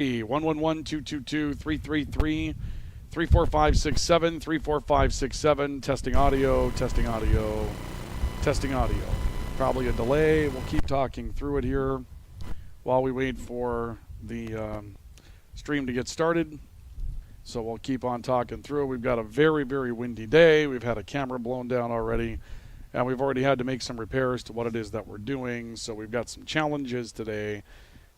111-222-333, 34567, 34567. Testing audio, testing audio, testing audio. Probably a delay. We'll keep talking through it here while we wait for the stream to get started. So we'll keep on talking through. We've got a very, very windy day. We've had a camera blown down already, and we've already had to make some repairs to what it is that we're doing. So we've got some challenges today,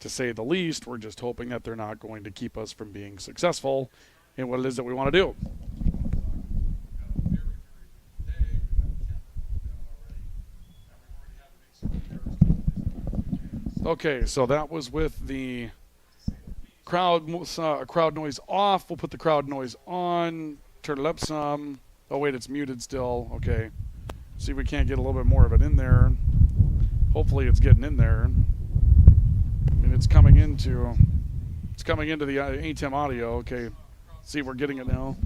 to say the least. We're just hoping that they're not going to keep us from being successful in what it is that we want to do. Okay, so that was with the crowd noise off. We'll put the crowd noise on, turn it up some. Oh wait, it's muted still. Okay, see if we can't get a little bit more of it in there. Hopefully it's getting in there. I mean, it's coming into the ATEM audio. Okay, see if we're getting it now.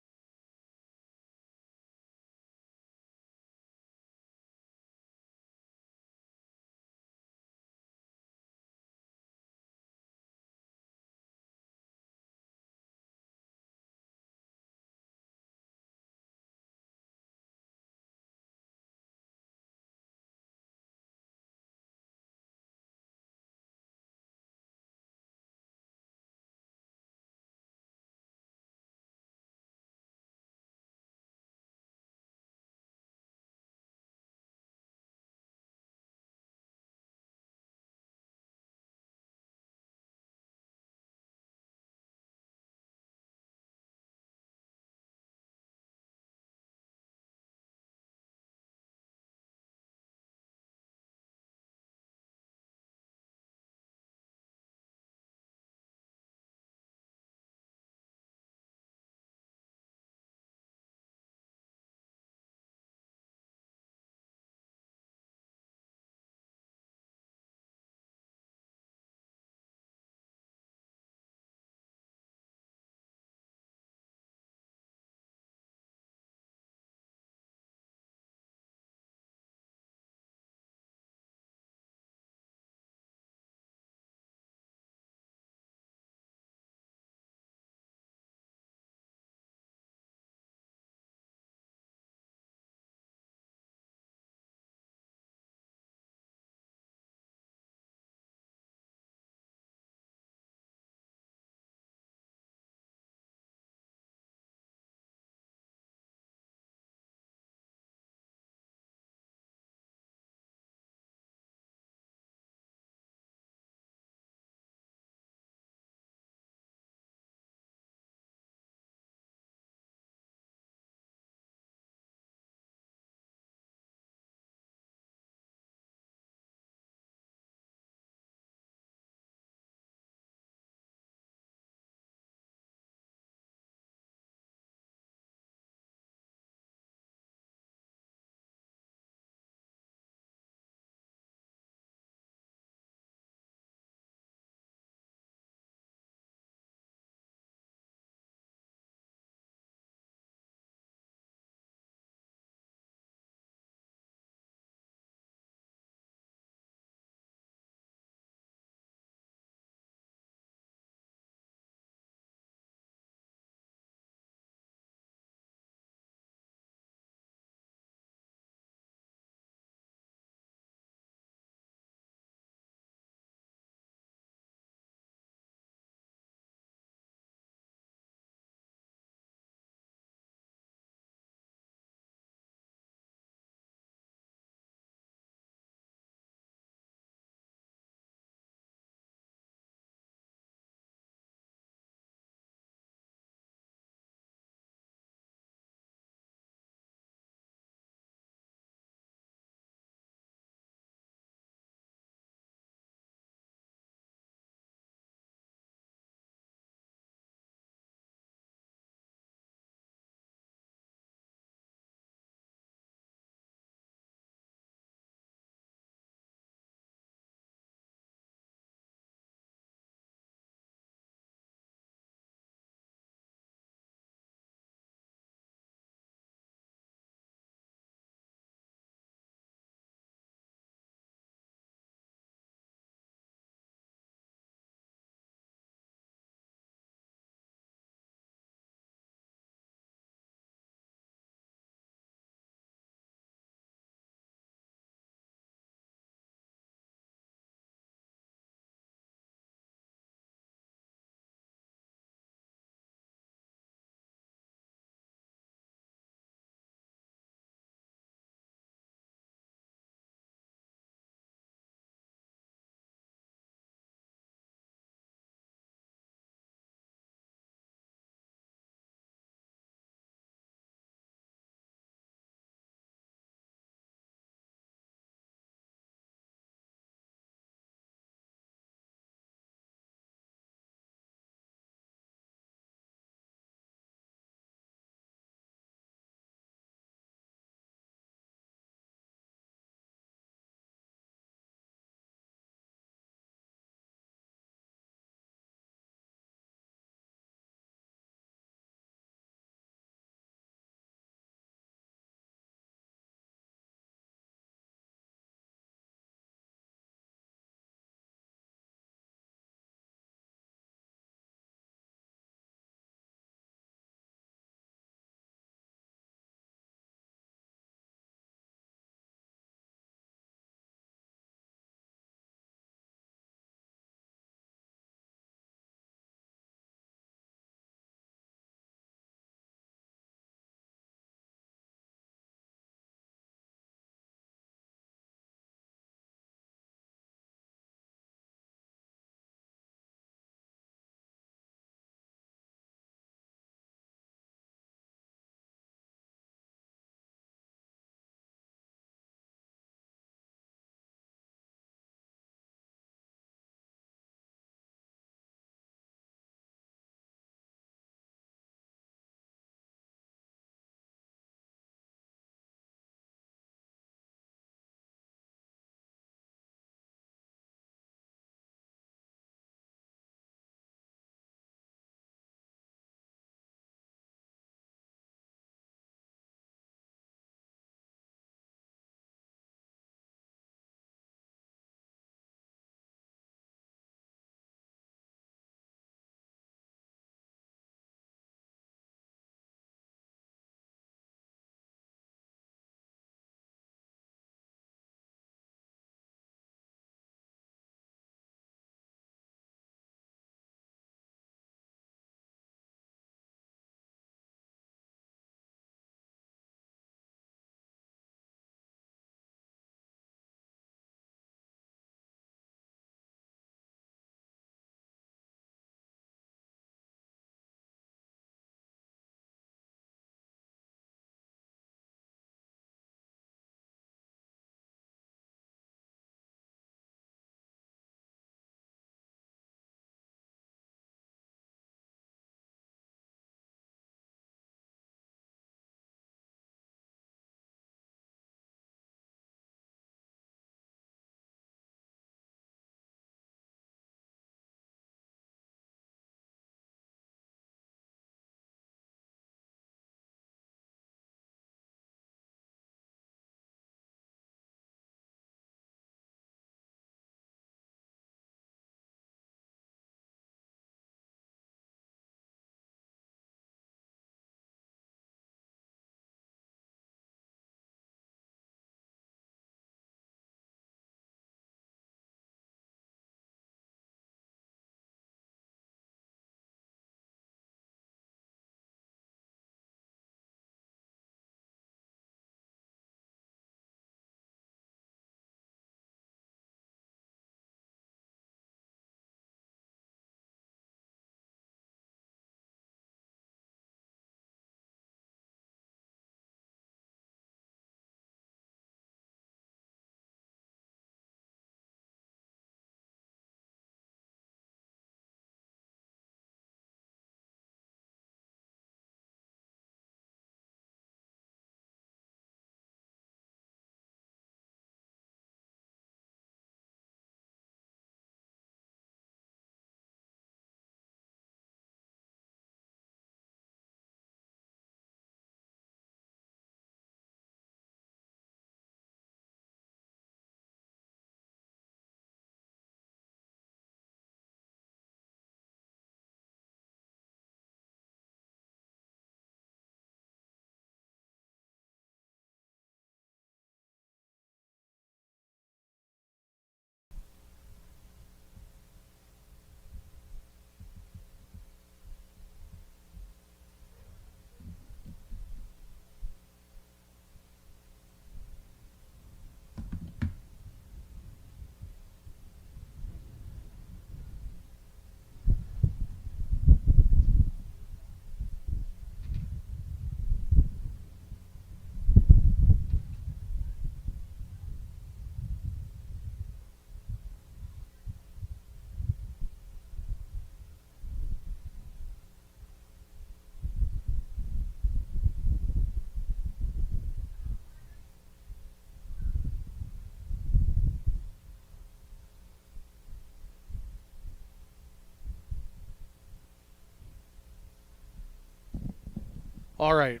All right.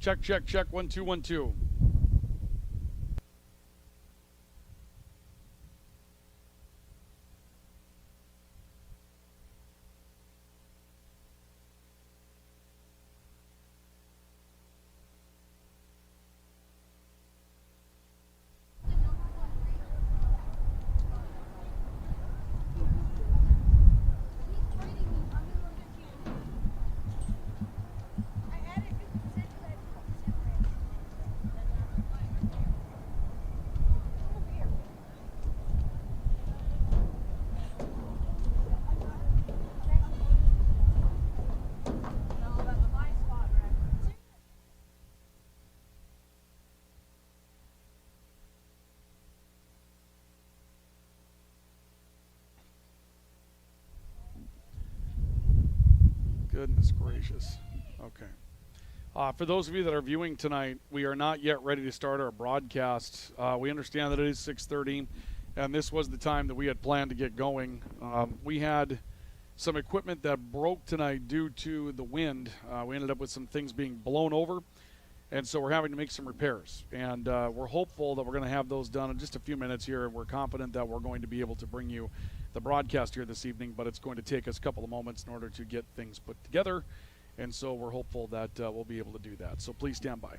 Check, check, check. 1 2 1 2. Goodness gracious. Okay. For those of you that are viewing tonight, we are not yet ready to start our broadcast. We understand that it is 6:30, and this was the time that we had planned to get going. We had some equipment that broke tonight due to the wind. We ended up with some things being blown over, and so we're having to make some repairs. And we're hopeful that we're going to have those done in just a few minutes here, and we're confident that we're going to be able to bring you the broadcast here this evening, but it's going to take us a couple of moments in order to get things put together. And so we're hopeful that we'll be able to do that. So please stand by.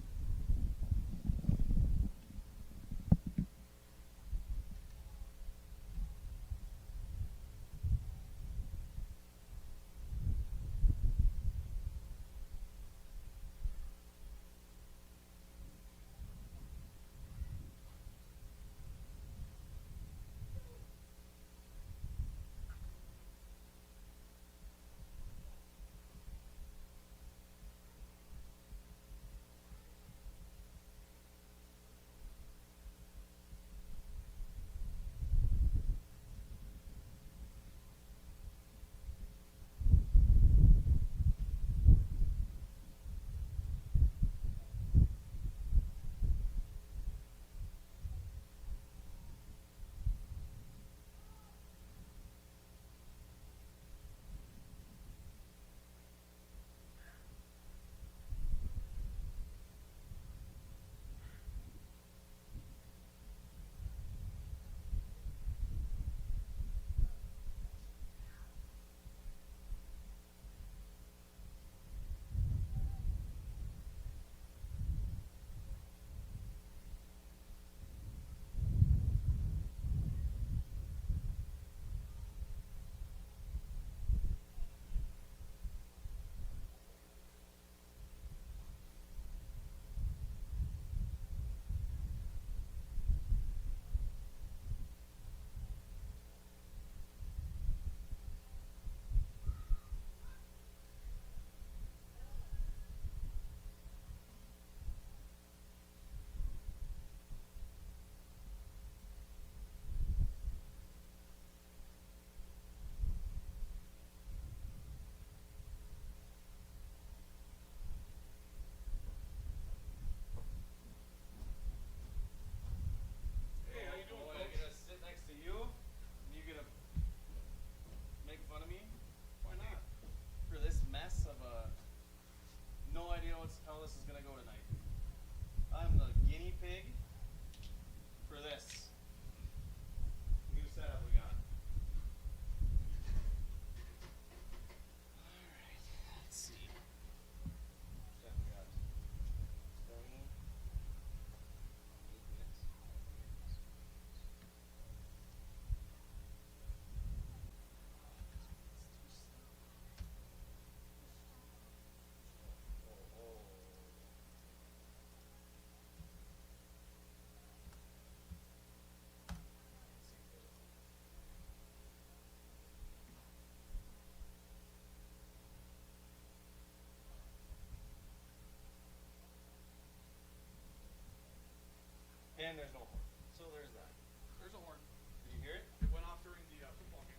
There's a horn. Did you hear it? It went off during the football game.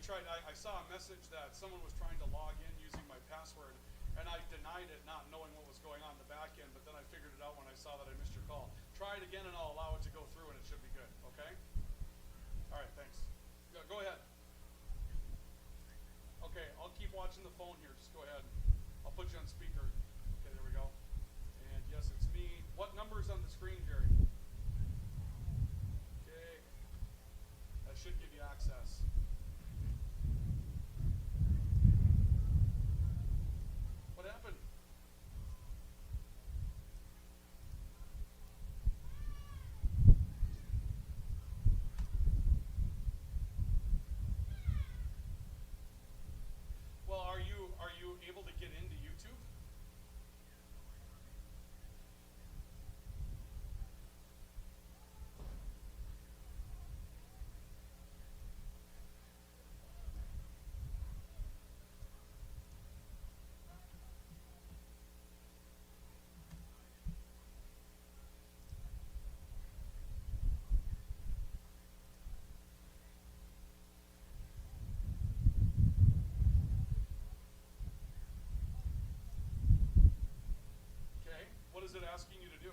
I saw a message that someone was trying to log in using my password, and I denied it, not knowing what was going on in the back end, but then I figured it out when I saw that I missed your call. Try it again, and I'll allow it to go through, and it should be good, okay? All right, thanks. Go ahead. Okay, I'll keep watching the phone here. Just go ahead. I'll put you on speaker. Okay, there we go. And yes, it's me. What number is on the screen, Jerry? Okay. That should give you access. What happened? Well, are you able to get into YouTube? Okay. What is it asking you to do?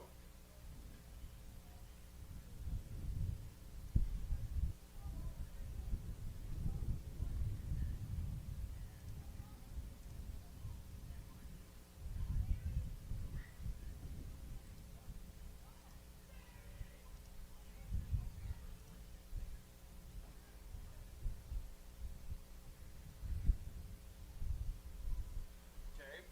Okay.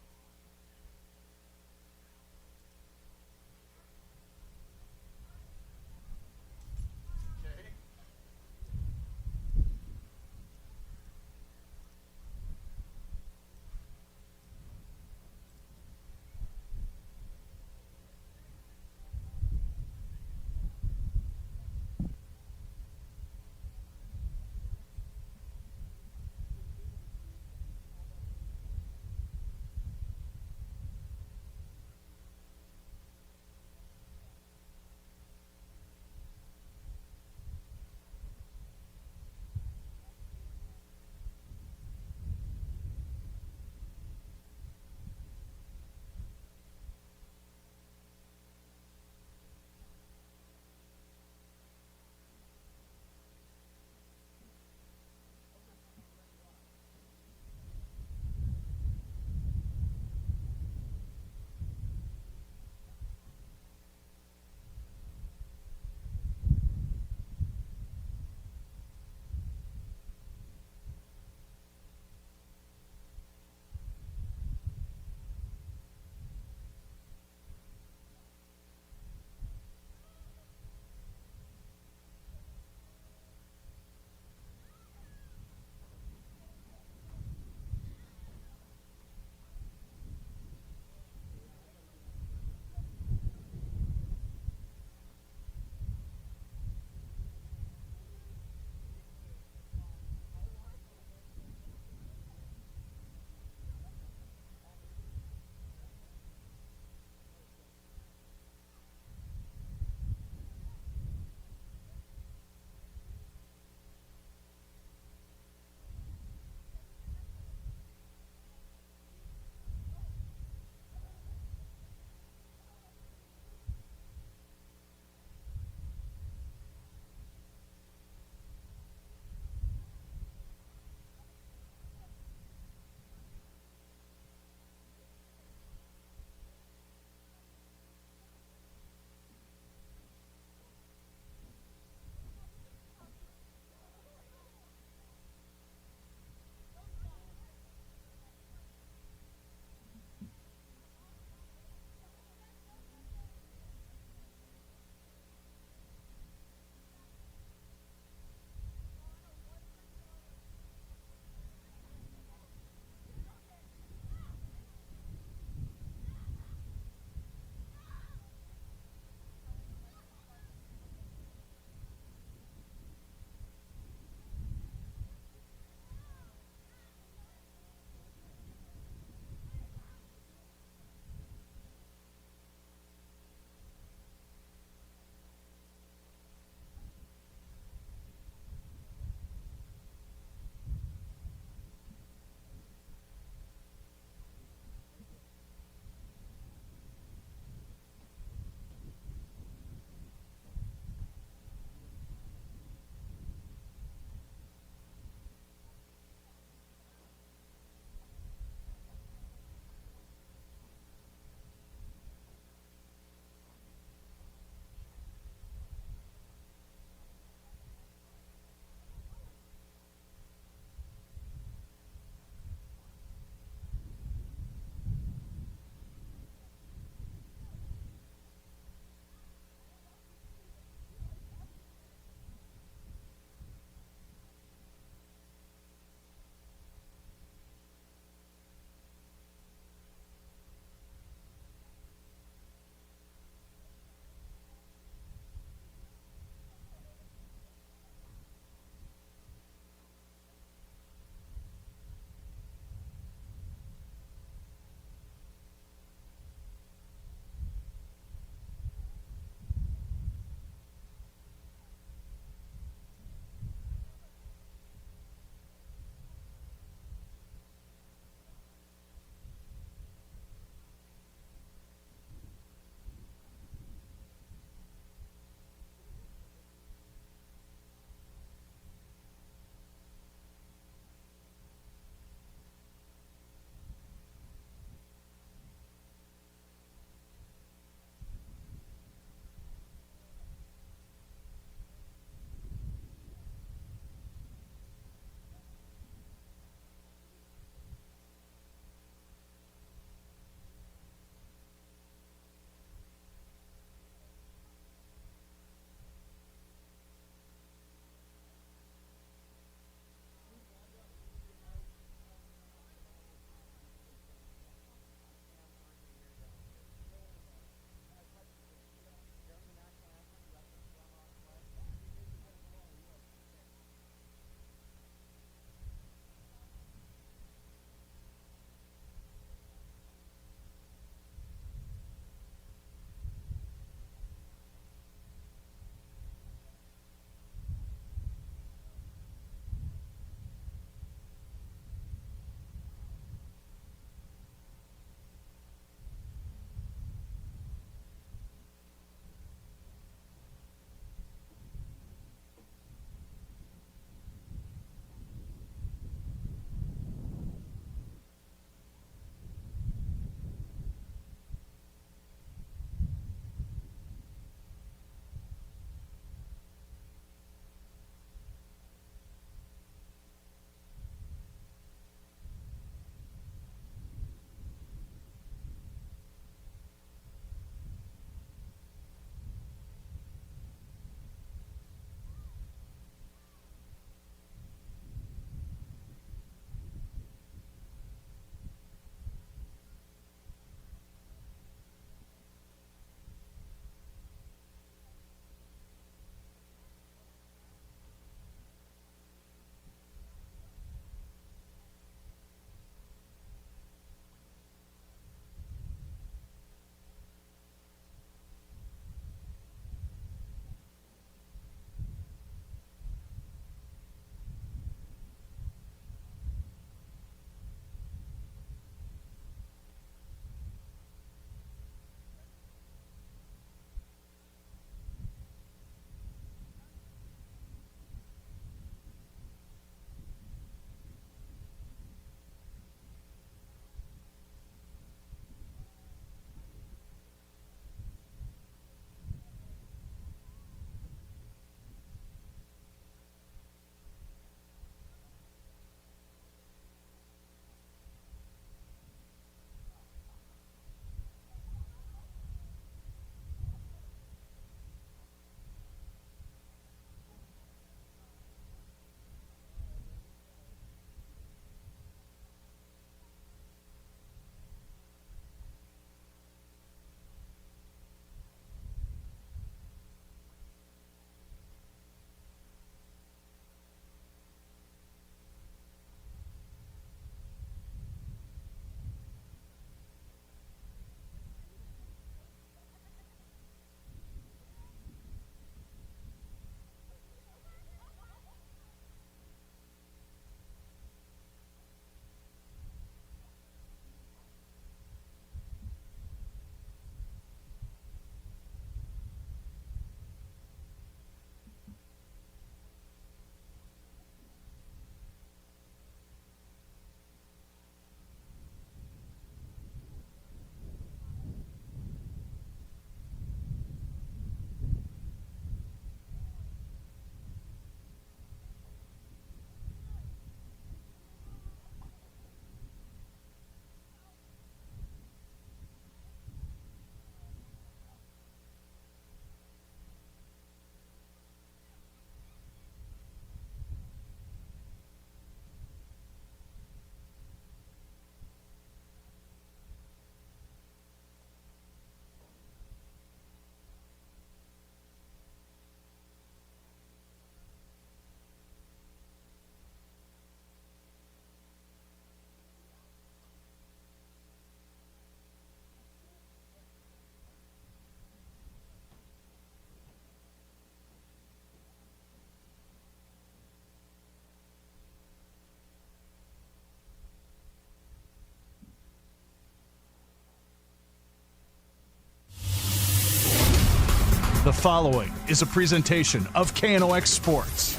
The following is a presentation of KNOX Sports.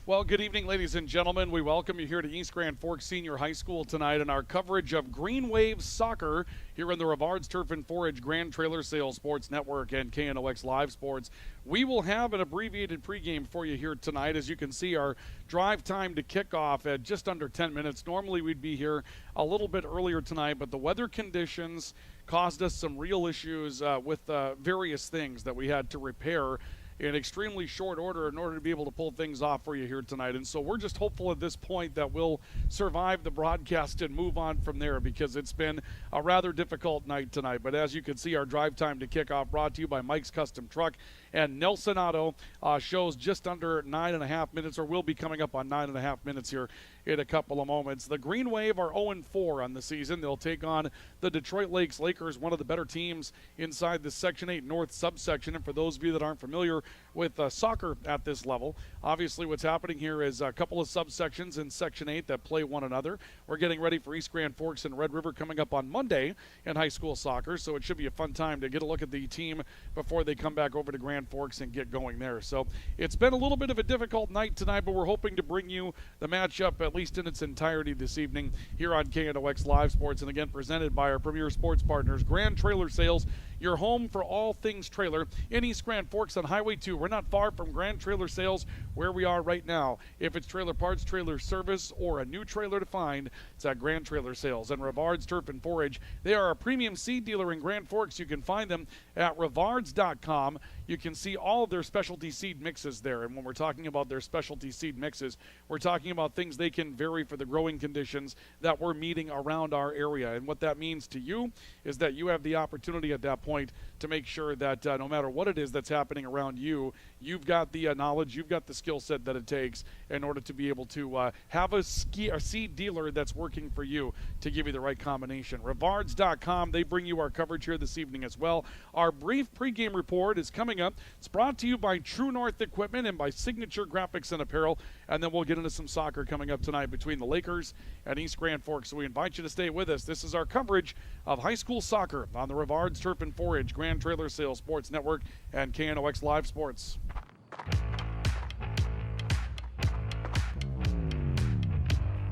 Well, good evening, ladies and gentlemen. We welcome you here to East Grand Forks Senior High School tonight in our coverage of Green Wave Soccer here in the Rivards Turf and Forage Grand Trailer Sales Sports Network and KNOX Live Sports. We will have an abbreviated pregame for you here tonight. As you can see, our drive time to kickoff at just under 10 minutes. Normally we'd be here a little bit earlier tonight, but the weather conditions caused us some real issues with various things that we had to repair in extremely short order in order to be able to pull things off for you here tonight. And so we're just hopeful at this point that we'll survive the broadcast and move on from there, because it's been a rather difficult night tonight. But as you can see, our drive time to kickoff brought to you by Mike's Custom Truck and Nelson Auto shows just under 9.5 minutes, or will be coming up on 9.5 minutes here in a couple of moments. The Green Wave are 0-4 on the season. They'll take on the Detroit Lakes Lakers, one of the better teams inside the Section 8 North subsection. And for those of you that aren't familiar with soccer at this level, obviously what's happening here is a couple of subsections in Section 8 that play one another. We're getting ready for East Grand Forks and Red River coming up on Monday in high school soccer, so it should be a fun time to get a look at the team before they come back over to Grand Forks and get going there. So it's been a little bit of a difficult night tonight, but we're hoping to bring you the matchup at least in its entirety this evening here on KNOX Live Sports, and again presented by our premier sports partners, Grand Trailer Sales, your home for all things trailer in East Grand Forks on Highway 2. We're not far from Grand Trailer Sales where we are right now. If it's trailer parts, trailer service, or a new trailer to find, it's at Grand Trailer Sales. And Rivards Turf and Forage, they are a premium seed dealer in Grand Forks. You can find them at rivards.com. You can see all of their specialty seed mixes there. And when we're talking about their specialty seed mixes, we're talking about things they can vary for the growing conditions that we're meeting around our area. And what that means to you is that you have the opportunity at that point to make sure that no matter what it is that's happening around you, you've got the knowledge, you've got the skill set that it takes in order to be able to have a seed dealer that's working for you to give you the right combination. Rivards.com, they bring you our coverage here this evening as well. Our brief pregame report is coming up. It's brought to you by True North Equipment and by Signature Graphics and Apparel, and then we'll get into some soccer coming up tonight between the Lakers and East Grand Forks. So we invite you to stay with us. This is our coverage of high school soccer on the Rivards Turf and Forage Grand Trailer Sales Sports Network and KNOX Live Sports.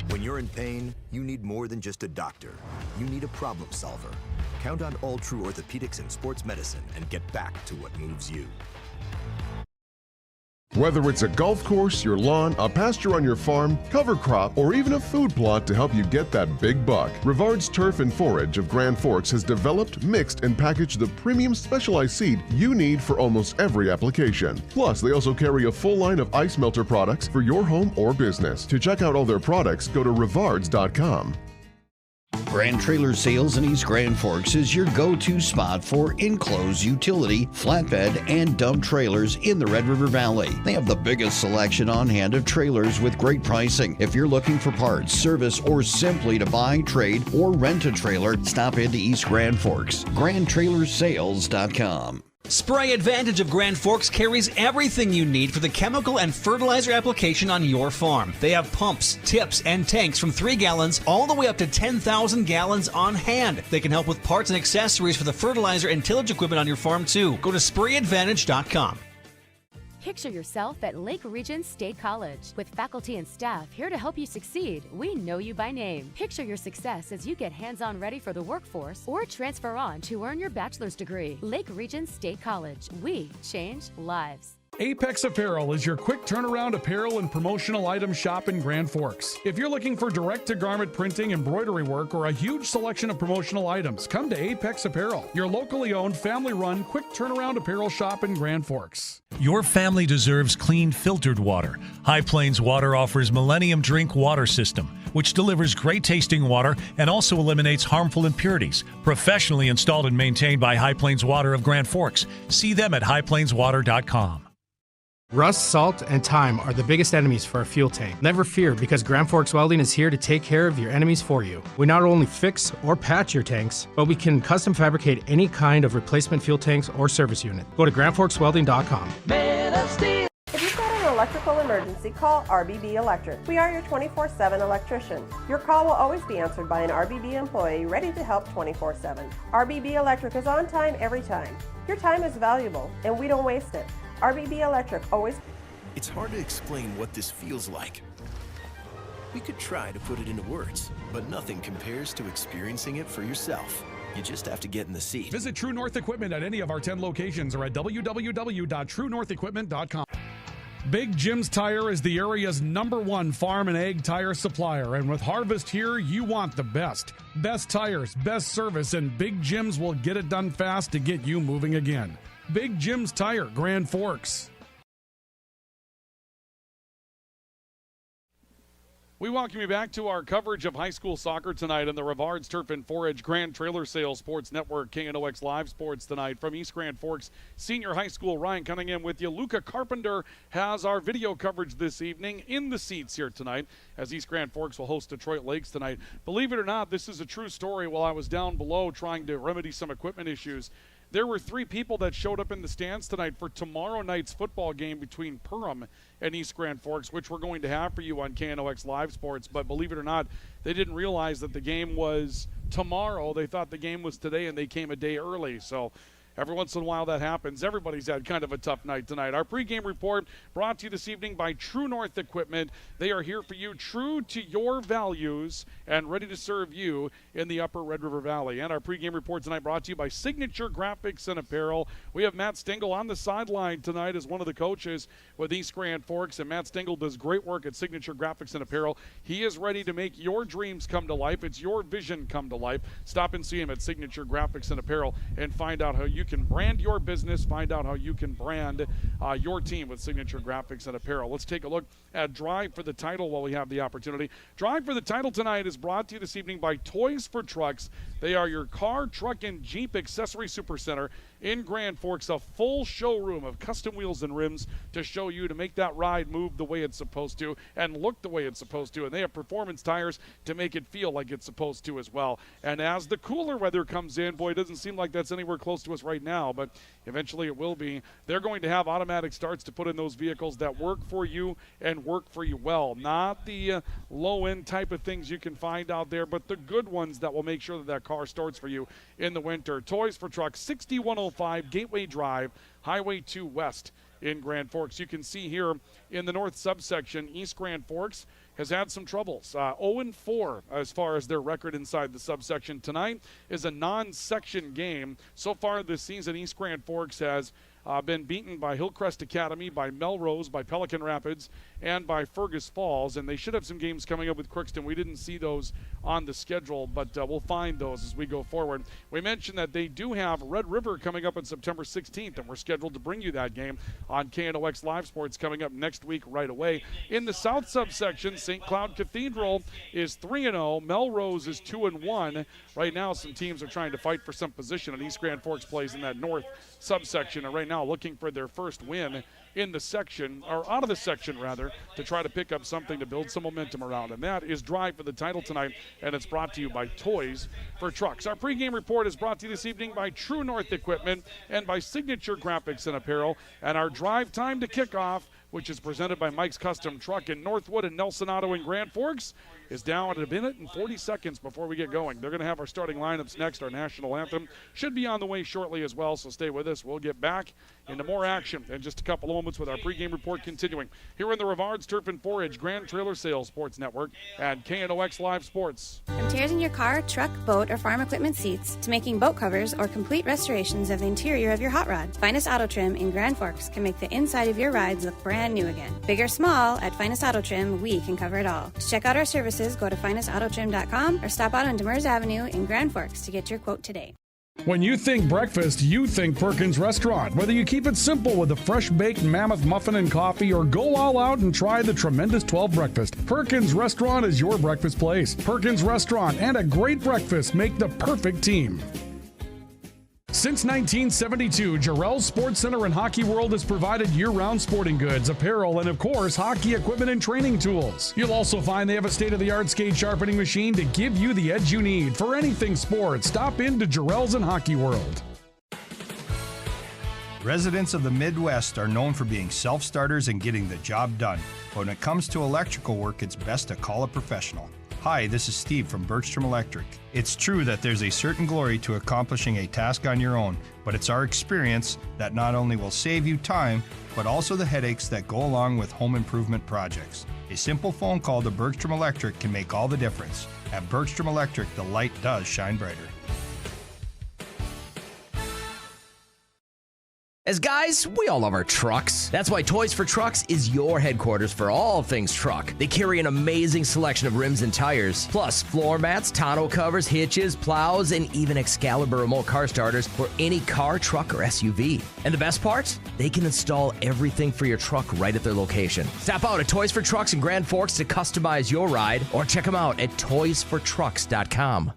When you're in pain, you need more than just a doctor. You need a problem solver. Count on All True Orthopedics and Sports Medicine and get back to what moves you. Whether it's a golf course, your lawn, a pasture on your farm, cover crop, or even a food plot to help you get that big buck, Rivards Turf and Forage of Grand Forks has developed, mixed, and packaged the premium specialized seed you need for almost every application. Plus, they also carry a full line of ice melter products for your home or business. To check out all their products, go to rivards.com. Grand Trailer Sales in East Grand Forks is your go-to spot for enclosed utility, flatbed, and dump trailers in the Red River Valley. They have the biggest selection on hand of trailers with great pricing. If you're looking for parts, service, or simply to buy, trade, or rent a trailer, stop into East Grand Forks. GrandTrailersales.com. Spray Advantage of Grand Forks carries everything you need for the chemical and fertilizer application on your farm. They have pumps, tips, and tanks from 3 gallons all the way up to 10,000 gallons on hand. They can help with parts and accessories for the fertilizer and tillage equipment on your farm too. Go to sprayadvantage.com. Picture yourself at Lake Region State College. With faculty and staff here to help you succeed, we know you by name. Picture your success as you get hands-on ready for the workforce or transfer on to earn your bachelor's degree. Lake Region State College. We change lives. Apex Apparel is your quick turnaround apparel and promotional item shop in Grand Forks. If you're looking for direct-to-garment printing, embroidery work, or a huge selection of promotional items, come to Apex Apparel, your locally owned, family-run, quick turnaround apparel shop in Grand Forks. Your family deserves clean, filtered water. High Plains Water offers Millennium Drink Water System, which delivers great-tasting water and also eliminates harmful impurities. Professionally installed and maintained by High Plains Water of Grand Forks. See them at highplainswater.com. Rust, salt, and time are the biggest enemies for a fuel tank. Never fear, because Grand Forks Welding is here to take care of your enemies for you. We not only fix or patch your tanks, but we can custom fabricate any kind of replacement fuel tanks or service unit. Go to grandforkswelding.com. Man of Steel. If you've got a electrical emergency, call RBB Electric. We are your 24/7 electrician. Your call will always be answered by an RBB employee ready to help 24/7. RBB Electric is on time every time. Your time is valuable, and we don't waste it. RBB Electric always... It's hard to explain what this feels like. We could try to put it into words, but nothing compares to experiencing it for yourself. You just have to get in the seat. Visit True North Equipment at any of our 10 locations or at www.truenorthequipment.com. Big Jim's Tire is the area's #1 farm and ag tire supplier, and with harvest here, you want the best. Best tires, best service, and Big Jim's will get it done fast to get you moving again. Big Jim's Tire, Grand Forks. We welcome you back to our coverage of high school soccer tonight on the Rivards Turf and Forage Grand Trailer Sales Sports Network, KNOX Live Sports tonight from East Grand Forks Senior High School. Ryan Cunningham with you. Luca Carpenter has our video coverage this evening in the seats here tonight as East Grand Forks will host Detroit Lakes tonight. Believe it or not, this is a true story. While I was down below trying to remedy some equipment issues, there were 3 people that showed up in the stands tonight for tomorrow night's football game between Perham and East Grand Forks, which we're going to have for you on KNOX Live Sports. But believe it or not, they didn't realize that the game was tomorrow. They thought the game was today, and they came a day early. So every once in a while that happens. Everybody's had kind of a tough night tonight. Our pregame report brought to you this evening by True North Equipment. They are here for you, true to your values and ready to serve you in the upper Red River Valley. And our pregame report tonight brought to you by Signature Graphics and Apparel. We have Matt Stengel on the sideline tonight as one of the coaches with East Grand Forks, and Matt Stengel does great work at Signature Graphics and Apparel. He is ready to make your dreams come to life. It's your vision come to life. Stop and see him at Signature Graphics and Apparel and find out how you can brand your business, find out how you can brand your team with Signature Graphics and Apparel. Let's take a look at Drive for the Title while we have the opportunity. Drive for the Title tonight is brought to you this evening by Toys for Trucks. They are your car, truck, and Jeep accessory supercenter in Grand Forks, a full showroom of custom wheels and rims to show you to make that ride move the way it's supposed to and look the way it's supposed to. And they have performance tires to make it feel like it's supposed to as well. And as the cooler weather comes in, boy, it doesn't seem like that's anywhere close to us right now, but eventually it will be. They're going to have automatic starts to put in those vehicles that work for you and work for you well. Not the low-end type of things you can find out there, but the good ones that will make sure that that car starts for you in the winter. Toys for Trucks, 6105 Gateway Drive, Highway 2 West in Grand Forks. You can see here in the north subsection, East Grand Forks has had some troubles. 0-4 as far as their record inside the subsection. Tonight is a non-section game. So far this season, East Grand Forks has been beaten by Hillcrest Academy, by Melrose, by Pelican Rapids, and by Fergus Falls. And they should have some games coming up with Crookston. We didn't see those on the schedule, but we'll find those as we go forward. We mentioned that they do have Red River coming up on September 16th, and we're scheduled to bring you that game on KNOX Live Sports coming up next week right away. In the south subsection, St. Cloud Cathedral is 3-0. Melrose is 2-1. Right now, some teams are trying to fight for some position, and East Grand Forks plays in that north subsection, and right now looking for their first win in the section, or out of the section rather, to try to pick up something to build some momentum around. And that is Drive for the Title tonight, and it's brought to you by Toys for Trucks. Our pregame report is brought to you this evening by True North Equipment and by Signature Graphics and Apparel. And our drive time to kickoff, which is presented by Mike's Custom Truck in Northwood and Nelson Auto in Grand Forks, is down at 1 minute and 40 seconds before we get going. They're going to have our starting lineups next. Our national anthem should be on the way shortly as well, so stay with us. We'll get back into more action in just a couple of moments with our pregame report continuing here in the Rivards Turf and Forage Grand Trailer Sales Sports Network and KNOX Live Sports. From tears in your car, truck, boat, or farm equipment seats to making boat covers or complete restorations of the interior of your hot rod, Finest Auto Trim in Grand Forks can make the inside of your rides look brand new again. Big or small, at Finest Auto Trim, we can cover it all. To check out our services, go to finestautotrim.com or stop out on Demers Avenue in Grand Forks to get your quote today. When you think breakfast, you think Perkins Restaurant. Whether you keep it simple with a fresh-baked mammoth muffin and coffee or go all out and try the tremendous 12 breakfast, Perkins Restaurant is your breakfast place. Perkins Restaurant and a great breakfast make the perfect team. Since 1972, Jarrell's Sports Center and Hockey World has provided year-round sporting goods, apparel, and of course, hockey equipment and training tools. You'll also find they have a state-of-the-art skate sharpening machine to give you the edge you need for anything sports. Stop in to Jarrell's and Hockey World. Residents of the Midwest are known for being self-starters and getting the job done. But when it comes to electrical work, it's best to call a professional. Hi, this is Steve from Bergstrom Electric. It's true that there's a certain glory to accomplishing a task on your own, but it's our experience that not only will save you time, but also the headaches that go along with home improvement projects. A simple phone call to Bergstrom Electric can make all the difference. At Bergstrom Electric, the light does shine brighter. As guys, we all love our trucks. That's why Toys for Trucks is your headquarters for all things truck. They carry an amazing selection of rims and tires, plus floor mats, tonneau covers, hitches, plows, and even Excalibur remote car starters for any car, truck, or SUV. And the best part? They can install everything for your truck right at their location. Stop out at Toys for Trucks in Grand Forks to customize your ride, or check them out at toysfortrucks.com.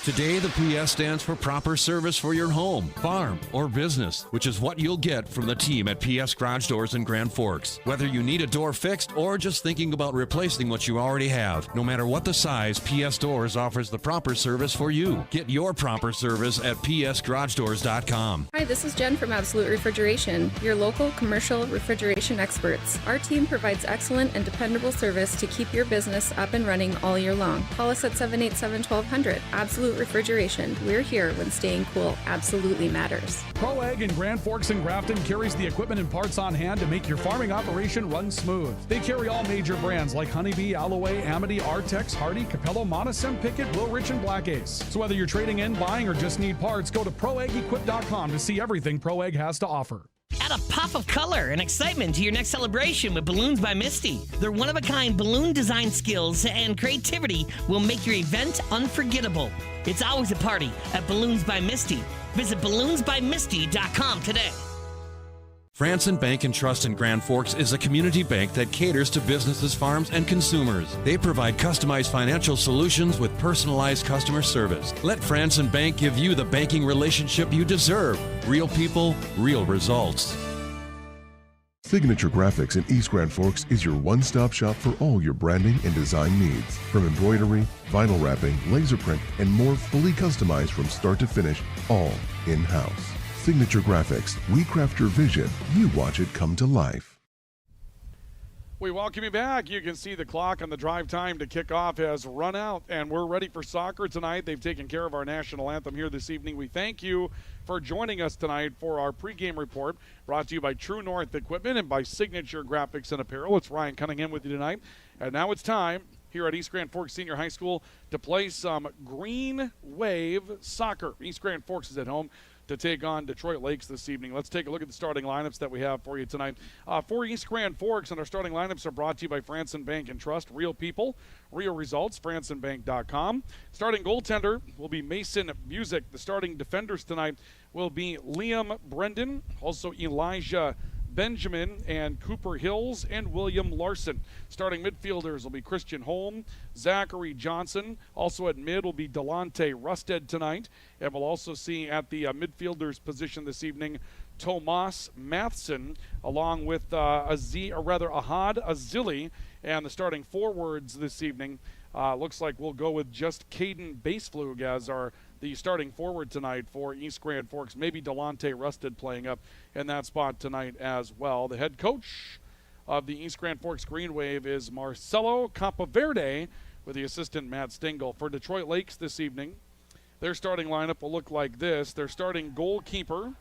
Today, the PS stands for proper service for your home, farm, or business, which is what you'll get from the team at PS Garage Doors in Grand Forks. Whether you need a door fixed or just thinking about replacing what you already have, no matter what the size, PS Doors offers the proper service for you. Get your proper service at psgaragedoors.com. Hi, this is Jen from Absolute Refrigeration, your local commercial refrigeration experts. Our team provides excellent and dependable service to keep your business up and running all year long. Call us at 787-1200. Absolute Refrigeration. We're here when staying cool absolutely matters. Pro Ag in Grand Forks and Grafton carries the equipment and parts on hand to make your farming operation run smooth. They carry all major brands like Honeybee, Alloway, Amity, Artex, Hardy, Capello, Monosem, Pickett, Wilrich, and Black Ace. So whether you're trading in, buying, or just need parts, go to ProAgEquip.com to see everything Pro Ag has to offer. Add a pop of color and excitement to your next celebration with Balloons by Misty. Their one-of-a-kind balloon design skills and creativity will make your event unforgettable. It's always a party at Balloons by Misty. Visit balloonsbymisty.com today. Franson Bank and Trust in Grand Forks is a community bank that caters to businesses, farms, and consumers. They provide customized financial solutions with personalized customer service. Let Franson Bank give you the banking relationship you deserve. Real people, real results. Signature Graphics in East Grand Forks is your one-stop shop for all your branding and design needs. From embroidery, vinyl wrapping, laser print, and more fully customized from start to finish, all in-house. Signature Graphics. We craft your vision. You watch it come to life. We welcome you back. You can see the clock on the drive time to kick off has run out, and we're ready for soccer tonight. They've taken care of our national anthem here this evening. We thank you for joining us tonight for our pregame report, brought to you by True North Equipment and by Signature Graphics and Apparel. It's Ryan Cunningham with you tonight. And now it's time here at East Grand Forks Senior High School to play some Green Wave soccer. East Grand Forks is at home to take on Detroit Lakes this evening. Let's take a look at the starting lineups that we have for you tonight. For East Grand Forks, and our starting lineups are brought to you by Franson Bank and Trust. Real people, real results, fransonbank.com. Starting goaltender will be Mason Music. The starting defenders tonight will be Liam Brendan, also Elijah Benjamin and Cooper Hills and William Larson. Starting midfielders will be Christian Holm, Zachary Johnson. Also at mid will be Delonte Rusted tonight. And we'll also see at the midfielders position this evening Tomas Matheson along with Ahad Azili. And the starting forwards this evening looks like we'll go with just Caden Baseflug as the starting forward tonight for East Grand Forks. Maybe Delonte Rusted playing up in that spot tonight as well. The head coach of the East Grand Forks Green Wave is Marcelo Campaverde with the assistant Matt Stengel. For Detroit Lakes this evening, their starting lineup will look like this. Their starting goalkeeper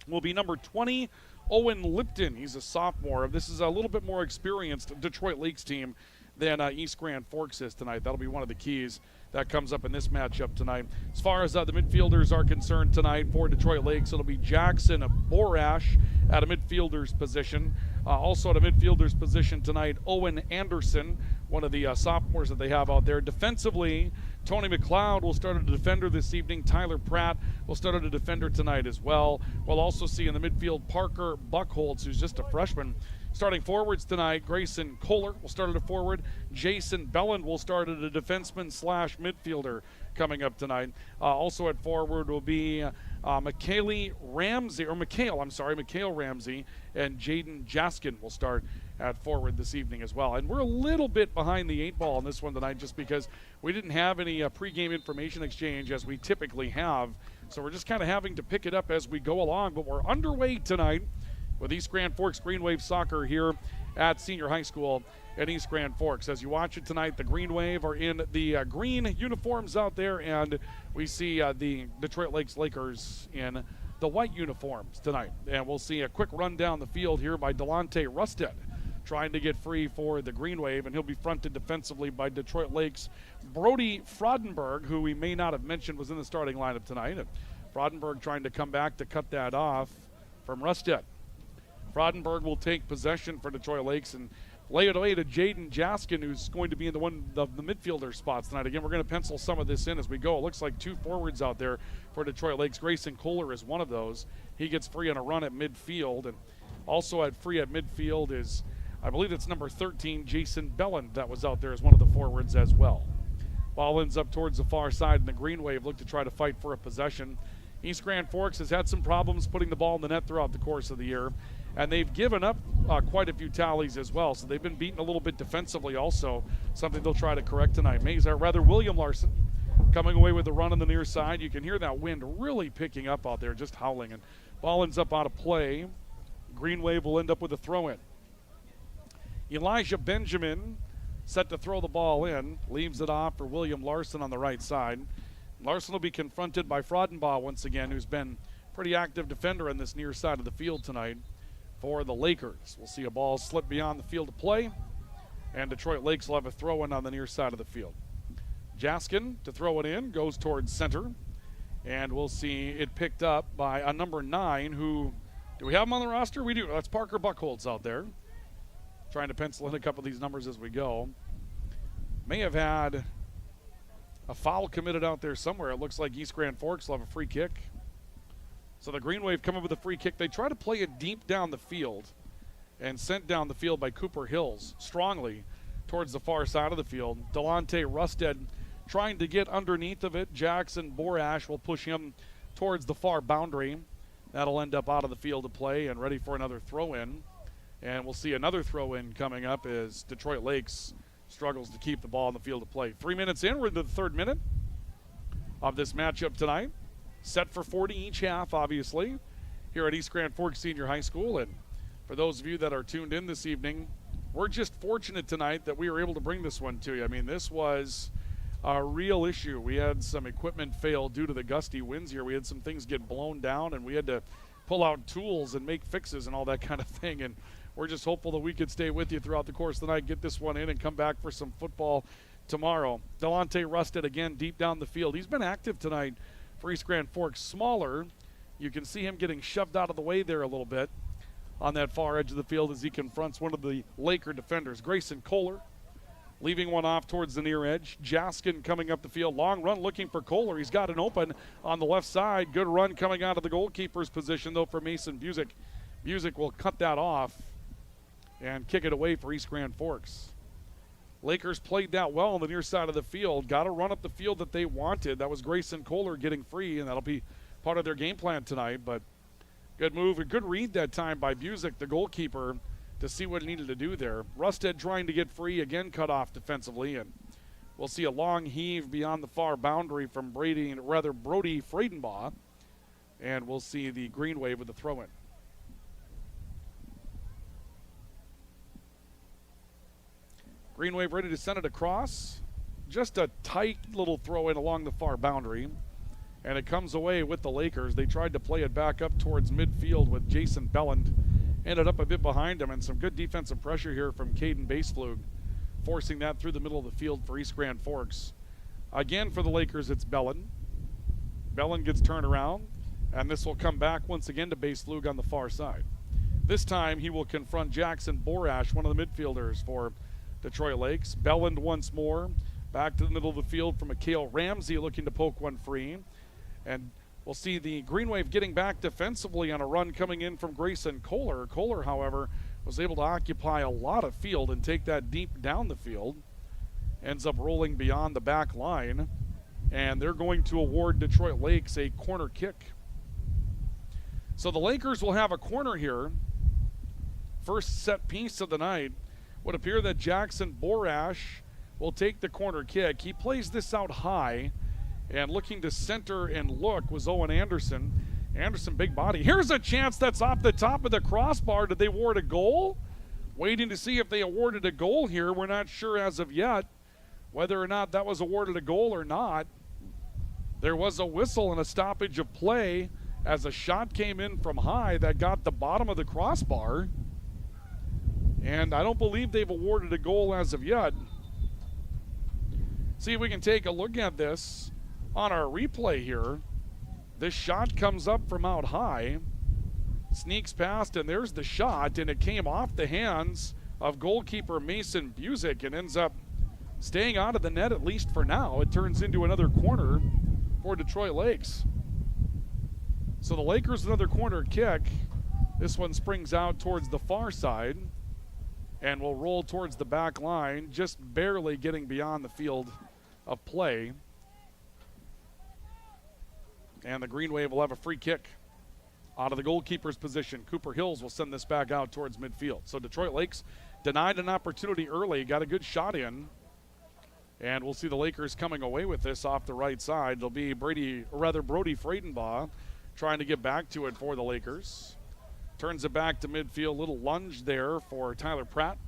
will be number 20, Owen Lipton. He's a sophomore. This is a little bit more experienced Detroit Lakes team than East Grand Forks is tonight. That'll be one of the keys that comes up in this matchup tonight. As far as the midfielders are concerned tonight for Detroit Lakes, it'll be Jackson Borash at a midfielder's position. Also at a midfielder's position tonight, Owen Anderson, one of the sophomores that they have out there. Defensively, Tony McLeod will start as a defender this evening. Tyler Pratt will start as a defender tonight as well. We'll also see in the midfield Parker Buckholtz, who's just a freshman. Starting forwards tonight, Grayson Kohler will start at a forward. Jason Belland will start at a defenseman / midfielder coming up tonight. Also at forward will be Mikhail Ramsey, and Jaden Jaskin will start at forward this evening as well. And we're a little bit behind the 8 ball on this one tonight just because we didn't have any pregame information exchange as we typically have So we're just kind of having to pick it up as we go along. But we're underway tonight with East Grand Forks Green Wave Soccer here at Senior High School in East Grand Forks. As you watch it tonight, the Green Wave are in the green uniforms out there, and we see the Detroit Lakes Lakers in the white uniforms tonight. And we'll see a quick run down the field here by Delonte Rusted, trying to get free for the Green Wave, and he'll be fronted defensively by Detroit Lakes' Brody Frodenberg, who we may not have mentioned was in the starting lineup tonight. And Frodenberg trying to come back to cut that off from Rusted. Frodenberg will take possession for Detroit Lakes and lay it away to Jaden Jaskin, who's going to be in the one of the midfielder spots tonight. Again, we're going to pencil some of this in as we go. It looks like two forwards out there for Detroit Lakes. Grayson Kohler is one of those. He gets free on a run at midfield. And also at free at midfield is, I believe it's number 13, Jason Belland, that was out there as one of the forwards as well. Ball ends up towards the far side, and the Green Wave look to try to fight for a possession. East Grand Forks has had some problems putting the ball in the net throughout the course of the year, and they've given up quite a few tallies as well, so they've been beaten a little bit defensively also, something they'll try to correct tonight. William Larson coming away with a run on the near side. You can hear that wind really picking up out there, just howling, and ball ends up out of play. Green Wave will end up with a throw-in. Elijah Benjamin set to throw the ball in, leaves it off for William Larson on the right side. Larson will be confronted by Frodenbaugh once again, who's been pretty active defender on this near side of the field tonight for the Lakers. We'll see a ball slip beyond the field of play, and Detroit Lakes will have a throw-in on the near side of the field. Jaskin to throw it in, goes towards center, and we'll see it picked up by a number 9 who, do we have him on the roster? We do. That's Parker Buchholz out there. Trying to pencil in a couple of these numbers as we go. May have had a foul committed out there somewhere. It looks like East Grand Forks will have a free kick. So the Green Wave come up with a free kick. They try to play it deep down the field and sent down the field by Cooper Hills strongly towards the far side of the field. Delonte Rusted trying to get underneath of it. Jackson Borash will push him towards the far boundary. That'll end up out of the field of play and ready for another throw-in. And we'll see another throw-in coming up as Detroit Lakes struggles to keep the ball in the field of play. 3 minutes in, we're into the third minute of this matchup tonight. Set for 40 each half, obviously, here at East Grand Forks Senior High School. And for those of you that are tuned in this evening, we're just fortunate tonight that we were able to bring this one to you. I mean, this was a real issue. We had some equipment fail due to the gusty winds here. We had some things get blown down, and we had to pull out tools and make fixes and all that kind of thing. And we're just hopeful that we could stay with you throughout the course of the night, get this one in, and come back for some football tomorrow. Delonte Rusted again deep down the field. He's been active tonight for East Grand Forks. Smaller. You can see him getting shoved out of the way there a little bit on that far edge of the field as he confronts one of the Laker defenders. Grayson Kohler leaving one off towards the near edge. Jaskin coming up the field. Long run looking for Kohler. He's got an open on the left side. Good run coming out of the goalkeeper's position, though, for Mason Busick. Busick will cut that off and kick it away for East Grand Forks. Lakers played that well on the near side of the field. Got to run up the field that they wanted. That was Grayson Kohler getting free, and that'll be part of their game plan tonight. But good move, a good read that time by Busick, the goalkeeper, to see what he needed to do there. Rusted trying to get free, again cut off defensively, and we'll see a long heave beyond the far boundary from Brody Friedenbaugh, and we'll see the Green Wave with the throw-in. Green Wave ready to send it across. Just a tight little throw-in along the far boundary, and it comes away with the Lakers. They tried to play it back up towards midfield with Jason Belland. Ended up a bit behind him, and some good defensive pressure here from Caden Baseflug, forcing that through the middle of the field for East Grand Forks. Again for the Lakers, it's Belland. Belland gets turned around, and this will come back once again to Baseflug on the far side. This time he will confront Jackson Borash, one of the midfielders for Detroit Lakes. Belland once more, back to the middle of the field for Mikhail Ramsey looking to poke one free. And we'll see the Green Wave getting back defensively on a run coming in from Grayson Kohler. Kohler, however, was able to occupy a lot of field and take that deep down the field. Ends up rolling beyond the back line. And they're going to award Detroit Lakes a corner kick. So the Lakers will have a corner here. First set piece of the night. Would appear that Jackson Borash will take the corner kick. He plays this out high, And looking to center and look was Owen Anderson. Anderson, big body. Here's a chance that's off the top of the crossbar. Did they award a goal? Waiting to see if they awarded a goal here. We're not sure as of yet whether or not that was awarded a goal or not. There was a whistle and a stoppage of play as a shot came in from high that got the bottom of the crossbar. And I don't believe they've awarded a goal as of yet. See if we can take a look at this on our replay here. This shot comes up from out high, sneaks past, and there's the shot, and it came off the hands of goalkeeper Mason Busick and ends up staying out of the net, at least for now. It turns into another corner for Detroit Lakes. So the Lakers another corner kick. This one springs out towards the far side and will roll towards the back line, just barely getting beyond the field of play. And the Green Wave will have a free kick out of the goalkeeper's position. Cooper Hills will send this back out towards midfield. So Detroit Lakes denied an opportunity early, got a good shot in. And we'll see the Lakers coming away with this off the right side. It'll be Brody Friedenbaugh trying to get back to it for the Lakers. Turns it back to midfield. Little lunge there for Tyler Pratt,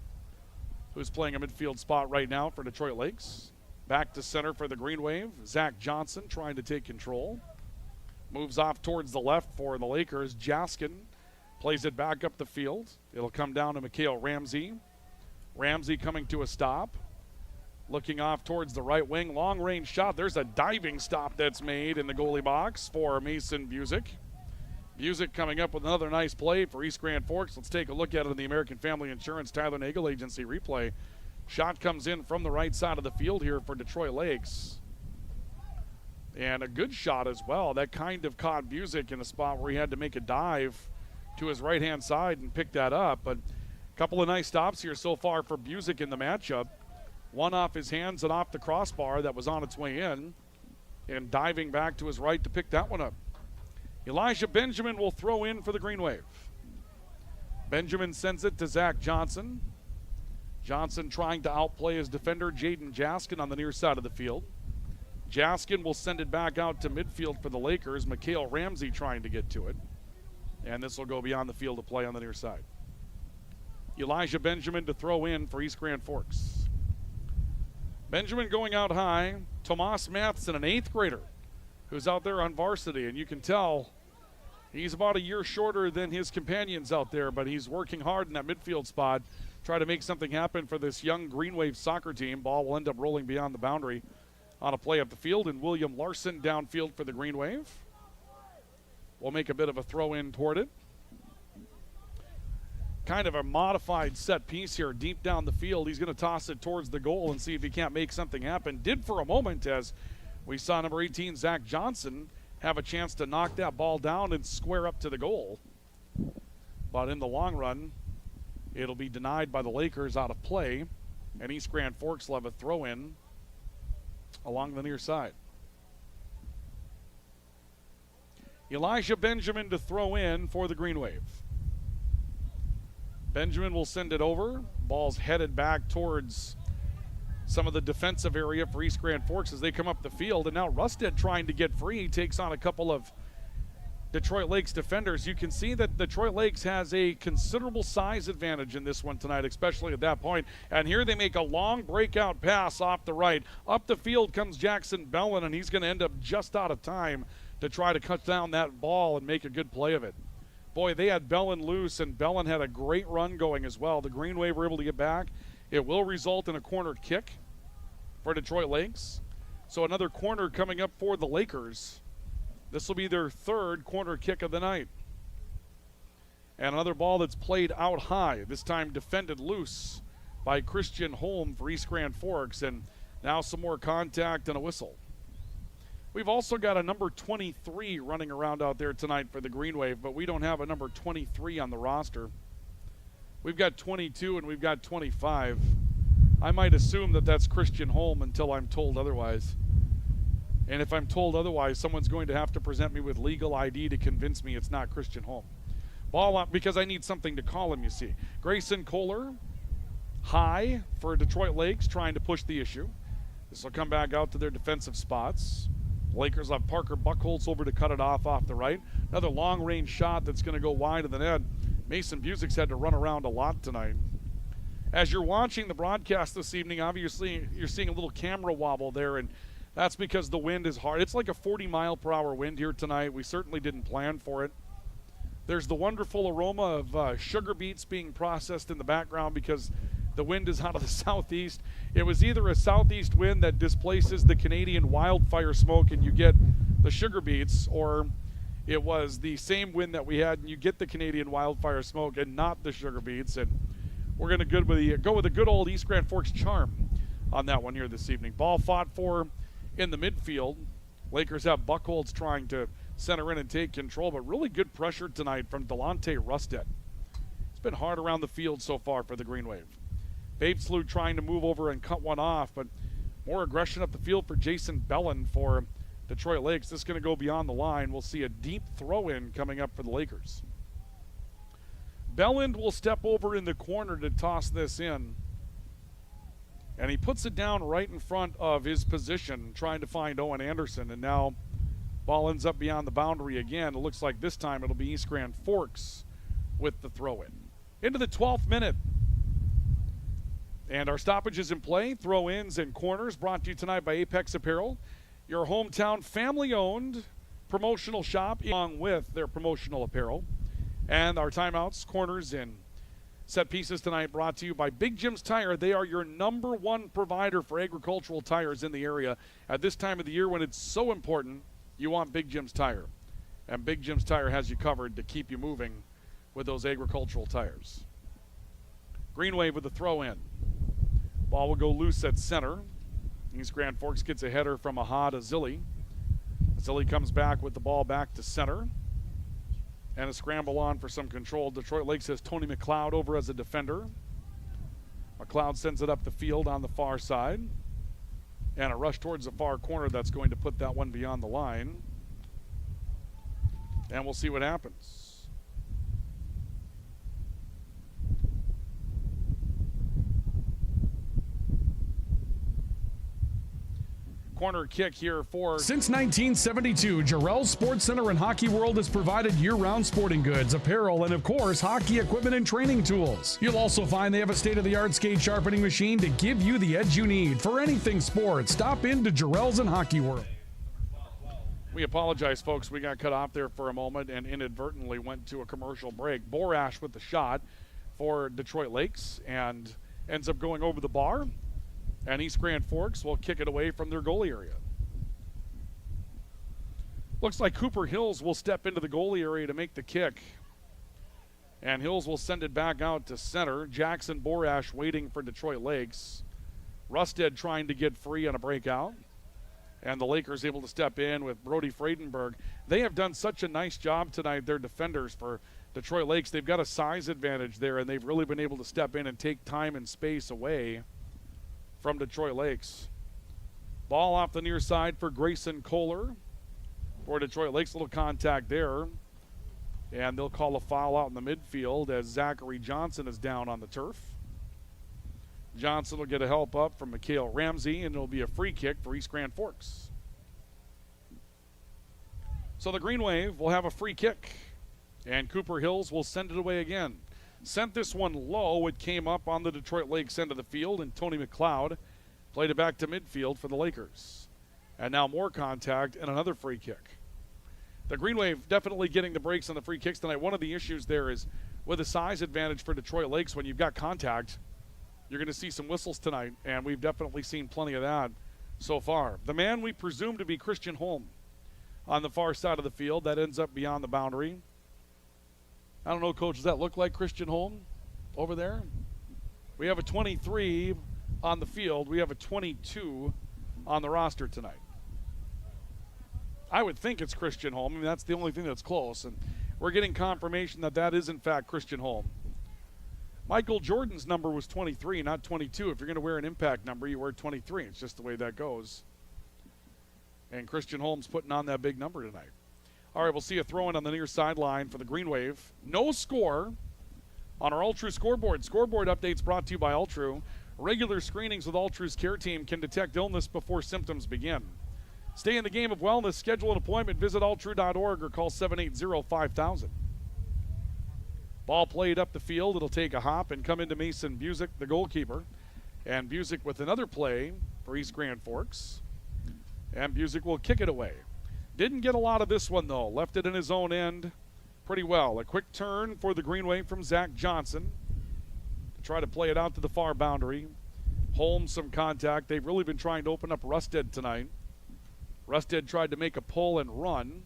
who's playing a midfield spot right now for Detroit Lakes. Back to center for the Green Wave. Zach Johnson trying to take control. Moves off towards the left for the Lakers. Jaskin plays it back up the field. It'll come down to Mikhail Ramsey. Ramsey coming to a stop. Looking off towards the right wing. Long range shot. There's a diving stop that's made in the goalie box for Mason Busick. Busick coming up with another nice play for East Grand Forks. Let's take a look at it in the American Family Insurance Tyler Nagel Agency replay. Shot comes in from the right side of the field here for Detroit Lakes. And a good shot as well. That kind of caught Busick in a spot where he had to make a dive to his right-hand side and pick that up. But a couple of nice stops here so far for Busick in the matchup. One off his hands and off the crossbar that was on its way in. And diving back to his right to pick that one up. Elijah Benjamin will throw in for the Green Wave. Benjamin sends it to Zach Johnson. Johnson trying to outplay his defender, Jaden Jaskin, on the near side of the field. Jaskin will send it back out to midfield for the Lakers. Mikhail Ramsey trying to get to it. And this will go beyond the field of play on the near side. Elijah Benjamin to throw in for East Grand Forks. Benjamin going out high. Tomas Matheson, an 8th grader, who's out there on varsity. And you can tell he's about a year shorter than his companions out there, but he's working hard in that midfield spot. Try to make something happen for this young Green Wave soccer team. Ball will end up rolling beyond the boundary on a play up the field, and William Larson downfield for the Green Wave. We'll make a bit of a throw in toward it. Kind of a modified set piece here deep down the field. He's going to toss it towards the goal and see if he can't make something happen. Did for a moment, as we saw number 18, Zach Johnson, have a chance to knock that ball down and square up to the goal. But in the long run, it'll be denied by the Lakers out of play, and East Grand Forks will have a throw in along the near side. Elijah Benjamin to throw in for the Green Wave. Benjamin will send it over. Ball's headed back towards some of the defensive area for East Grand Forks as they come up the field. And now Rusted trying to get free. He takes on a couple of Detroit Lakes defenders. You can see that Detroit Lakes has a considerable size advantage in this one tonight, especially at that point. And here they make a long breakout pass off the right. Up the field comes Jackson Bellin, and he's going to end up just out of time to try to cut down that ball and make a good play of it. Boy, they had Bellin loose, and Bellin had a great run going as well. The Green Wave were able to get back. It will result in a corner kick for Detroit Lakes. So another corner coming up for the Lakers. This will be their 3rd corner kick of the night. And another ball that's played out high, this time defended loose by Christian Holm for East Grand Forks. And now some more contact and a whistle. We've also got a number 23 running around out there tonight for the Green Wave, but we don't have a number 23 on the roster. We've got 22 and we've got 25. I might assume that that's Christian Holm until I'm told otherwise. And if I'm told otherwise, someone's going to have to present me with legal ID to convince me it's not Christian Holm. Ball up because I need something to call him, you see. Grayson Kohler, high for Detroit Lakes, trying to push the issue. This will come back out to their defensive spots. Lakers have Parker Buchholz over to cut it off the right. Another long-range shot that's going to go wide of the net. Mason Buzik's had to run around a lot tonight. As you're watching the broadcast this evening, obviously you're seeing a little camera wobble there, and that's because the wind is hard. It's like a 40-mile-per-hour wind here tonight. We certainly didn't plan for it. There's the wonderful aroma of sugar beets being processed in the background because the wind is out of the southeast. It was either a southeast wind that displaces the Canadian wildfire smoke and you get the sugar beets, or it was the same wind that we had and you get the Canadian wildfire smoke and not the sugar beets. And we're going to go with a good old East Grand Forks charm on that one here this evening. Ball fought for in the midfield. Lakers have Buchholz trying to center in and take control, but really good pressure tonight from Delonte Rusted. It's been hard around the field so far for the Green Wave. Babeslew trying to move over and cut one off, but more aggression up the field for Jason Bellin for Detroit Lakes. This is going to go beyond the line. We'll see a deep throw-in coming up for the Lakers. Belland will step over in the corner to toss this in. And he puts it down right in front of his position, trying to find Owen Anderson. And now ball ends up beyond the boundary again. It looks like this time it'll be East Grand Forks with the throw-in. Into the 12th minute. And our stoppages in play, throw-ins and corners, brought to you tonight by Apex Apparel, your hometown family-owned promotional shop, along with their promotional apparel. And our timeouts, corners, and set pieces tonight brought to you by Big Jim's Tire. They are your number one provider for agricultural tires in the area. At this time of the year when it's so important, you want Big Jim's Tire. And Big Jim's Tire has you covered to keep you moving with those agricultural tires. Green Wave with the throw-in. Ball will go loose at center. East Grand Forks gets a header from Ahad Azili. Azili comes back with the ball back to center. And a scramble on for some control. Detroit Lakes has Tony McLeod over as a defender. McLeod sends it up the field on the far side. And a rush towards the far corner that's going to put that one beyond the line. And we'll see what happens. Corner kick here for... Since 1972, Jarrell's Sports Center and Hockey World has provided year-round sporting goods, apparel, and of course, hockey equipment and training tools. You'll also find they have a state-of-the-art skate sharpening machine to give you the edge you need for anything sports. Stop into Jarrell's and Hockey World. We apologize, folks. We got cut off there for a moment and inadvertently went to a commercial break. Borash with the shot for Detroit Lakes and ends up going over the bar. And East Grand Forks will kick it away from their goalie area. Looks like Cooper Hills will step into the goalie area to make the kick. And Hills will send it back out to center. Jackson Borash waiting for Detroit Lakes. Rusted trying to get free on a breakout. And the Lakers able to step in with Brody Friedenberg. They have done such a nice job tonight, their defenders for Detroit Lakes. They've got a size advantage there, and they've really been able to step in and take time and space away from Detroit Lakes. Ball off the near side for Grayson Kohler. For Detroit Lakes, a little contact there. And they'll call a foul out in the midfield as Zachary Johnson is down on the turf. Johnson will get a help up from Mikhail Ramsey, and it'll be a free kick for East Grand Forks. So the Green Wave will have a free kick, and Cooper Hills will send it away again. Sent this one low. It came up on the Detroit Lakes end of the field, and Tony McLeod played it back to midfield for the Lakers. And now more contact and another free kick. The Green Wave definitely getting the breaks on the free kicks tonight. One of the issues there is with a size advantage for Detroit Lakes, when you've got contact, you're going to see some whistles tonight, and we've definitely seen plenty of that so far. The man we presume to be Christian Holm on the far side of the field, that ends up beyond the boundary. I don't know, Coach, does that look like Christian Holm over there? We have a 23 on the field. We have a 22 on the roster tonight. I would think it's Christian Holm. I mean, that's the only thing that's close, and we're getting confirmation that that is, in fact, Christian Holm. Michael Jordan's number was 23, not 22. If you're going to wear an impact number, you wear 23. It's just the way that goes. And Christian Holm's putting on that big number tonight. All right, we'll see a throw-in on the near sideline for the Green Wave. No score on our Ultra scoreboard. Scoreboard updates brought to you by Ultra. Regular screenings with Ultra's care team can detect illness before symptoms begin. Stay in the game of wellness. Schedule an appointment. Visit alltrue.org or call 780-5000. Ball played up the field. It'll take a hop and come into Mason Busick, the goalkeeper. And Busick with another play for East Grand Forks. And Busick will kick it away. Didn't get a lot of this one, though. Left it in his own end pretty well. A quick turn for the Green Wave from Zach Johnson to try to play it out to the far boundary. Holmes some contact. They've really been trying to open up Rusted tonight. Rusted tried to make a pull and run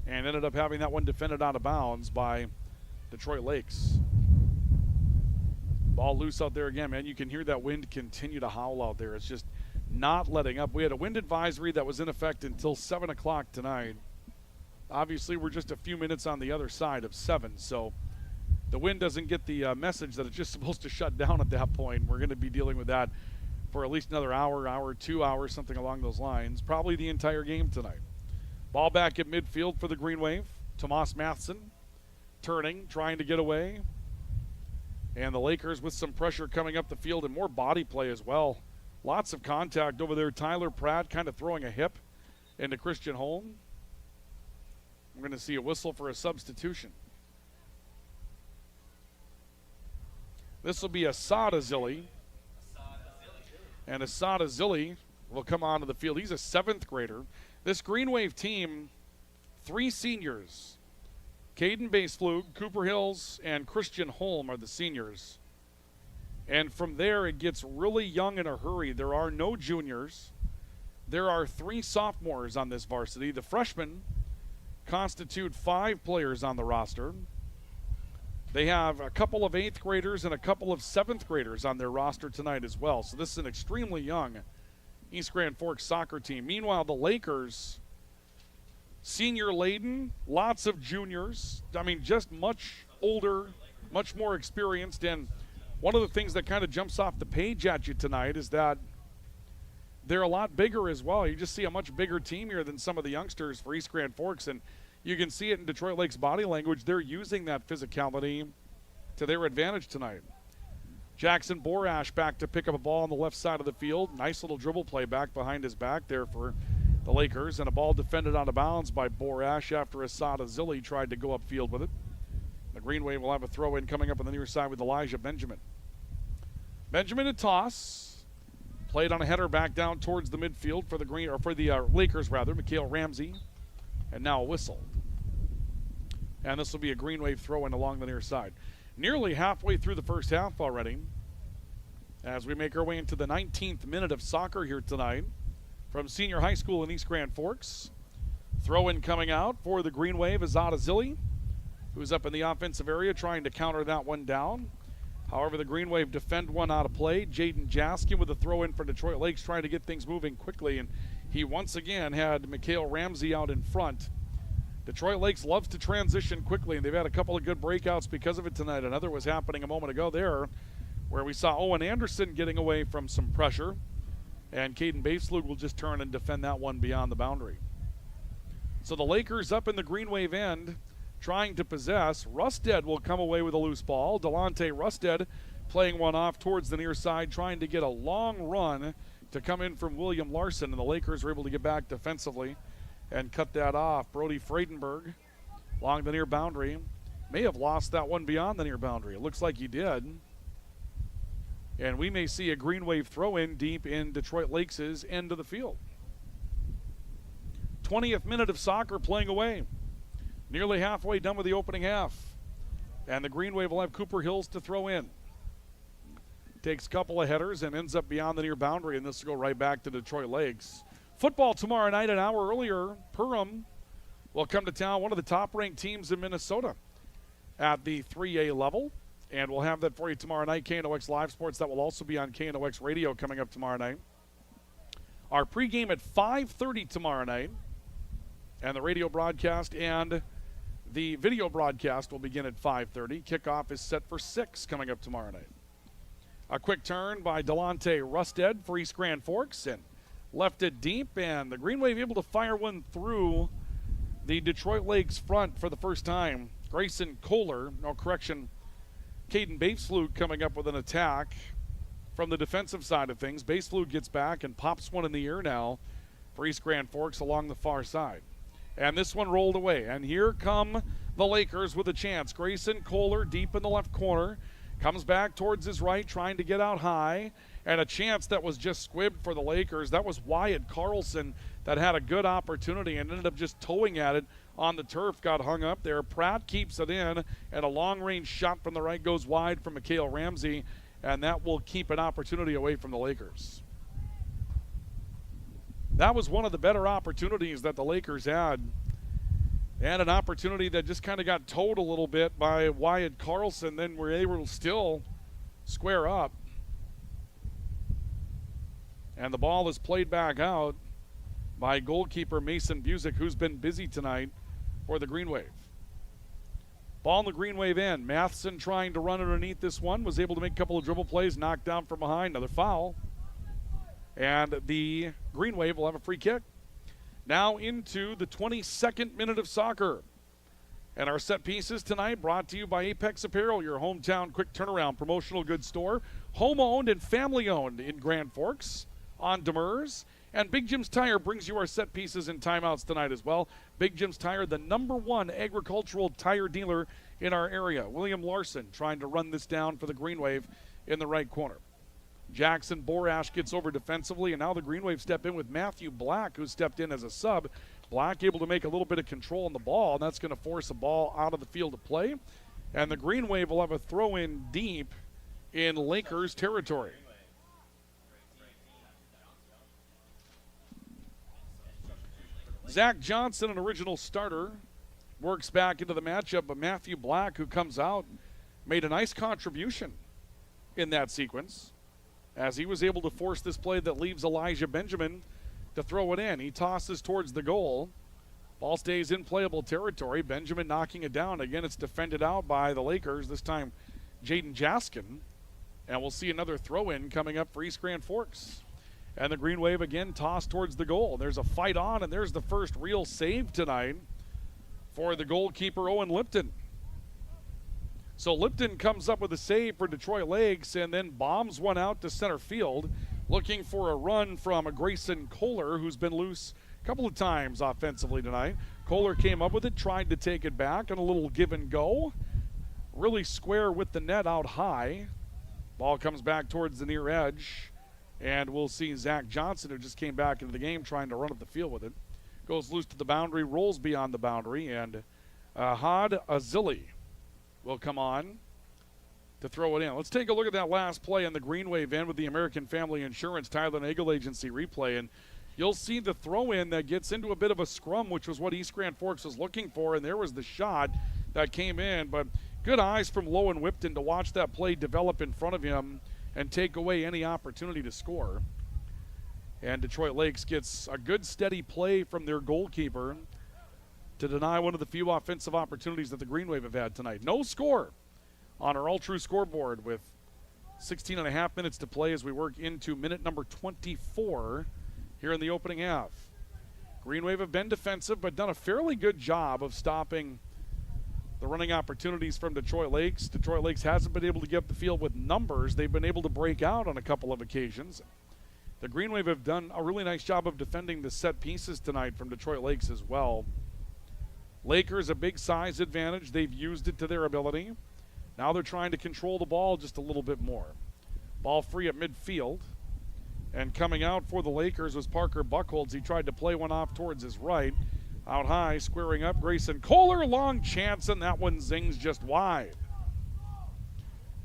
and ended up having that one defended out of bounds by Detroit Lakes. Ball loose out there again, man. You can hear that wind continue to howl out there. It's just not letting up. We had a wind advisory that was in effect until 7 o'clock tonight. Obviously, we're just a few minutes on the other side of 7, so the wind doesn't get the message that it's just supposed to shut down at that point. We're going to be dealing with that for at least another hour, 2 hours, something along those lines. Probably the entire game tonight. Ball back at midfield for the Green Wave. Tomas Matheson turning, trying to get away. And the Lakers with some pressure coming up the field and more body play as well. Lots of contact over there. Tyler Pratt kind of throwing a hip into Christian Holm. We're going to see a whistle for a substitution. This will be Asada Zilli. And Asada Zilli will come onto the field. He's a 7th grader. This Green Wave team, 3 seniors. Caden Baseflug, Cooper Hills, and Christian Holm are the seniors. And from there, it gets really young in a hurry. There are no juniors. There are 3 sophomores on this varsity. The freshmen constitute 5 players on the roster. They have a couple of 8th graders and a couple of 7th graders on their roster tonight as well. So this is an extremely young East Grand Forks soccer team. Meanwhile, the Lakers, senior laden, lots of juniors. I mean, just much older, much more experienced. And one of the things that kind of jumps off the page at you tonight is that they're a lot bigger as well. You just see a much bigger team here than some of the youngsters for East Grand Forks. And you can see it in Detroit Lake's body language. They're using that physicality to their advantage tonight. Jackson Borash back to pick up a ball on the left side of the field. Nice little dribble play back behind his back there for the Lakers. And a ball defended out of bounds by Borash after Asada Zilli tried to go upfield with it. The Green Wave will have a throw in coming up on the near side with Elijah Benjamin. Benjamin a toss. Played on a header back down towards the midfield for the Lakers rather. Mikhail Ramsey. And now a whistle. And this will be a Green Wave throw-in along the near side. Nearly halfway through the first half already as we make our way into the 19th minute of soccer here tonight from Senior High School in East Grand Forks. Throw-in coming out for the Green Wave is Asada Zilli, who's up in the offensive area trying to counter that one down. However, the Green Wave defend one out of play. Jaden Jaskin with a throw-in for Detroit Lakes trying to get things moving quickly, and he once again had Mikhail Ramsey out in front. Detroit Lakes loves to transition quickly, and they've had a couple of good breakouts because of it tonight. Another was happening a moment ago there where we saw Owen Anderson getting away from some pressure, and Caden Baseslug will just turn and defend that one beyond the boundary. So the Lakers up in the Green Wave end trying to possess. Rusted will come away with a loose ball. Delonte Rusted playing one off towards the near side, trying to get a long run to come in from William Larson, and the Lakers are able to get back defensively and cut that off. Brody Friedenberg along the near boundary. May have lost that one beyond the near boundary. It looks like he did. And we may see a Green Wave throw-in deep in Detroit Lakes' end of the field. 20th minute of soccer playing away. Nearly halfway done with the opening half. And the Green Wave will have Cooper Hills to throw in. Takes a couple of headers and ends up beyond the near boundary, and this will go right back to Detroit Lakes. Football tomorrow night, an hour earlier. Perham will come to town, one of the top-ranked teams in Minnesota at the 3A level. And we'll have that for you tomorrow night. KNOX Live Sports, that will also be on KNOX Radio coming up tomorrow night. Our pregame at 5:30 tomorrow night. And the radio broadcast and the video broadcast will begin at 5:30. Kickoff is set for 6 coming up tomorrow night. A quick turn by Delonte Rusted for East Grand Forks and left it deep, and the Green Wave able to fire one through the Detroit Lakes front for the first time. Grayson Kohler, Caden Baseflug coming up with an attack from the defensive side of things. Baseflug gets back and pops one in the air now for East Grand Forks along the far side. And this one rolled away. And here come the Lakers with a chance. Grayson Kohler deep in the left corner. Comes back towards his right, trying to get out high. And a chance that was just squibbed for the Lakers. That was Wyatt Carlson that had a good opportunity and ended up just towing at it on the turf. Got hung up there. Pratt keeps it in. And a long-range shot from the right goes wide from Mikhail Ramsey. And that will keep an opportunity away from the Lakers. That was one of the better opportunities that the Lakers had. They had an opportunity that just kind of got towed a little bit by Wyatt Carlson. Then were able to still square up. And the ball is played back out by goalkeeper Mason Busick, who's been busy tonight for the Green Wave. Ball in the Green Wave end. Matheson trying to run underneath this one. Was able to make a couple of dribble plays. Knocked down from behind. Another foul. And the Green Wave will have a free kick. Now into the 22nd minute of soccer. And our set pieces tonight brought to you by Apex Apparel, your hometown quick turnaround promotional goods store. Home-owned and family-owned in Grand Forks on Demers. And Big Jim's Tire brings you our set pieces and timeouts tonight as well. Big Jim's Tire, the #1 agricultural tire dealer in our area. William Larson trying to run this down for the Green Wave in the right corner. Jackson Borash gets over defensively, and now the Green Wave step in with Matthew Black, who stepped in as a sub. Black able to make a little bit of control on the ball, and that's going to force a ball out of the field of play. And the Green Wave will have a throw-in deep in Lakers territory. Zach Johnson, an original starter, works back into the matchup, but Matthew Black, who comes out, made a nice contribution in that sequence, as he was able to force this play that leaves Elijah Benjamin to throw it in. He tosses towards the goal. Ball stays in playable territory. Benjamin knocking it down. Again, it's defended out by the Lakers, this time Jaden Jaskin. And we'll see another throw-in coming up for East Grand Forks. And the Green Wave again tossed towards the goal. There's a fight on, and there's the first real save tonight for the goalkeeper, Owen Lipton. So Lipton comes up with a save for Detroit Lakes and then bombs one out to center field, looking for a run from a Grayson Kohler, who's been loose a couple of times offensively tonight. Kohler came up with it, tried to take it back, and a little give and go. Really square with the net out high. Ball comes back towards the near edge, and we'll see Zach Johnson, who just came back into the game, trying to run up the field with it. Goes loose to the boundary, rolls beyond the boundary, and Had Azili will come on to throw it in. Let's take a look at that last play in the Green Wave end with the American Family Insurance Tyler Nagel Agency replay. And you'll see the throw-in that gets into a bit of a scrum, which was what East Grand Forks was looking for. And there was the shot that came in. But good eyes from Lowen Whipton to watch that play develop in front of him and take away any opportunity to score. And Detroit Lakes gets a good steady play from their goalkeeper to deny one of the few offensive opportunities that the Green Wave have had tonight. No score on our all-true scoreboard with 16 and a half minutes to play as we work into minute number 24 here in the opening half. Green Wave have been defensive but done a fairly good job of stopping the running opportunities from Detroit Lakes. Detroit Lakes hasn't been able to get up the field with numbers. They've been able to break out on a couple of occasions. The Green Wave have done a really nice job of defending the set pieces tonight from Detroit Lakes as well. Lakers, a big size advantage. They've used it to their ability. Now they're trying to control the ball just a little bit more. Ball free at midfield. And coming out for the Lakers was Parker Buchholz. He tried to play one off towards his right. Out high, squaring up Grayson Kohler. Long chance, and that one zings just wide.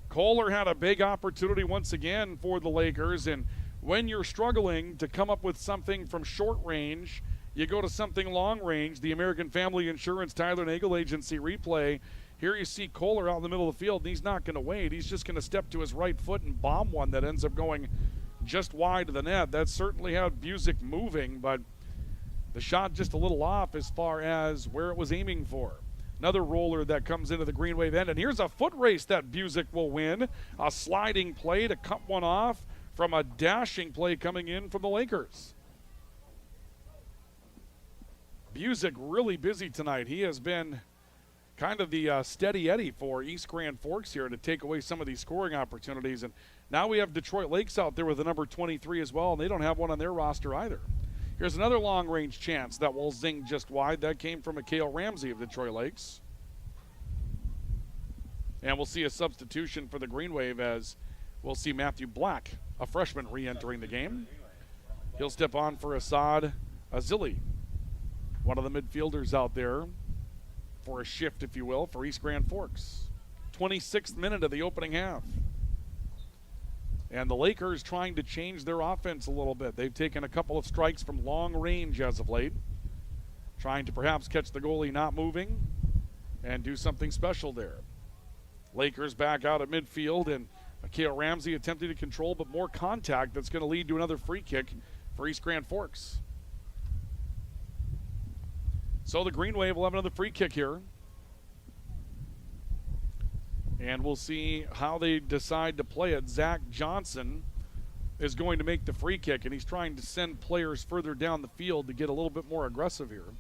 Kohler had a big opportunity once again for the Lakers. And when you're struggling to come up with something from short range, you go to something long range. The American Family Insurance Tyler Nagel Agency replay. Here you see Kohler out in the middle of the field, and he's not going to wait. He's just going to step to his right foot and bomb one that ends up going just wide of the net. That certainly had Busick moving, but the shot just a little off as far as where it was aiming for. Another roller that comes into the Green Wave end, and here's a foot race that Busick will win. A sliding play to cut one off from a dashing play coming in from the Lakers. Busick really busy tonight. He has been kind of the steady Eddie for East Grand Forks here to take away some of these scoring opportunities. And now we have Detroit Lakes out there with the number 23 as well, and they don't have one on their roster either. Here's another long-range chance that will zing just wide. That came from Mikhail Ramsey of Detroit Lakes. And we'll see a substitution for the Green Wave as we'll see Matthew Black, a freshman, re-entering the game. He'll step on for Assad Azili, one of the midfielders out there for a shift, if you will, for East Grand Forks. 26th minute of the opening half. And the Lakers trying to change their offense a little bit. They've taken a couple of strikes from long range as of late, trying to perhaps catch the goalie not moving and do something special there. Lakers back out at midfield, and Mikhail Ramsey attempting to control, but more contact that's going to lead to another free kick for East Grand Forks. So the Green Wave will have another free kick here. And we'll see how they decide to play it. Zach Johnson is going to make the free kick, and he's trying to send players further down the field to get a little bit more aggressive here.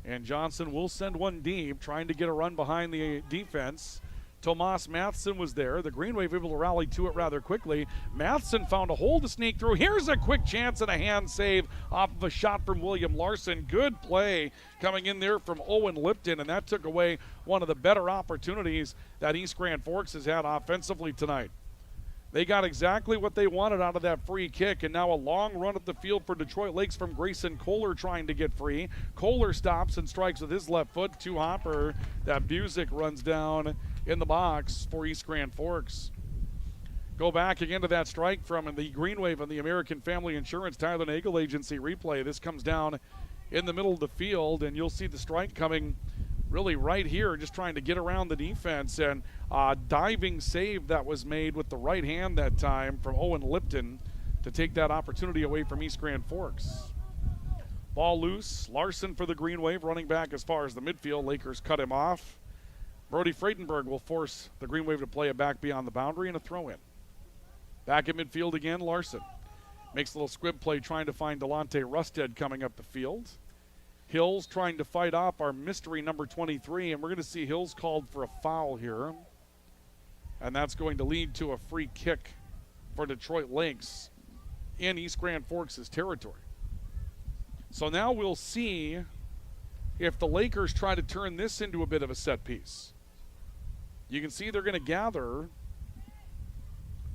And Johnson will send one deep, trying to get a run behind the defense. Tomas Matheson was there. The Green Wave able to rally to it rather quickly. Matheson found a hole to sneak through. Here's a quick chance and a hand save off of a shot from William Larson. Good play coming in there from Owen Lipton, and that took away one of the better opportunities that East Grand Forks has had offensively tonight. They got exactly what they wanted out of that free kick, and now a long run at the field for Detroit Lakes from Grayson Kohler trying to get free. Kohler stops and strikes with his left foot to Hopper. That Busick runs down in the box for East Grand Forks. Go back again to that strike from the Green Wave on the American Family Insurance Tyler Nagel Agency replay. This comes down in the middle of the field, and you'll see the strike coming really right here, just trying to get around the defense, and a diving save that was made with the right hand that time from Owen Lipton to take that opportunity away from East Grand Forks. Ball loose. Larson for the Green Wave, running back as far as the midfield. Lakers cut him off. Brody Freidenberg will force the Green Wave to play it back beyond the boundary and a throw-in. Back at midfield again, Larson makes a little squib play trying to find Delonte Rusted coming up the field. Hills trying to fight off our mystery number 23, and we're going to see Hills called for a foul here. And that's going to lead to a free kick for Detroit Lakes in East Grand Forks' territory. So now we'll see if the Lakers try to turn this into a bit of a set piece. You can see they're going to gather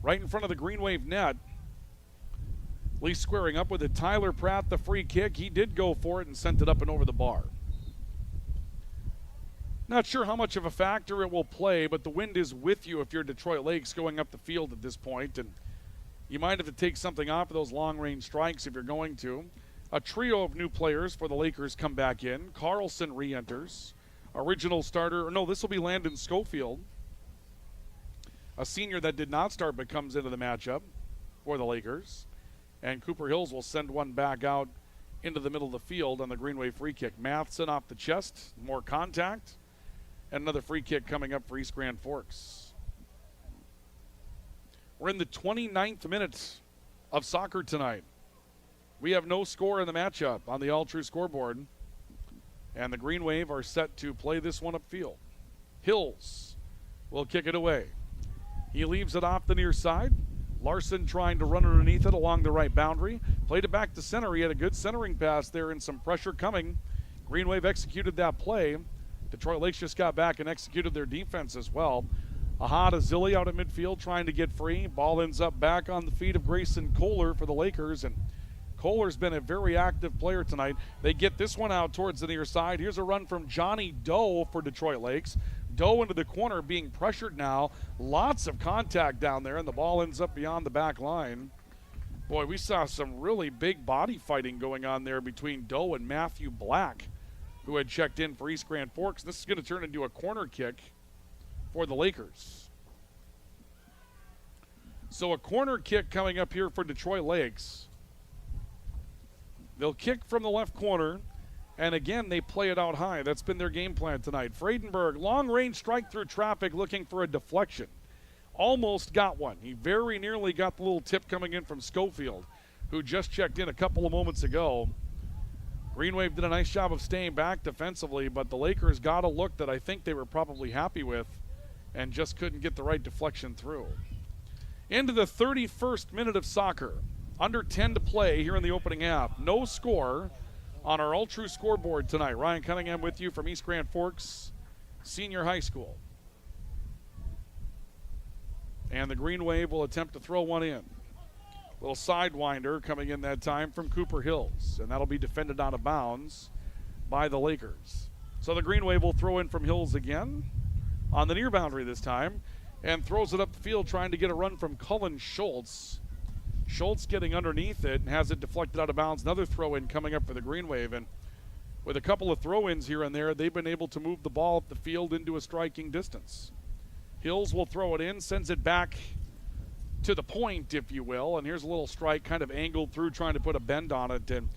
right in front of the Green Wave net. At least squaring up with it. Tyler Pratt, the free kick. He did go for it and sent it up and over the bar. Not sure how much of a factor it will play, but the wind is with you if you're Detroit Lakes going up the field at this point, and you might have to take something off of those long-range strikes if you're going to. A trio of new players for the Lakers come back in. Carlson re-enters. Original starter, no, this will be Landon Schofield. A senior that did not start but comes into the matchup for the Lakers. And Cooper Hills will send one back out into the middle of the field on the Green Wave free kick. Matheson off the chest, more contact, and another free kick coming up for East Grand Forks. We're in the 29th minute of soccer tonight. We have no score in the matchup on the All True scoreboard, and the Green Wave are set to play this one upfield. Hills will kick it away. He leaves it off the near side. Larson trying to run underneath it along the right boundary. Played it back to center. He had a good centering pass there and some pressure coming. Green Wave executed that play. Detroit Lakes just got back and executed their defense as well. Ahad Azili out at midfield trying to get free. Ball ends up back on the feet of Grayson Kohler for the Lakers, and Kohler's been a very active player tonight. They get this one out towards the near side. Here's a run from Johnny Doe for Detroit Lakes. Doe into the corner being pressured now. Lots of contact down there, and the ball ends up beyond the back line. Boy, we saw some really big body fighting going on there between Doe and Matthew Black, who had checked in for East Grand Forks. This is going to turn into a corner kick for the Lakers. So a corner kick coming up here for Detroit Lakes. They'll kick from the left corner, and again, they play it out high. That's been their game plan tonight. Freidenberg, long-range strike through traffic, looking for a deflection. Almost got one. He very nearly got the little tip coming in from Schofield, who just checked in a couple of moments ago. Green Wave did a nice job of staying back defensively, but the Lakers got a look that I think they were probably happy with and just couldn't get the right deflection through. Into the 31st minute of soccer. Under 10 to play here in the opening half. No score on our All-True scoreboard tonight. Ryan Cunningham with you from East Grand Forks Senior High School. And the Green Wave will attempt to throw one in. Little sidewinder coming in that time from Cooper Hills, and that'll be defended out of bounds by the Lakers. So the Green Wave will throw in from Hills again on the near boundary this time, and throws it up the field trying to get a run from Cullen Schultz. Schultz getting underneath it and has it deflected out of bounds. Another throw-in coming up for the Green Wave, and with a couple of throw-ins here and there, they've been able to move the ball up the field into a striking distance. Hills will throw it in, sends it back to the point, if you will, and here's a little strike kind of angled through, trying to put a bend on it, and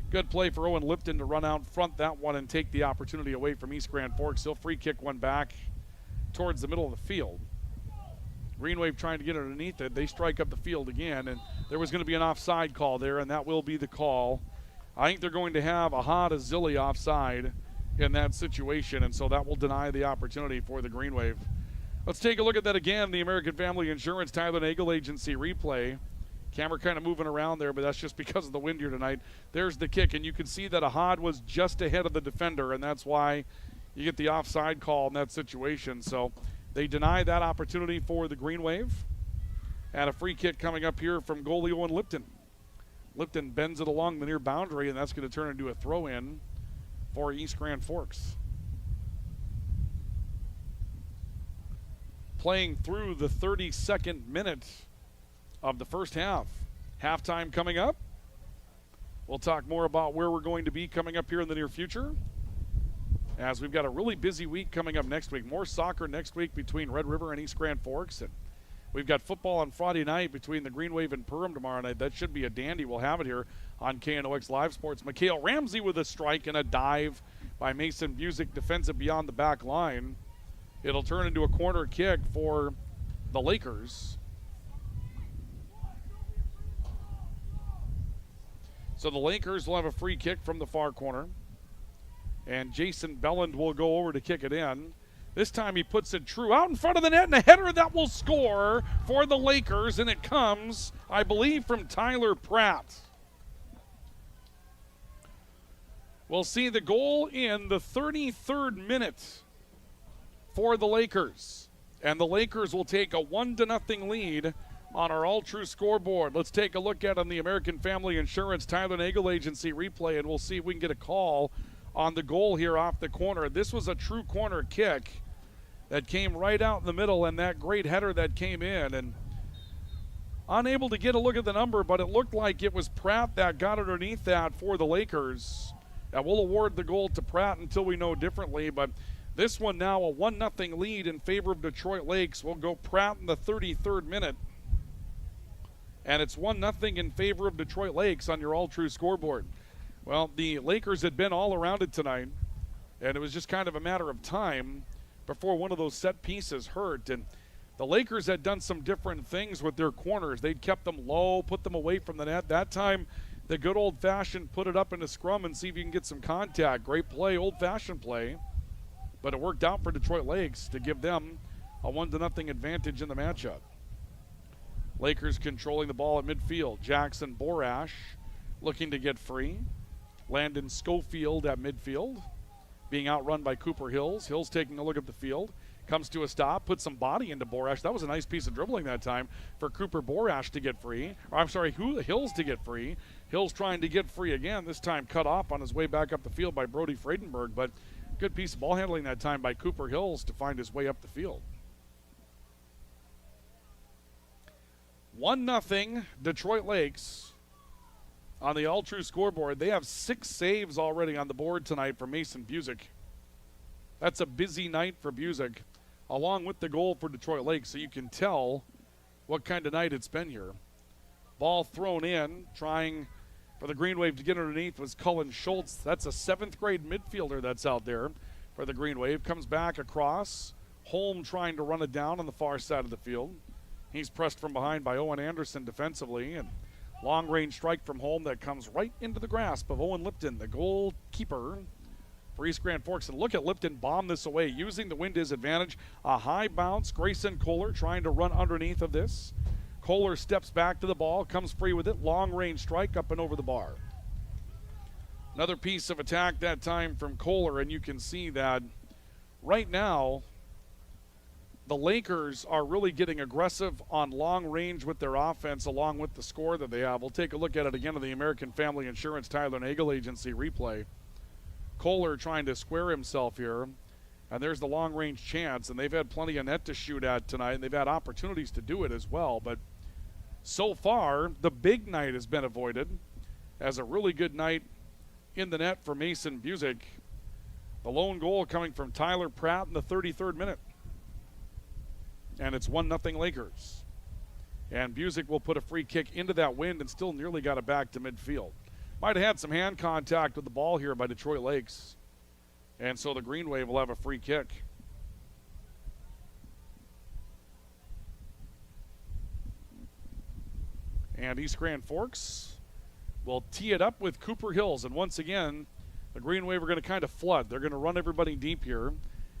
good play for Owen Lipton to run out front that one and take the opportunity away from East Grand Forks. He'll free kick one back towards the middle of the field. Green Wave trying to get underneath it. They strike up the field again, and there was going to be an offside call there, and that will be the call. I think they're going to have Ahad Azili offside in that situation, and so that will deny the opportunity for the Green Wave. Let's take a look at that again, the American Family Insurance Tyler Nagel Agency replay. Camera kind of moving around there, but that's just because of the wind here tonight. There's the kick, and you can see that Ahad was just ahead of the defender, and that's why you get the offside call in that situation. So they deny that opportunity for the Green Wave. And a free kick coming up here from goalie Owen Lipton. Lipton bends it along the near boundary, and that's going to turn into a throw-in for East Grand Forks. Playing through the 32nd minute of the first half. Halftime coming up. We'll talk more about where we're going to be coming up here in the near future, as we've got a really busy week coming up next week. More soccer next week between Red River and East Grand Forks, and we've got football on Friday night between the Green Wave and Perham tomorrow night. That should be a dandy. We'll have it here on KNOX Live Sports. Mikhail Ramsey with a strike and a dive by Mason Busick, defensive beyond the back line. It'll turn into a corner kick for the Lakers. So the Lakers will have a free kick from the far corner, and Jason Belland will go over to kick it in. This time he puts it true out in front of the net, and a header that will score for the Lakers, and it comes, I believe, from Tyler Pratt. We'll see the goal in the 33rd minute for the Lakers, and the Lakers will take a 1-0 lead on our all-true scoreboard. Let's take a look at on the American Family Insurance Tyler Nagel Agency replay, and we'll see if we can get a call on the goal here off the corner. This was a true corner kick that came right out in the middle, and that great header that came in, and unable to get a look at the number, but it looked like it was Pratt that got underneath that for the Lakers. And we'll award the goal to Pratt until we know differently, but this one now a 1-0 lead in favor of Detroit Lakes. We'll go Pratt in the 33rd minute. And it's 1-0 in favor of Detroit Lakes on your all-true scoreboard. Well, the Lakers had been all around it tonight, and it was just kind of a matter of time before one of those set pieces hurt. And the Lakers had done some different things with their corners. They'd kept them low, put them away from the net. That time, the good old-fashioned put it up in a scrum and see if you can get some contact. Great play, old-fashioned play. But it worked out for Detroit Lakes to give them a 1-0 advantage in the matchup. Lakers controlling the ball at midfield. Jackson Borash looking to get free. Landon Schofield at midfield, being outrun by Cooper Hills. Hills taking a look at the field. Comes to a stop, puts some body into Borash. That was a nice piece of dribbling that time for Cooper Borash to get free. Or I'm sorry, Hills to get free. Hills trying to get free again, this time cut off on his way back up the field by Brody Fredenberg. But good piece of ball handling that time by Cooper Hills to find his way up the field. 1-0 Detroit Lakes on the all-true scoreboard. They have 6 saves already on the board tonight for Mason Busick. That's a busy night for Busick, along with the goal for Detroit Lakes, so you can tell what kind of night it's been here. Ball thrown in, trying for the Green Wave to get underneath was Cullen Schultz. That's a 7th grade midfielder that's out there for the Green Wave. Comes back across. Holm trying to run it down on the far side of the field. He's pressed from behind by Owen Anderson defensively, and long-range strike from Holm that comes right into the grasp of Owen Lipton, the goalkeeper for East Grand Forks. And look at Lipton bomb this away, using the wind to his advantage. A high bounce, Grayson Kohler trying to run underneath of this. Kohler steps back to the ball, comes free with it. Long range strike up and over the bar. Another piece of attack that time from Kohler, and you can see that right now the Lakers are really getting aggressive on long range with their offense along with the score that they have. We'll take a look at it again on the American Family Insurance Tyler Nagel Agency replay. Kohler trying to square himself here, and there's the long range chance, and they've had plenty of net to shoot at tonight, and they've had opportunities to do it as well, but so far the big night has been avoided as a really good night in the net for Mason Busick. The lone goal coming from Tyler Pratt in the 33rd minute. And it's 1-0 Lakers. And Busick will put a free kick into that wind and still nearly got it back to midfield. Might have had some hand contact with the ball here by Detroit Lakes. And so the Green Wave will have a free kick. And East Grand Forks will tee it up with Cooper Hills. And once again, the Green Wave are going to kind of flood. They're going to run everybody deep here,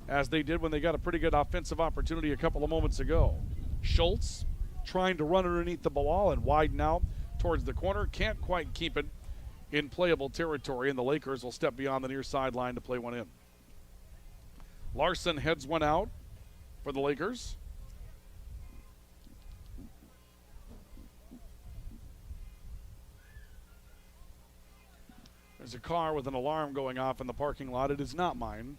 as they did when they got a pretty good offensive opportunity a couple of moments ago. Schultz trying to run underneath the ball and widen out towards the corner. Can't quite keep it in playable territory, and the Lakers will step beyond the near sideline to play one in. Larson heads one out for the Lakers. There's a car with an alarm going off in the parking lot. It is not mine.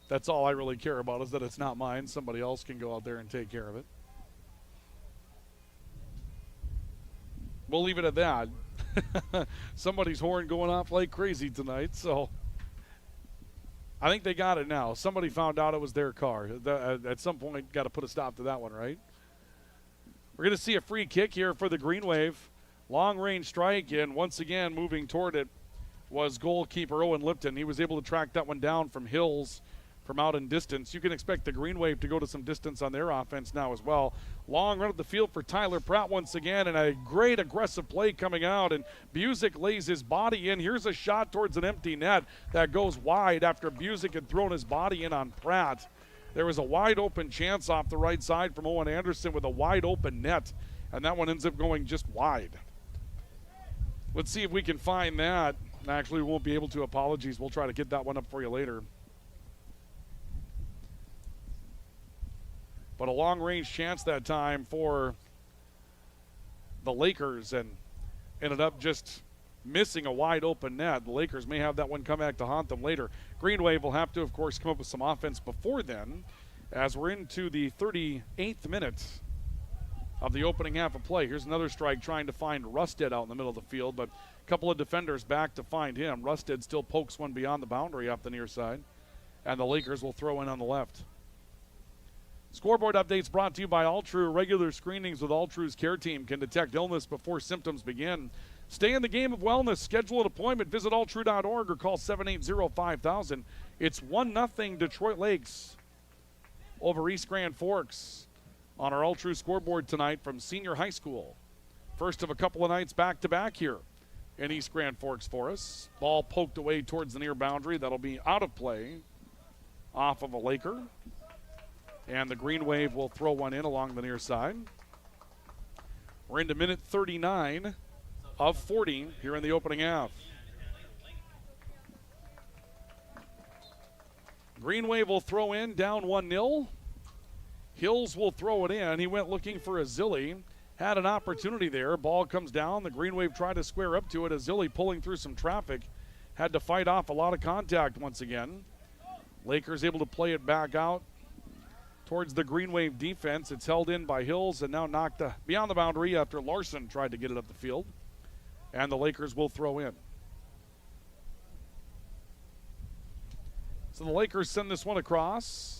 That's all I really care about, is that it's not mine. Somebody else can go out there and take care of it. We'll leave it at that. Somebody's horn going off like crazy tonight, so I think they got it now. Somebody found out it was their car. At some point, got to put a stop to that one, right? We're going to see a free kick here for the Green Wave. Long-range strike, and once again moving toward it was goalkeeper Owen Lipton. He was able to track that one down from Hills from out in distance. You can expect the Green Wave to go to some distance on their offense now as well. Long run up the field for Tyler Pratt once again, and a great aggressive play coming out, and Busick lays his body in. Here's a shot towards an empty net that goes wide after Busick had thrown his body in on Pratt. There was a wide open chance off the right side from Owen Anderson with a wide open net, and that one ends up going just wide. Let's see if we can find that. Actually, we won't be able to. Apologies. We'll try to get that one up for you later. But a long-range chance that time for the Lakers, and ended up just missing a wide-open net. The Lakers may have that one come back to haunt them later. Green Wave will have to, of course, come up with some offense before then, as we're into the 38th minute of the opening half of play. Here's another strike trying to find Rusted out in the middle of the field, but a couple of defenders back to find him. Rusted still pokes one beyond the boundary off the near side, and the Lakers will throw in on the left. Scoreboard updates brought to you by Alltrue. Regular screenings with Alltrue's care team can detect illness before symptoms begin. Stay in the game of wellness. Schedule an appointment. Visit alltrue.org or call 780-5000. It's 1-0 Detroit Lakes over East Grand Forks on our Alltrue scoreboard tonight from Senior High School. First of a couple of nights back-to-back here in East Grand Forks for us. Ball poked away towards the near boundary. That'll be out of play off of a Laker. And the Green Wave will throw one in along the near side. We're into minute 39 of 40 here in the opening half. Green Wave will throw in, down 1-0. Hills will throw it in. He went looking for Azili. Had an opportunity there. Ball comes down. The Green Wave tried to square up to it. Azili pulling through some traffic. Had to fight off a lot of contact once again. Lakers able to play it back out towards the Green Wave defense. It's held in by Hills and now knocked beyond the boundary after Larson tried to get it up the field. And the Lakers will throw in. So the Lakers send this one across.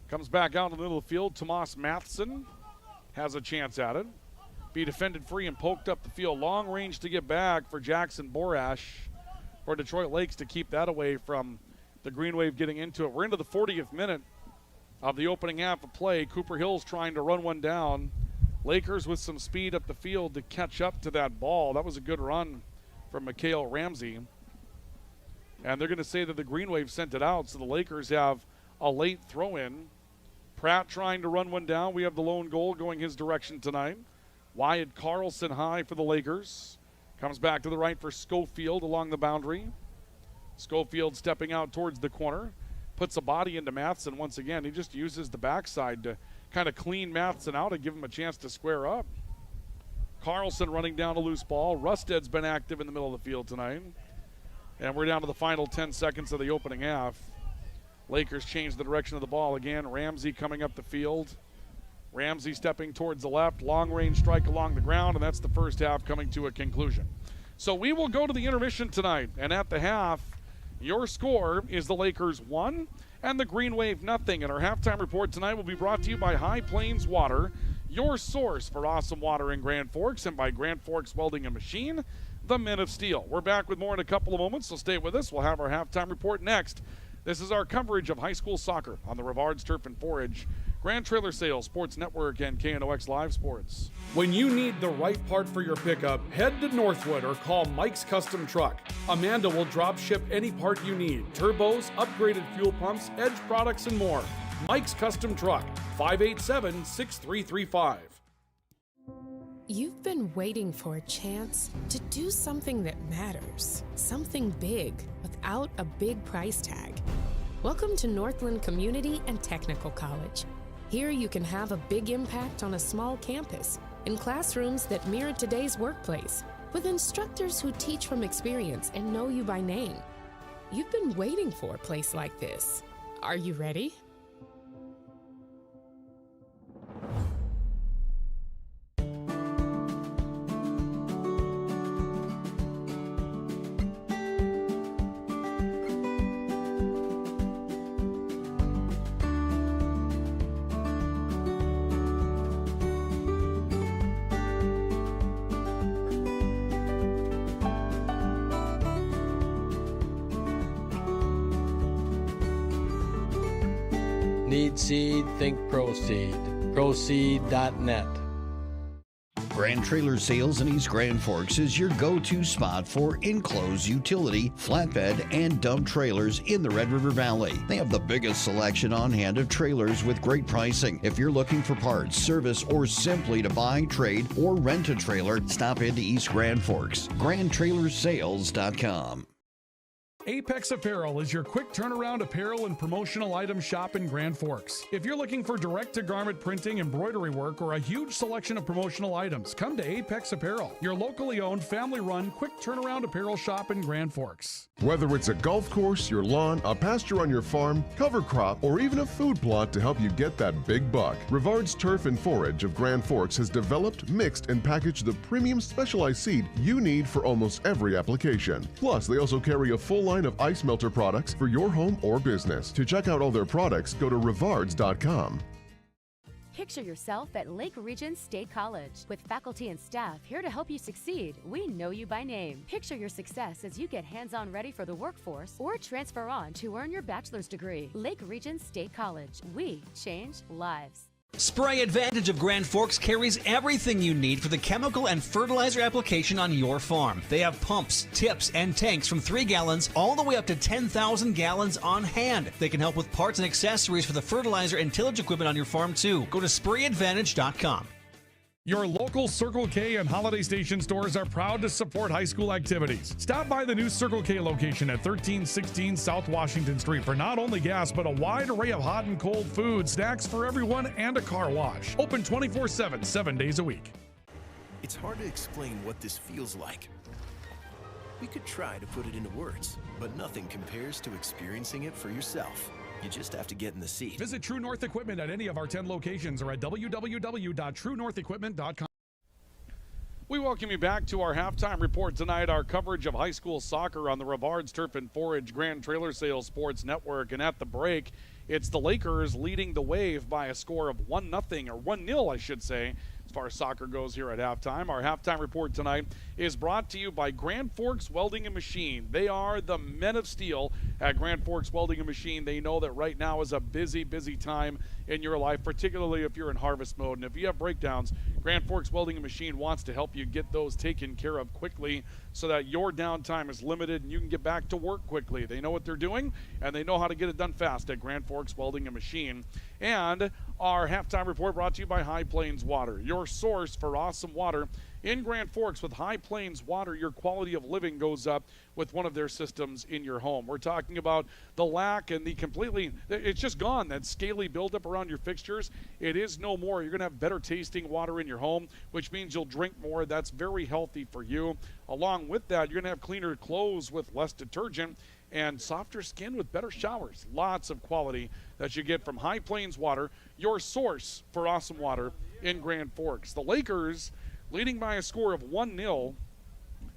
Comes back out in the middle of the field. Tomas Matheson has a chance at it. Be defended free and poked up the field. Long range to get back for Jackson Borash for Detroit Lakes to keep that away from the Green Wave getting into it. We're into the 40th minute of the opening half of play. Cooper Hills trying to run one down. Lakers with some speed up the field to catch up to that ball. That was a good run from Mikhail Ramsey. And they're going to say that the Green Wave sent it out, so the Lakers have a late throw-in Pratt trying to run one down. We have the lone goal going his direction tonight. Wyatt Carlson high for the Lakers. Comes back to the right for Schofield along the boundary. Schofield stepping out towards the corner. Puts a body into Matheson once again. He just uses the backside to kind of clean Matheson out and give him a chance to square up. Carlson running down a loose ball. Rusted's been active in the middle of the field tonight. And we're down to the final 10 seconds of the opening half. Lakers change the direction of the ball again. Ramsey coming up the field. Ramsey stepping towards the left. Long-range strike along the ground, and that's the first half coming to a conclusion. So we will go to the intermission tonight, and at the half, your score is the Lakers 1 and the Green Wave nothing. And our halftime report tonight will be brought to you by High Plains Water, your source for awesome water in Grand Forks, and by Grand Forks Welding and Machine, the Men of Steel. We're back with more in a couple of moments, so stay with us. We'll have our halftime report next. This is our coverage of high school soccer on the Rivards Turf and Forage, Grand Trailer Sales, Sports Network, and KNOX Live Sports. When you need the right part for your pickup, head to Northwood or call Mike's Custom Truck. Amanda will drop ship any part you need: turbos, upgraded fuel pumps, Edge products, and more. Mike's Custom Truck, 587-6335. You've been waiting for a chance to do something that matters, something big without a big price tag. Welcome to Northland Community and Technical College. Here you can have a big impact on a small campus, in classrooms that mirror today's workplace, with instructors who teach from experience and know you by name. You've been waiting for a place like this. Are you ready? Need seed, think Proseed. Proseed.net. Grand Trailer Sales in East Grand Forks is your go-to spot for enclosed utility, flatbed, and dump trailers in the Red River Valley. They have the biggest selection on hand of trailers with great pricing. If you're looking for parts, service, or simply to buy, trade, or rent a trailer, stop into East Grand Forks. GrandTrailersales.com. Apex Apparel is your quick turnaround apparel and promotional item shop in Grand Forks. If you're looking for direct-to-garment printing, embroidery work, or a huge selection of promotional items, come to Apex Apparel, your locally owned, family-run, quick turnaround apparel shop in Grand Forks. Whether it's a golf course, your lawn, a pasture on your farm, cover crop, or even a food plot to help you get that big buck, Rivards Turf and Forage of Grand Forks has developed, mixed, and packaged the premium specialized seed you need for almost every application. Plus, they also carry a full line of ice melter products for your home or business. To check out all their products, go to rivards.com. Picture yourself at Lake Region State College. With faculty and staff here to help you succeed, we know you by name. Picture your success as you get hands-on ready for the workforce or transfer on to earn your bachelor's degree. Lake Region State College. We change lives. Spray Advantage of Grand Forks carries everything you need for the chemical and fertilizer application on your farm. They have pumps, tips, and tanks from 3 gallons all the way up to 10,000 gallons on hand. They can help with parts and accessories for the fertilizer and tillage equipment on your farm too. Go to sprayadvantage.com. Your local Circle K and Holiday Station stores are proud to support high school activities. Stop by the new Circle K location at 1316 South Washington Street for not only gas, but a wide array of hot and cold food, snacks for everyone, and a car wash. Open 24/7, 7 days a week. It's hard to explain what this feels like. We could try to put it into words, but nothing compares to experiencing it for yourself. You just have to get in the seat. Visit True North Equipment at any of our 10 locations or at www.truenorthequipment.com. We welcome you back to our halftime report tonight, our coverage of high school soccer on the Rivards Turf and Forage Grand Trailer Sales Sports Network. And at the break, it's the Lakers leading the Wave by a score of 1-0, or 1-0, I should say, as far as soccer goes here at halftime. Our halftime report tonight is brought to you by Grand Forks Welding and Machine. They are the Men of Steel, at Grand Forks Welding and Machine. They know that right now is a busy, busy time in your life, particularly if you're in harvest mode. And if you have breakdowns, Grand Forks Welding and Machine wants to help you get those taken care of quickly so that your downtime is limited and you can get back to work quickly. They know what they're doing, and they know how to get it done fast at Grand Forks Welding and Machine. And our halftime report brought to you by High Plains Water, your source for awesome water in Grand Forks. With High Plains Water, your quality of living goes up with one of their systems in your home. We're talking about the lack and the completely, it's just gone, that scaly buildup around your fixtures. It is no more. You're going to have better tasting water in your home, which means you'll drink more. That's very healthy for you. Along with that, you're going to have cleaner clothes with less detergent and softer skin with better showers. Lots of quality that you get from High Plains Water, your source for awesome water in Grand Forks. The Lakers leading by a score of 1-0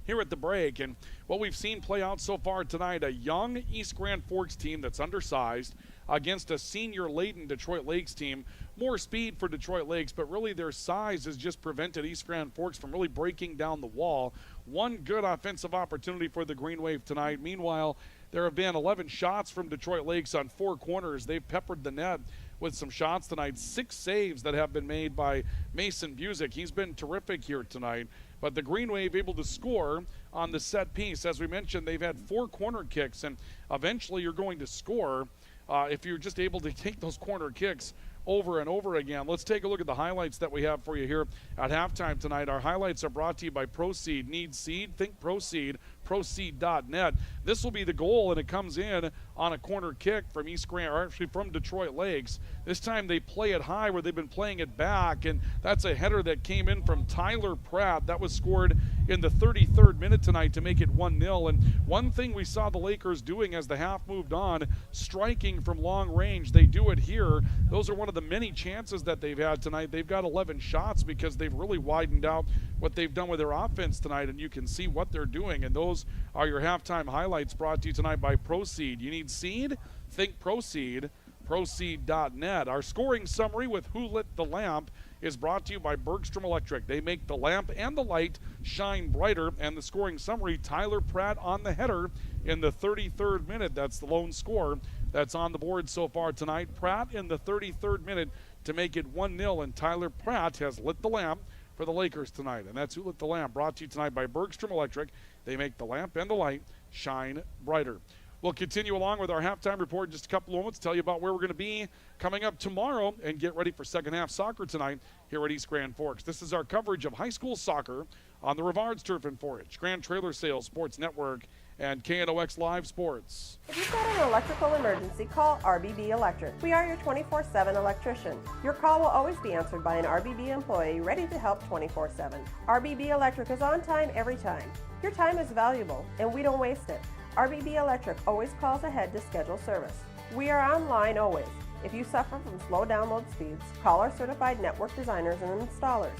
here at the break. And what we've seen play out so far tonight, a young East Grand Forks team that's undersized against a senior-laden Detroit Lakes team. More speed for Detroit Lakes, but really their size has just prevented East Grand Forks from really breaking down the wall. One good offensive opportunity for the Green Wave tonight. Meanwhile, there have been 11 shots from Detroit Lakes on 4 corners. They've peppered the net with some shots tonight. 6 saves that have been made by Mason Busick. He's been terrific here tonight. But the Green Wave able to score on the set piece. As we mentioned, they've had 4 corner kicks, and eventually you're going to score if you're just able to take those corner kicks over and over again. Let's take a look at the highlights that we have for you here at halftime tonight. Our highlights are brought to you by Proceed. Need seed? Think Proceed. Proceed.net. This will be the goal, and it comes in on a corner kick from East Grand, or actually from Detroit Lakes. This time they play it high where they've been playing it back, and that's a header that came in from Tyler Pratt. That was scored in the 33rd minute tonight to make it 1-0. And one thing we saw the Lakers doing as the half moved on, striking from long range. They do it here. Those are one of the many chances that they've had tonight. They've got 11 shots because they've really widened out what they've done with their offense tonight, and you can see what they're doing. And those are your halftime highlights brought to you tonight by Proceed. You need seed? Think Proceed. Proceed.net. Our scoring summary with Who Lit the Lamp is brought to you by Bergstrom Electric. They make the lamp and the light shine brighter. And the scoring summary, Tyler Pratt on the header in the 33rd minute. That's the lone score that's on the board so far tonight. Pratt in the 33rd minute to make it 1-0, and Tyler Pratt has lit the lamp for the Lakers tonight. And that's Who Lit the Lamp, brought to you tonight by Bergstrom Electric. They make the lamp and the light shine brighter. We'll continue along with our halftime report in just a couple of moments, tell you about where we're going to be coming up tomorrow, and get ready for second half soccer tonight here at East Grand Forks. This is our coverage of high school soccer on the Rivards Turf and Forage, Grand Trailer Sales Sports Network, and KNOX Live Sports. If you've got an electrical emergency, call RBB Electric. We are your 24/7 electrician. Your call will always be answered by an RBB employee ready to help 24/7. RBB Electric is on time every time. Your time is valuable, and we don't waste it. RBB Electric always calls ahead to schedule service. We are online always. If you suffer from slow download speeds, call our certified network designers and installers.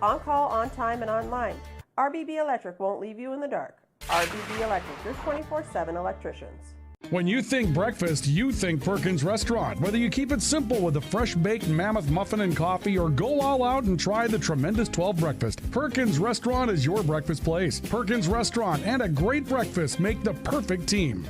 On call, on time, and online. RBB Electric won't leave you in the dark. RBB Electric, your 24/7 electricians. When you think breakfast, you think Perkins Restaurant. Whether you keep it simple with a fresh baked mammoth muffin and coffee, or go all out and try the tremendous 12 breakfast, Perkins Restaurant is your breakfast place. Perkins Restaurant and a great breakfast make the perfect team.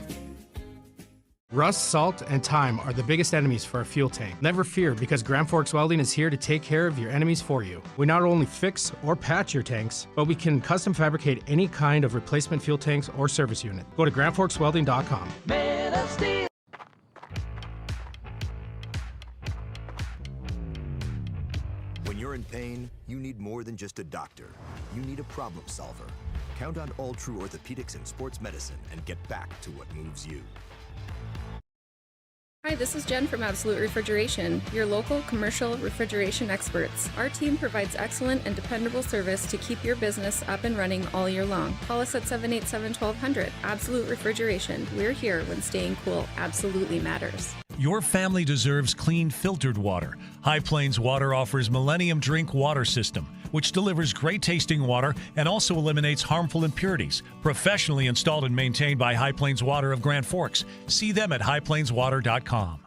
Rust, salt, and time are the biggest enemies for a fuel tank. Never fear, because Grand Forks Welding is here to take care of your enemies for you. We not only fix or patch your tanks, but we can custom fabricate any kind of replacement fuel tanks or service unit. Go to grandforkswelding.com. Man of Steel. When you're in pain, you need more than just a doctor. You need a problem solver. Count on All True Orthopedics and Sports Medicine and get back to what moves you. Hi, this is Jen from Absolute Refrigeration, your local commercial refrigeration experts. Our team provides excellent and dependable service to keep your business up and running all year long. Call us at 787-1200. Absolute Refrigeration. We're here when staying cool absolutely matters. Your family deserves clean, filtered water. High Plains Water offers Millennium Drink Water System, which delivers great-tasting water and also eliminates harmful impurities. Professionally installed and maintained by High Plains Water of Grand Forks. See them at highplainswater.com.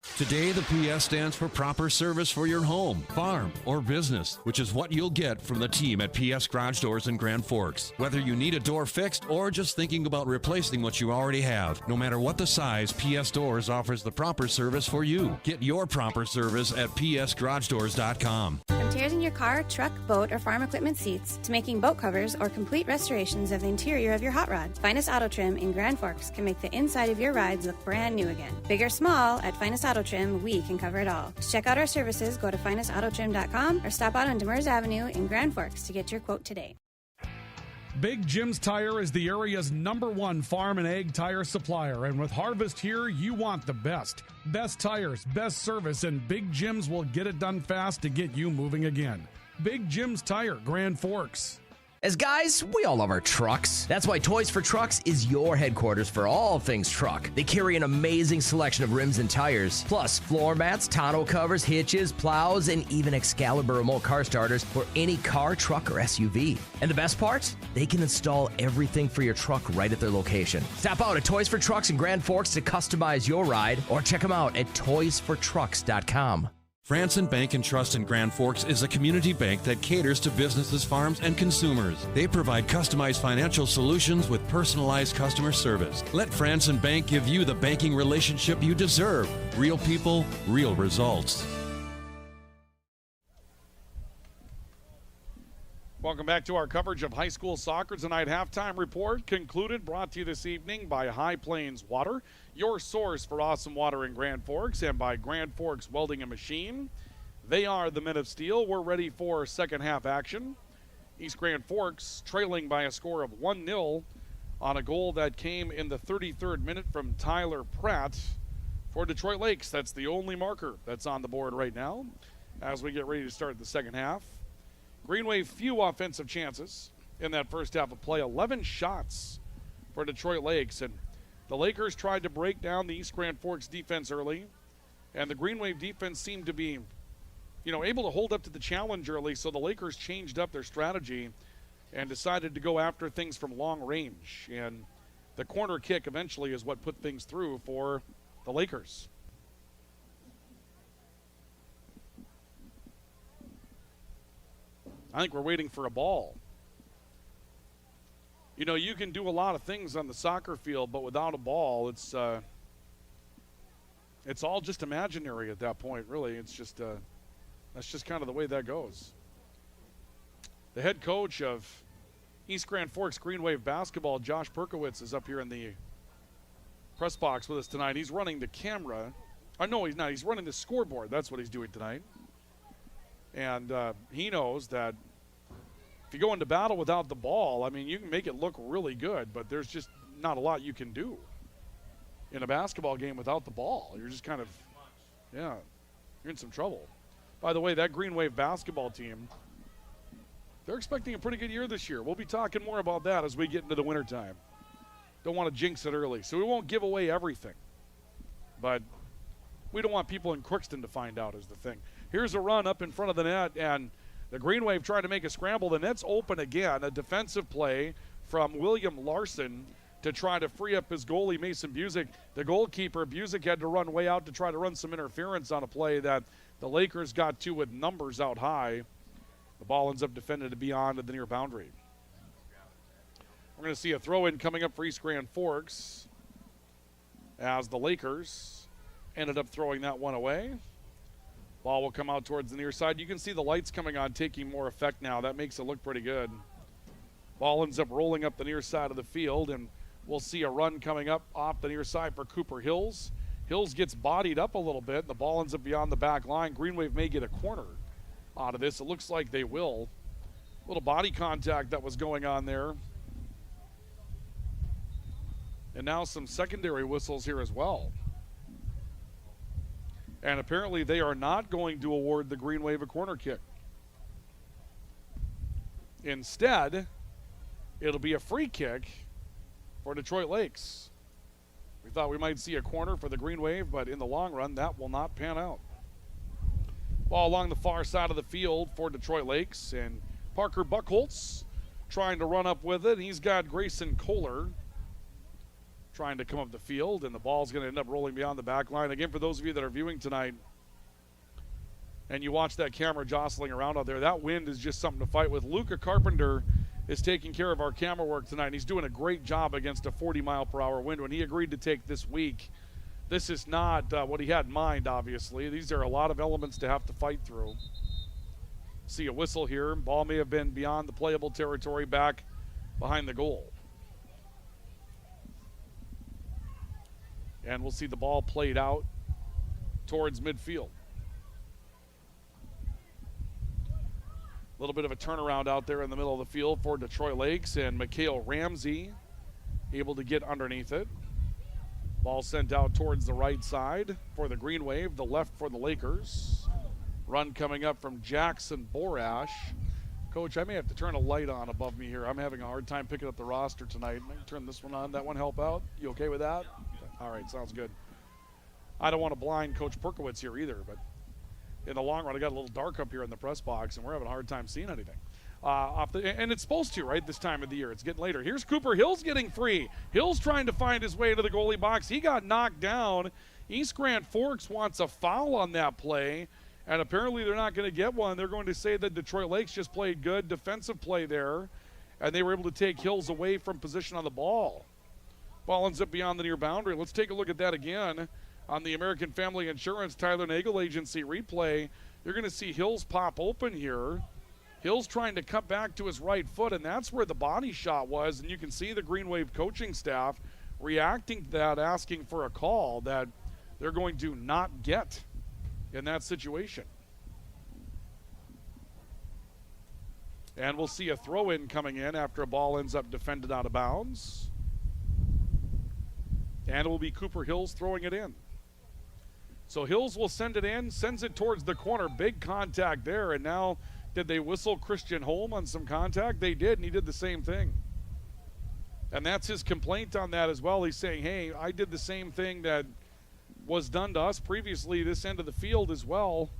Today, the PS stands for proper service for your home, farm, or business, which is what you'll get from the team at PS Garage Doors in Grand Forks. Whether you need a door fixed or just thinking about replacing what you already have, no matter what the size, PS Doors offers the proper service for you. Get your proper service at psgaragedoors.com. From tears in your car, truck, boat, or farm equipment seats to making boat covers or complete restorations of the interior of your hot rod, Finest Auto Trim in Grand Forks can make the inside of your rides look brand new again. Big or small, at Finest Auto Trim, we can cover it all. To check out our services, go to finestautotrim.com or stop out on Demers Avenue in Grand Forks to get your quote today. Big Jim's Tire is the area's #1 farm and ag tire supplier, and with harvest here, you want the best. Best tires, best service, and Big Jim's will get it done fast to get you moving again. Big Jim's Tire, Grand Forks. As guys, we all love our trucks. That's why Toys for Trucks is your headquarters for all things truck. They carry an amazing selection of rims and tires, plus floor mats, tonneau covers, hitches, plows, and even Excalibur remote car starters for any car, truck, or SUV. And the best part? They can install everything for your truck right at their location. Stop out at Toys for Trucks in Grand Forks to customize your ride, or check them out at toysfortrucks.com. Franson Bank and Trust in Grand Forks is a community bank that caters to businesses, farms, and consumers. They provide customized financial solutions with personalized customer service. Let Franson Bank give you the banking relationship you deserve. Real people, real results. Welcome back to our coverage of high school soccer tonight. Halftime report concluded, brought to you this evening by High Plains Water, your source for awesome water in Grand Forks, and by Grand Forks Welding and Machine. They are the Men of Steel. We're ready for second half action. East Grand Forks trailing by a score of 1-0 on a goal that came in the 33rd minute from Tyler Pratt for Detroit Lakes. That's the only marker that's on the board right now as we get ready to start the second half. Green Wave, few offensive chances in that first half of play. 11 shots for Detroit Lakes. And the Lakers tried to break down the East Grand Forks defense early. And the Green Wave defense seemed to be, able to hold up to the challenge early. So the Lakers changed up their strategy and decided to go after things from long range. And the corner kick eventually is what put things through for the Lakers. I think we're waiting for a ball. You can do a lot of things on the soccer field, but without a ball, it's all just imaginary at that point, really. It's just that's just kind of the way that goes. The head coach of East Grand Forks Green Wave basketball, Josh Perkowitz, is up here in the press box with us tonight. He's running the camera. No, he's not. He's running the scoreboard. That's what he's doing tonight. And he knows that if you go into battle without the ball, you can make it look really good, but there's just not a lot you can do in a basketball game without the ball. You're just kind of, you're in some trouble. By the way, that Green Wave basketball team, they're expecting a pretty good year this year. We'll be talking more about that as we get into the wintertime. Don't want to jinx it early, so we won't give away everything. But we don't want people in Crookston to find out is the thing. Here's a run up in front of the net, and the Green Wave tried to make a scramble. The net's open again. A defensive play from William Larson to try to free up his goalie, Mason Busick. The goalkeeper, Busick, had to run way out to try to run some interference on a play that the Lakers got to with numbers out high. The ball ends up defended to beyond the near boundary. We're going to see a throw-in coming up for East Grand Forks as the Lakers ended up throwing that one away. Ball will come out towards the near side. You can see the lights coming on, taking more effect now. That makes it look pretty good. Ball ends up rolling up the near side of the field, and we'll see a run coming up off the near side for Cooper Hills. Hills gets bodied up a little bit, and the ball ends up beyond the back line. Green Wave may get a corner out of this. It looks like they will. A little body contact that was going on there. And now some secondary whistles here as well. And apparently they are not going to award the Green Wave a corner kick. Instead, it'll be a free kick for Detroit Lakes. We thought we might see a corner for the Green Wave, but in the long run, that will not pan out. Ball along the far side of the field for Detroit Lakes, and Parker Buckholz trying to run up with it. He's got Grayson Kohler trying to come up the field, and the ball's going to end up rolling beyond the back line. Again, for those of you that are viewing tonight, and you watch that camera jostling around out there, that wind is just something to fight with. Luca Carpenter is taking care of our camera work tonight, and he's doing a great job against a 40-mile-per-hour wind. When he agreed to take this week, this is not what he had in mind, obviously. These are a lot of elements to have to fight through. See a whistle here. Ball may have been beyond the playable territory, back behind the goal. And we'll see the ball played out towards midfield. A little bit of a turnaround out there in the middle of the field for Detroit Lakes, and Mikhail Ramsey able to get underneath it. Ball sent out towards the right side for the Green Wave, the left for the Lakers. Run coming up from Jackson Borash. Coach, I may have to turn a light on above me here. I'm having a hard time picking up the roster tonight. Maybe turn this one on, that one help out. You okay with that? All right, sounds good. I don't want to blind Coach Perkowitz here either, but in the long run, it got a little dark up here in the press box, and we're having a hard time seeing anything. And it's supposed to, right, this time of the year. It's getting later. Here's Cooper Hills getting free. Hills trying to find his way into the goalie box. He got knocked down. East Grand Forks wants a foul on that play, and apparently they're not going to get one. They're going to say that Detroit Lakes just played good defensive play there, and they were able to take Hills away from position on the ball. Ball ends up beyond the near boundary. Let's take a look at that again on the American Family Insurance Tyler Nagel Agency replay. You're going to see Hills pop open here. Hills trying to cut back to his right foot, and that's where the body shot was. And you can see the Green Wave coaching staff reacting to that, asking for a call that they're going to not get in that situation. And we'll see a throw-in coming in after a ball ends up defended out of bounds. And it will be Cooper Hills throwing it in. So Hills will send it in, sends it towards the corner. Big contact there, and now did they whistle Christian Holm on some contact? They did, and he did the same thing. And that's his complaint on that as well. He's saying, hey, I did the same thing that was done to us previously this end of the field as well,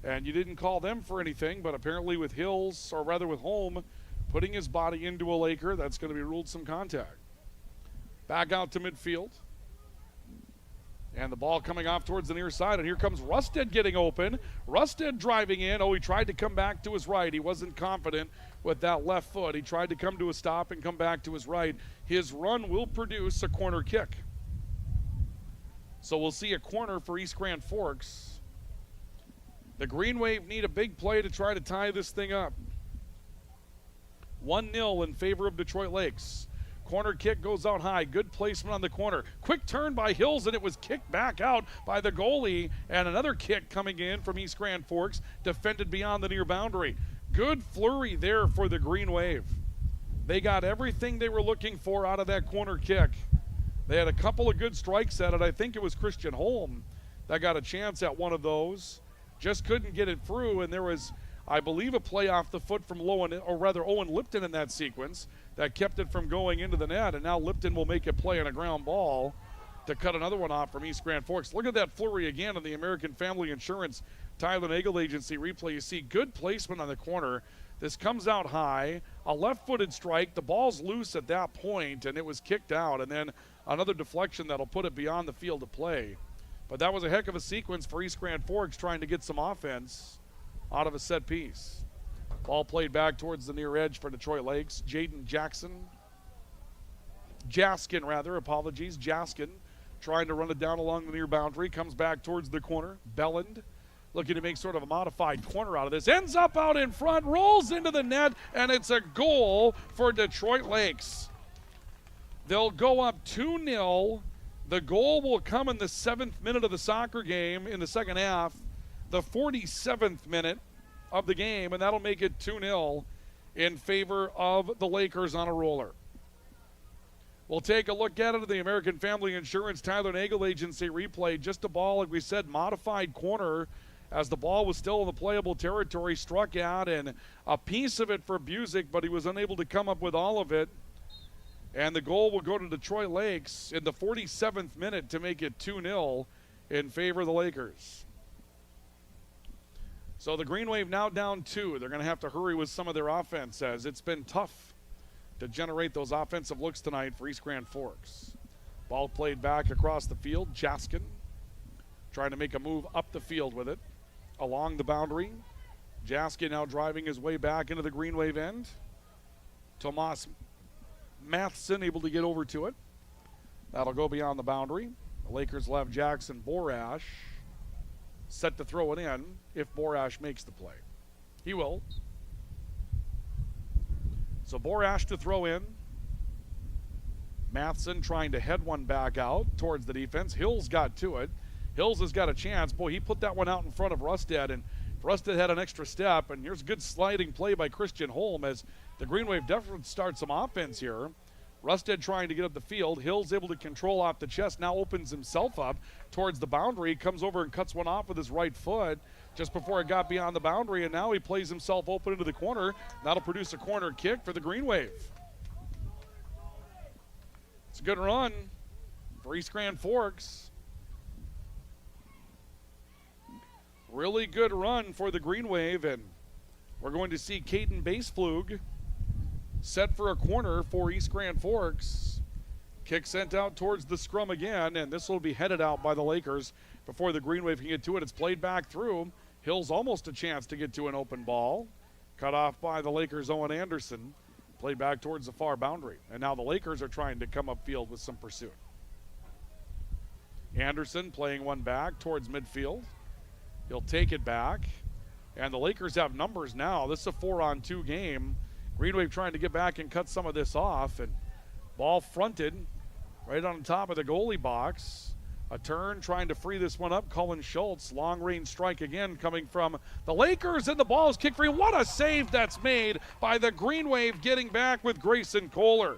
and you didn't call them for anything, but apparently with Hills, or rather with Holm, putting his body into a Laker, that's going to be ruled some contact. Back out to midfield. And the ball coming off towards the near side, and here comes Rusted getting open. Rusted driving in. Oh, he tried to come back to his right. He wasn't confident with that left foot. He tried to come to a stop and come back to his right. His run will produce a corner kick. So we'll see a corner for East Grand Forks. The Green Wave need a big play to try to tie this thing up. 1-0 in favor of Detroit Lakes. Corner kick goes out high. Good placement on the corner. Quick turn by Hills, and it was kicked back out by the goalie. And another kick coming in from East Grand Forks, defended beyond the near boundary. Good flurry there for the Green Wave. They got everything they were looking for out of that corner kick. They had a couple of good strikes at it. I think it was Christian Holm that got a chance at one of those. Just couldn't get it through, and there was, I believe, a play off the foot from Owen Lipton in that sequence that kept it from going into the net, and now Lipton will make a play on a ground ball to cut another one off from East Grand Forks. Look at that flurry again on the American Family Insurance Tyler Nagel Agency replay. You see good placement on the corner. This comes out high, a left-footed strike. The ball's loose at that point, and it was kicked out, and then another deflection that'll put it beyond the field of play. But that was a heck of a sequence for East Grand Forks trying to get some offense out of a set piece. Ball played back towards the near edge for Detroit Lakes. Jaskin, Jaskin trying to run it down along the near boundary. Comes back towards the corner. Belland looking to make sort of a modified corner out of this. Ends up out in front, rolls into the net, and it's a goal for Detroit Lakes. They'll go up 2-0. The goal will come in the 7th minute of the soccer game in the second half, the 47th minute of the game, and that'll make it 2-0 in favor of the Lakers on a roller. We'll take a look at it at the American Family Insurance Tyler Nagel Agency replay. Just a ball, like we said, modified corner as the ball was still in the playable territory, struck out, and a piece of it for Busick, but he was unable to come up with all of it. And the goal will go to Detroit Lakes in the 47th minute to make it 2-0 in favor of the Lakers. So the Green Wave now down 2. They're going to have to hurry with some of their offense, as it's been tough to generate those offensive looks tonight for East Grand Forks. Ball played back across the field. Jaskin trying to make a move up the field with it. Along the boundary. Jaskin now driving his way back into the Green Wave end. Tomas Matheson able to get over to it. That'll go beyond the boundary. The Lakers will have Jackson Borash set to throw it in if Borash makes the play. He will. So Borash to throw in. Matheson trying to head one back out towards the defense. Hills got to it. Hills has got a chance. Boy, he put that one out in front of Rusted, and Rusted had an extra step, and here's a good sliding play by Christian Holm as the Green Wave definitely starts some offense here. Rusted trying to get up the field. Hills able to control off the chest, now opens himself up towards the boundary, comes over and cuts one off with his right foot just before it got beyond the boundary, and now he plays himself open into the corner. That'll produce a corner kick for the Green Wave. It's a good run for East Grand Forks. Really good run for the Green Wave, and we're going to see Caden Baseflug set for a corner for East Grand Forks. Kick sent out towards the scrum again, and this will be headed out by the Lakers before the Green Wave can get to it. It's played back through. Hills almost a chance to get to an open ball. Cut off by the Lakers' Owen Anderson. Played back towards the far boundary. And now the Lakers are trying to come upfield with some pursuit. Anderson playing one back towards midfield. He'll take it back. And the Lakers have numbers now. This is a 4-on-2 game. Green Wave trying to get back and cut some of this off. And ball fronted right on top of the goalie box. A turn trying to free this one up. Cullen Schultz, long range strike again coming from the Lakers, and the ball is kicked free. What a save that's made by the Green Wave, getting back with Grayson Kohler.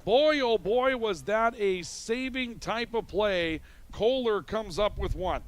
Boy, oh boy, was that a saving type of play. Kohler comes up with one.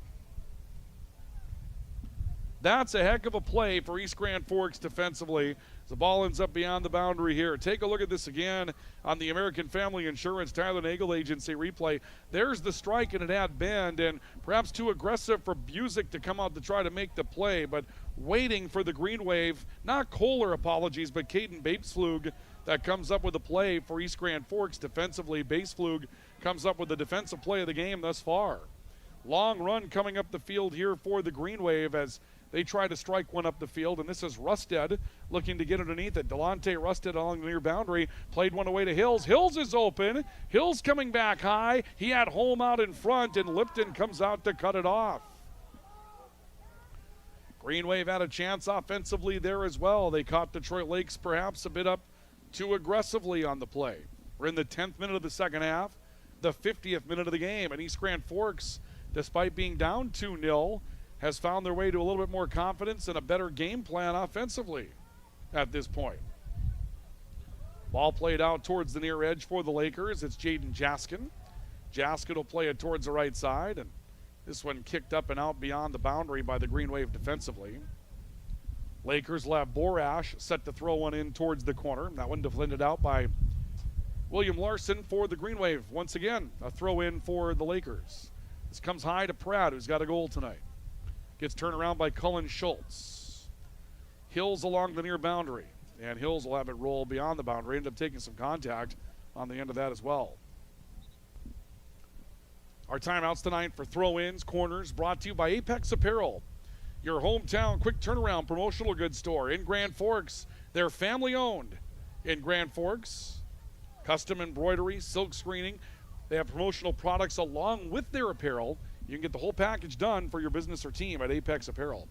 That's a heck of a play for East Grand Forks defensively. The ball ends up beyond the boundary here. Take a look at this again on the American Family Insurance Tyler Nagel Agency replay. There's the strike, and it had bend, and perhaps too aggressive for Busick to come out to try to make the play, but waiting for the Green Wave, not Kohler, apologies, but Caden Baseflug that comes up with a play for East Grand Forks defensively. Baseflug comes up with the defensive play of the game thus far. Long run coming up the field here for the Green Wave as they try to strike one up the field, and this is Rusted looking to get underneath it. Delonte Rusted along the near boundary, played one away to Hills. Hills is open. Hills coming back high. He had Holm out in front, and Lipton comes out to cut it off. Green Wave had a chance offensively there as well. They caught Detroit Lakes perhaps a bit up too aggressively on the play. We're in the 10th minute of the second half, the 50th minute of the game, and East Grand Forks, despite being down 2-0, has found their way to a little bit more confidence and a better game plan offensively at this point. Ball played out towards the near edge for the Lakers. It's Jaden Jaskin. Jaskin will play it towards the right side, and this one kicked up and out beyond the boundary by the Green Wave defensively. Lakers will have Borash set to throw one in towards the corner. That one defended out by William Larson for the Green Wave. Once again, a throw in for the Lakers. This comes high to Pratt, who's got a goal tonight. Gets turned around by Cullen Schultz. Hills along the near boundary. And Hills will have it roll beyond the boundary. End up taking some contact on the end of that as well. Our timeouts tonight for throw-ins, corners, brought to you by Apex Apparel, your hometown quick turnaround promotional goods store in Grand Forks. They're family-owned in Grand Forks. Custom embroidery, silk screening. They have promotional products along with their apparel. You can get the whole package done for your business or team at Apex Apparel.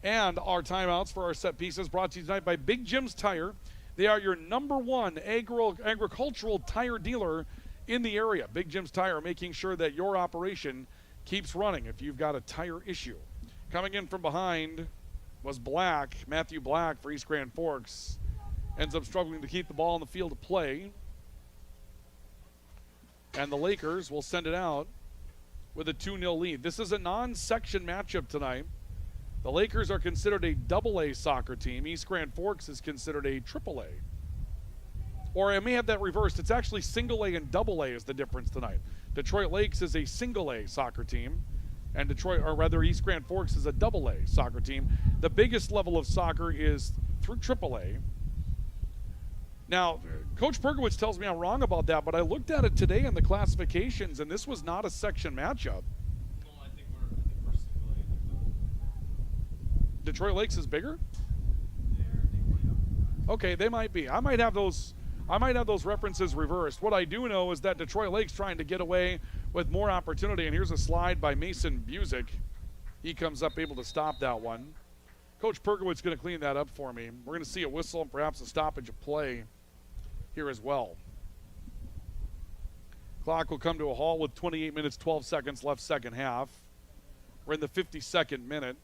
And our timeouts for our set pieces brought to you tonight by Big Jim's Tire. They are your #1 agricultural tire dealer in the area. Big Jim's Tire, making sure that your operation keeps running if you've got a tire issue. Coming in from behind was Black, Matthew Black for East Grand Forks. Ends up struggling to keep the ball on the field of play. And the Lakers will send it out with a 2-0 lead. This is a non-section matchup tonight. The Lakers are considered a AA soccer team. East Grand Forks is considered a AAA. Or I may have that reversed. It's actually single A and double A is the difference tonight. Detroit Lakes is a single A soccer team, and East Grand Forks is a double A soccer team. The biggest level of soccer is through AAA. Now, Coach Perkowitz tells me I'm wrong about that, but I looked at it today in the classifications, and this was not a section matchup. Detroit Lakes is bigger? Okay, they might be. I might have those references reversed. What I do know is that Detroit Lakes trying to get away with more opportunity, and here's a slide by Mason Busick. He comes up able to stop that one. Coach Perkowitz going to clean that up for me. We're going to see a whistle and perhaps a stoppage of play here as well. Clock will come to a halt with 28 minutes, 12 seconds left second half. We're in the 52nd minute.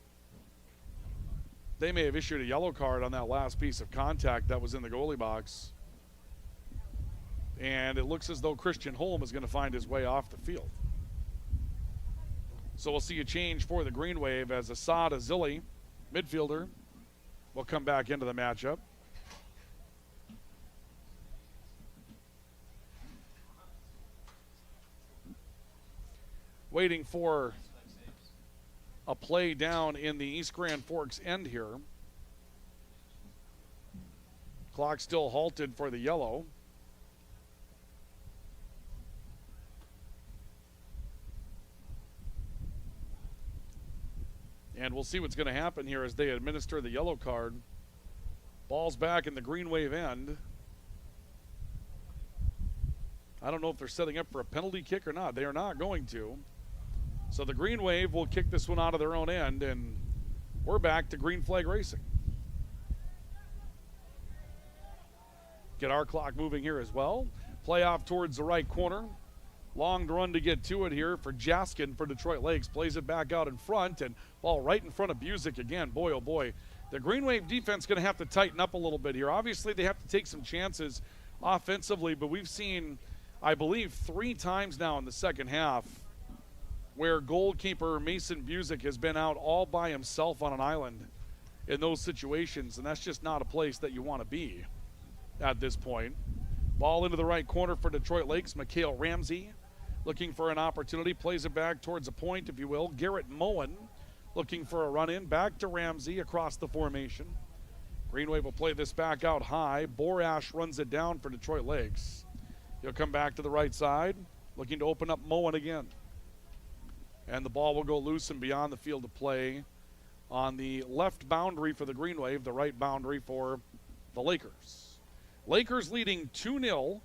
They may have issued a yellow card on that last piece of contact that was in the goalie box. And it looks as though Christian Holm is going to find his way off the field. So we'll see a change for the Green Wave as Assad Azili, midfielder, will come back into the matchup. Waiting for a play down in the East Grand Forks end here. Clock still halted for the yellow. And we'll see what's going to happen here as they administer the yellow card. Ball's back in the Green Wave end. I don't know if they're setting up for a penalty kick or not. They are not going to. So the Green Wave will kick this one out of their own end, and we're back to green flag racing. Get our clock moving here as well. Play off towards the right corner. Long run to get to it here for Jaskin for Detroit Lakes. Plays it back out in front, and ball right in front of Busick again. Boy, oh boy. The Green Wave defense going to have to tighten up a little bit here. Obviously, they have to take some chances offensively, but we've seen, I believe, 3 times now in the second half where goalkeeper Mason Busick has been out all by himself on an island in those situations, and that's just not a place that you want to be at this point. Ball into the right corner for Detroit Lakes. Mikhail Ramsey looking for an opportunity, plays it back towards a point, if you will. Garrett Moen looking for a run-in, back to Ramsey across the formation. Green Wave will play this back out high. Borash runs it down for Detroit Lakes. He'll come back to the right side, looking to open up Moen again. And the ball will go loose and beyond the field of play on the left boundary for the Green Wave, the right boundary for the Lakers. Lakers leading 2-0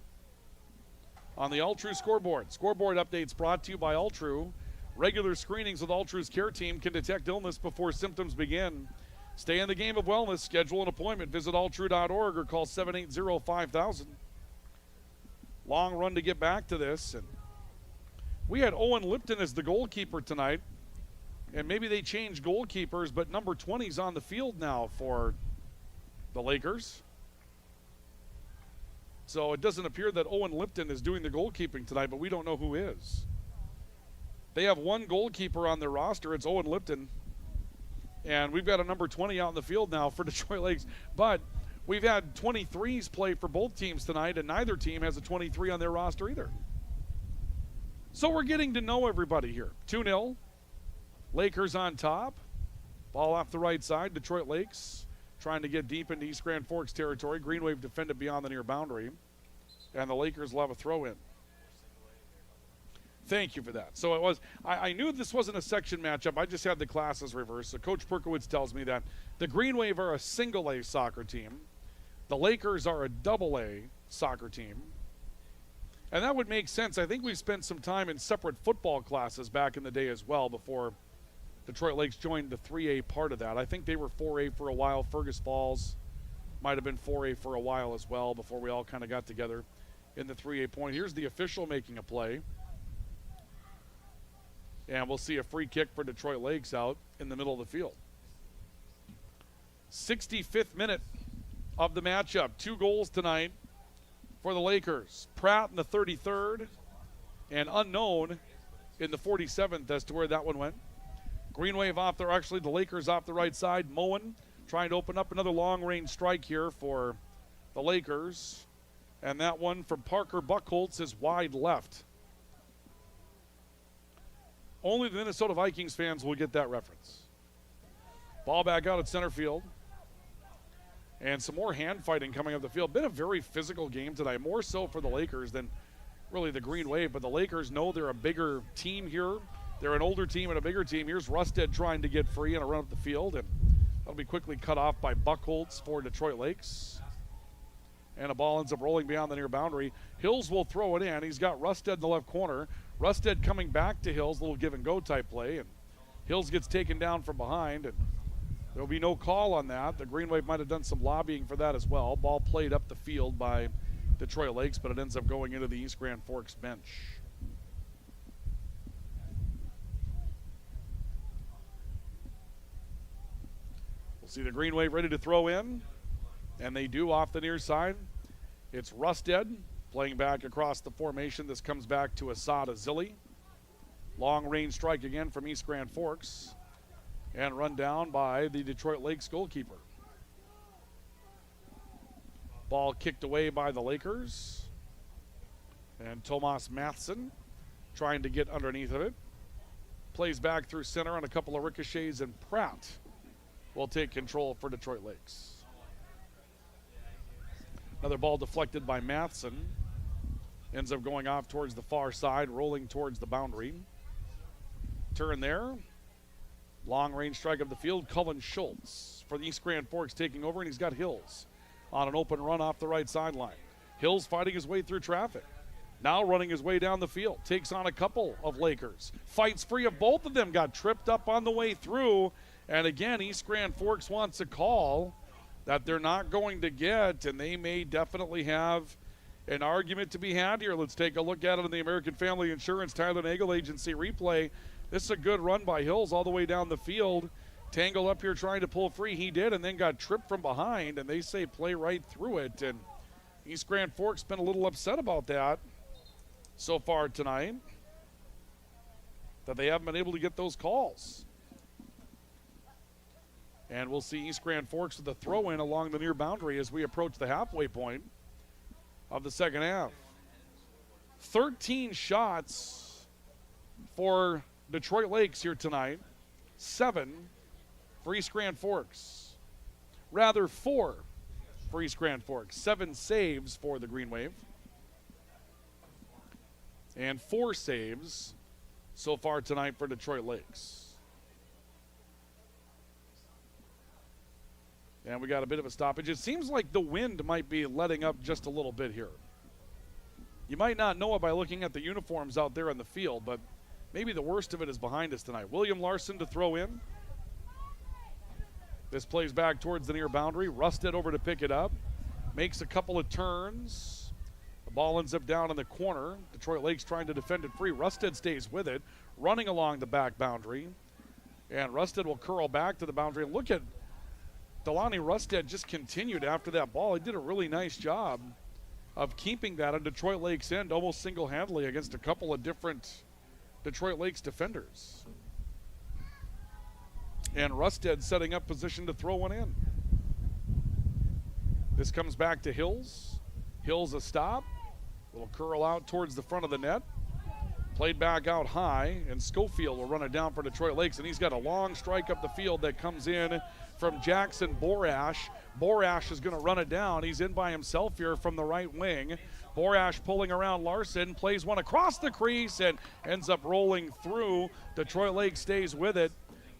on the Altru scoreboard. Scoreboard updates brought to you by Altru. Regular screenings with Altru's care team can detect illness before symptoms begin. Stay in the game of wellness. Schedule an appointment. Visit altru.org or call 780-5000. Long run to get back to this. And we had Owen Lipton as the goalkeeper tonight. And maybe they changed goalkeepers, but number 20 is on the field now for the Lakers. So it doesn't appear that Owen Lipton is doing the goalkeeping tonight, but we don't know who is. They have one goalkeeper on their roster. It's Owen Lipton. And we've got a number 20 out in the field now for Detroit Lakes. But we've had 23s play for both teams tonight, and neither team has a 23 on their roster either. So we're getting to know everybody here. 2-0. Lakers on top. Ball off the right side. Detroit Lakes trying to get deep into East Grand Forks territory. Green Wave defended beyond the near boundary. And the Lakers will have a throw in. Thank you for that. So it was, I knew this wasn't a section matchup. I just had the classes reversed. So Coach Perkowitz tells me that the Green Wave are a single A soccer team. The Lakers are a double A soccer team. And that would make sense. I think we spent some time in separate football classes back in the day as well before Detroit Lakes joined the 3A part of that. I think they were 4A for a while. Fergus Falls might have been 4A for a while as well before we all kind of got together in the 3A point. Here's the official making a play. And we'll see a free kick for Detroit Lakes out in the middle of the field. 65th minute of the matchup. 2 goals tonight for the Lakers. Pratt in the 33rd and unknown in the 47th as to where that one went. Green Wave off there, actually the Lakers off the right side. Moen trying to open up another long-range strike here for the Lakers. And that one from Parker Buchholz is wide left. Only the Minnesota Vikings fans will get that reference. Ball back out at center field. And some more hand fighting coming up the field. Been a very physical game tonight, more so for the Lakers than really the Green Wave. But the Lakers know they're a bigger team here. They're an older team and a bigger team. Here's Rusted trying to get free and a run up the field. And that'll be quickly cut off by Buchholz for Detroit Lakes. And a ball ends up rolling beyond the near boundary. Hills will throw it in. He's got Rusted in the left corner. Rusted coming back to Hills, a little give and go type play. And Hills gets taken down from behind. And there'll be no call on that. The Green Wave might have done some lobbying for that as well. Ball played up the field by Detroit Lakes, but it ends up going into the East Grand Forks bench. We'll see the Green Wave ready to throw in, and they do off the near side. It's Rusted playing back across the formation. This comes back to Assad Azili. Long range strike again from East Grand Forks. And run down by the Detroit Lakes goalkeeper. Ball kicked away by the Lakers. And Tomas Matheson trying to get underneath of it. Plays back through center on a couple of ricochets, and Pratt will take control for Detroit Lakes. Another ball deflected by Matheson. Ends up going off towards the far side, rolling towards the boundary. Turn there. Long range strike of the field. Cullen Schultz for the East Grand Forks taking over, and he's got Hills on an open run off the right sideline. Hills fighting his way through traffic. Now running his way down the field. Takes on a couple of Lakers. Fights free of both of them. Got tripped up on the way through. And again, East Grand Forks wants a call that they're not going to get, and they may definitely have an argument to be had here. Let's take a look at it in the American Family Insurance Tyler Nagel Agency replay. This is a good run by Hills all the way down the field. Tangle up here trying to pull free. He did, and then got tripped from behind, and they say play right through it. And East Grand Forks been a little upset about that so far tonight, that they haven't been able to get those calls. And we'll see East Grand Forks with a throw-in along the near boundary as we approach the halfway point of the second half. 13 shots for Detroit Lakes here tonight. 7 for East Grand Forks. Rather, 4 for East Grand Forks. 7 saves for the Green Wave. And 4 saves so far tonight for Detroit Lakes. And we got a bit of a stoppage. It seems like the wind might be letting up just a little bit here. You might not know it by looking at the uniforms out there on the field, but maybe the worst of it is behind us tonight. William Larson to throw in. This plays back towards the near boundary. Rusted over to pick it up. Makes a couple of turns. The ball ends up down in the corner. Detroit Lakes trying to defend it free. Rusted stays with it, running along the back boundary. And Rusted will curl back to the boundary. And look at Delaney Rusted just continued after that ball. He did a really nice job of keeping that on Detroit Lakes' end almost single-handedly against a couple of different Detroit Lakes defenders. And Rusted setting up position to throw one in. This comes back to Hills. Hills a stop. Little curl out towards the front of the net. Played back out high, and Schofield will run it down for Detroit Lakes, and he's got a long strike up the field that comes in from Jackson Borash. Borash is going to run it down. He's in by himself here from the right wing. Borash pulling around Larson, plays one across the crease and ends up rolling through. Detroit Lakes stays with it.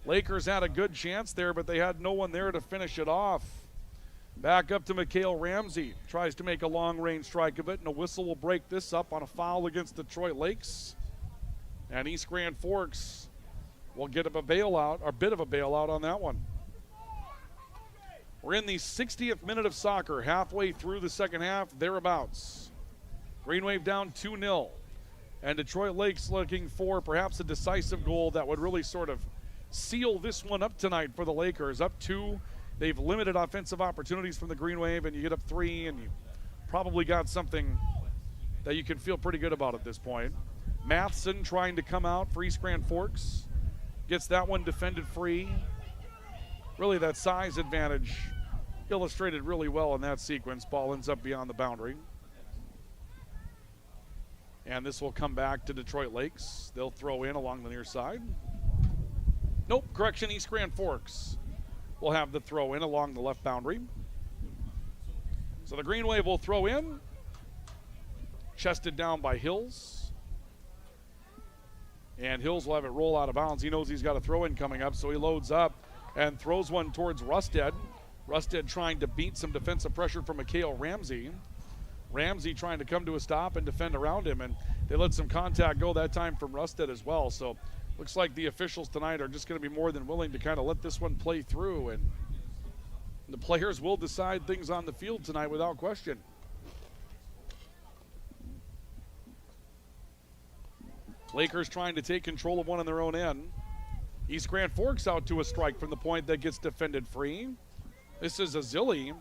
Lakers had a good chance there, but they had no one there to finish it off. Back up to Mikhail Ramsey. Tries to make a long-range strike of it, and a whistle will break this up on a foul against Detroit Lakes. And East Grand Forks will get a bailout, or a bit of a bailout on that one. We're in the 60th minute of soccer, halfway through the second half, thereabouts. Green Wave down 2-0. And Detroit Lakes looking for perhaps a decisive goal that would really sort of seal this one up tonight for the Lakers. Up 2. They've limited offensive opportunities from the Green Wave, and you get up 3, and you probably got something that you can feel pretty good about at this point. Matheson trying to come out for East Grand Forks. Gets that one defended free. Really, that size advantage illustrated really well in that sequence. Ball ends up beyond the boundary. And this will come back to Detroit Lakes. They'll throw in along the near side. Nope, correction, East Grand Forks will have the throw in along the left boundary. So the Green Wave will throw in. Chested down by Hills. And Hills will have it roll out of bounds. He knows he's got a throw in coming up, so he loads up and throws one towards Rusted. Rusted trying to beat some defensive pressure from Mikhail Ramsey. Ramsey trying to come to a stop and defend around him, and they let some contact go that time from Rusted as well. So looks like the officials tonight are just going to be more than willing to kind of let this one play through, and the players will decide things on the field tonight without question. Lakers trying to take control of one on their own end. East Grand Forks out to a strike from the point that gets defended free. This is Azili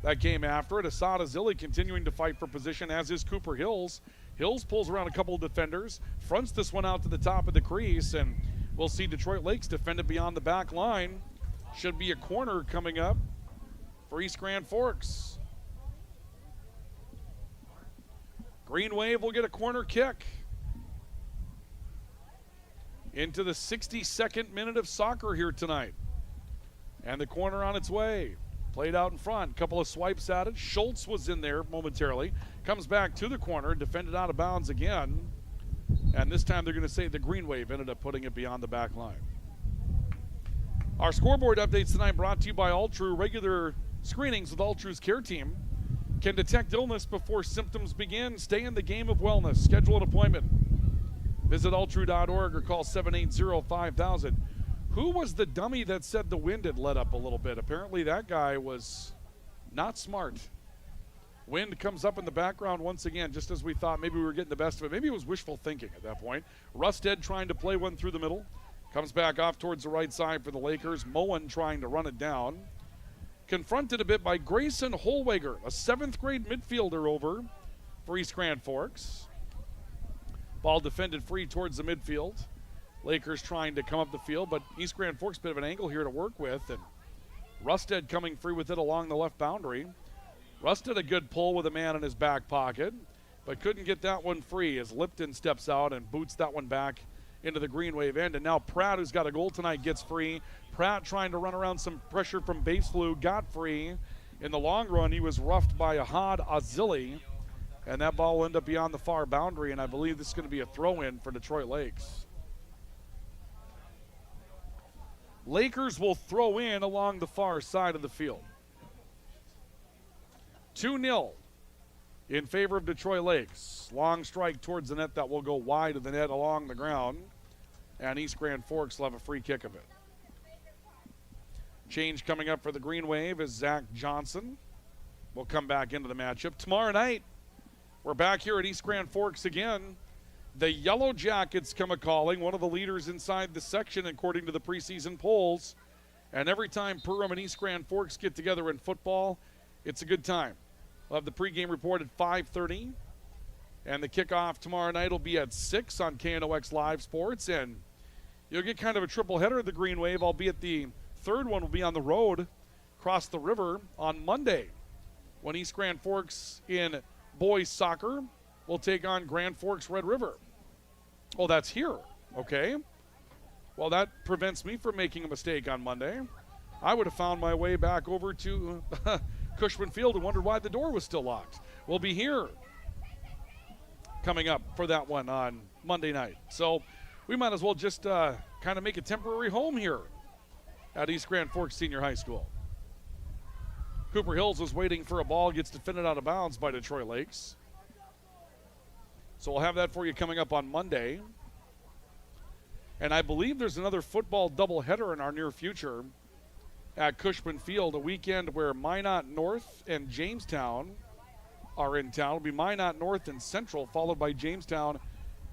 that came after it. Assad Azili continuing to fight for position, as is Cooper Hills. Hills pulls around a couple of defenders, fronts this one out to the top of the crease, and we'll see Detroit Lakes defend it beyond the back line. Should be a corner coming up for East Grand Forks. Green Wave will get a corner kick. Into the 62nd minute of soccer here tonight. And the corner on its way. Played out in front. Couple of swipes at it. Schultz was in there momentarily. Comes back to the corner. Defended out of bounds again. And this time they're going to say the Green Wave ended up putting it beyond the back line. Our scoreboard updates tonight brought to you by Altru. Regular screenings with Altru's care team can detect illness before symptoms begin. Stay in the game of wellness. Schedule an appointment. Visit altru.org or call 780-5000. Who was the dummy that said the wind had let up a little bit? Apparently that guy was not smart. Wind comes up in the background once again, just as we thought maybe we were getting the best of it. Maybe it was wishful thinking at that point. Rusted trying to play one through the middle. Comes back off towards the right side for the Lakers. Moen trying to run it down. Confronted a bit by Grayson Holweger, a 7th grade midfielder over for East Grand Forks. Ball defended free towards the midfield. Lakers trying to come up the field, but East Grand Forks bit of an angle here to work with, and Rusted coming free with it along the left boundary. Rusted a good pull with a man in his back pocket, but couldn't get that one free as Lipton steps out and boots that one back into the Green Wave end. And now Pratt, who's got a goal tonight, gets free. Pratt trying to run around some pressure from base flu, got free. In the long run, he was roughed by Ahad Azili. And that ball will end up beyond the far boundary, and I believe this is going to be a throw-in for Detroit Lakes. Lakers will throw in along the far side of the field. 2-0 in favor of Detroit Lakes. Long strike towards the net that will go wide of the net along the ground, and East Grand Forks will have a free kick of it. Change coming up for the Green Wave is Zach Johnson. Will come back into the matchup. Tomorrow night, we're back here at East Grand Forks again. The Yellow Jackets come a-calling, one of the leaders inside the section according to the preseason polls. And every time Perham and East Grand Forks get together in football, it's a good time. We'll have the pregame report at 5:30. And the kickoff tomorrow night will be at 6 on KNOX Live Sports. And you'll get kind of a triple header of the Green Wave, albeit the third one will be on the road across the river on Monday when East Grand Forks in boys soccer will take on Grand Forks Red River. Oh, that's here. Okay. Well, that prevents me from making a mistake on Monday. I would have found my way back over to Cushman Field and wondered why the door was still locked. We'll be here coming up for that one on Monday night. So we might as well just kind of make a temporary home here at East Grand Forks Senior High School. Cooper Hills was waiting for a ball, gets defended out of bounds by Detroit Lakes. So we'll have that for you coming up on Monday. And I believe there's another football doubleheader in our near future at Cushman Field, a weekend where Minot North and Jamestown are in town. It'll be Minot North and Central, followed by Jamestown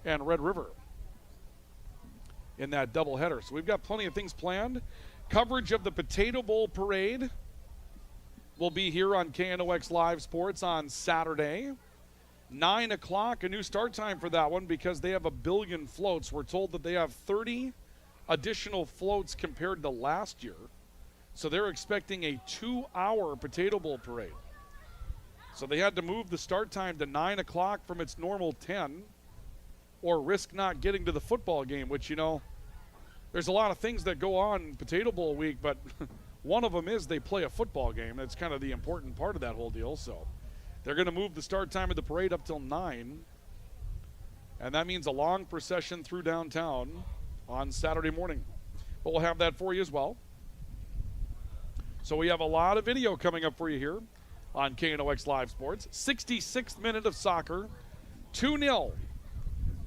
and Red River in that doubleheader. So we've got plenty of things planned. Coverage of the Potato Bowl Parade will be here on KNOX Live Sports on Saturday. 9 o'clock, a new start time for that one because they have 1 billion floats. We're told that they have 30 additional floats compared to last year. So they're expecting a 2-hour Potato Bowl Parade. So they had to move the start time to 9 o'clock from its normal 10 or risk not getting to the football game, which, you know, there's a lot of things that go on in Potato Bowl week, but One of them is they play a football game. That's kind of the important part of that whole deal. So they're going to move the start time of the parade up till 9. And that means a long procession through downtown on Saturday morning. But we'll have that for you as well. So we have a lot of video coming up for you here on KNOX Live Sports. 66th minute of soccer, 2-0.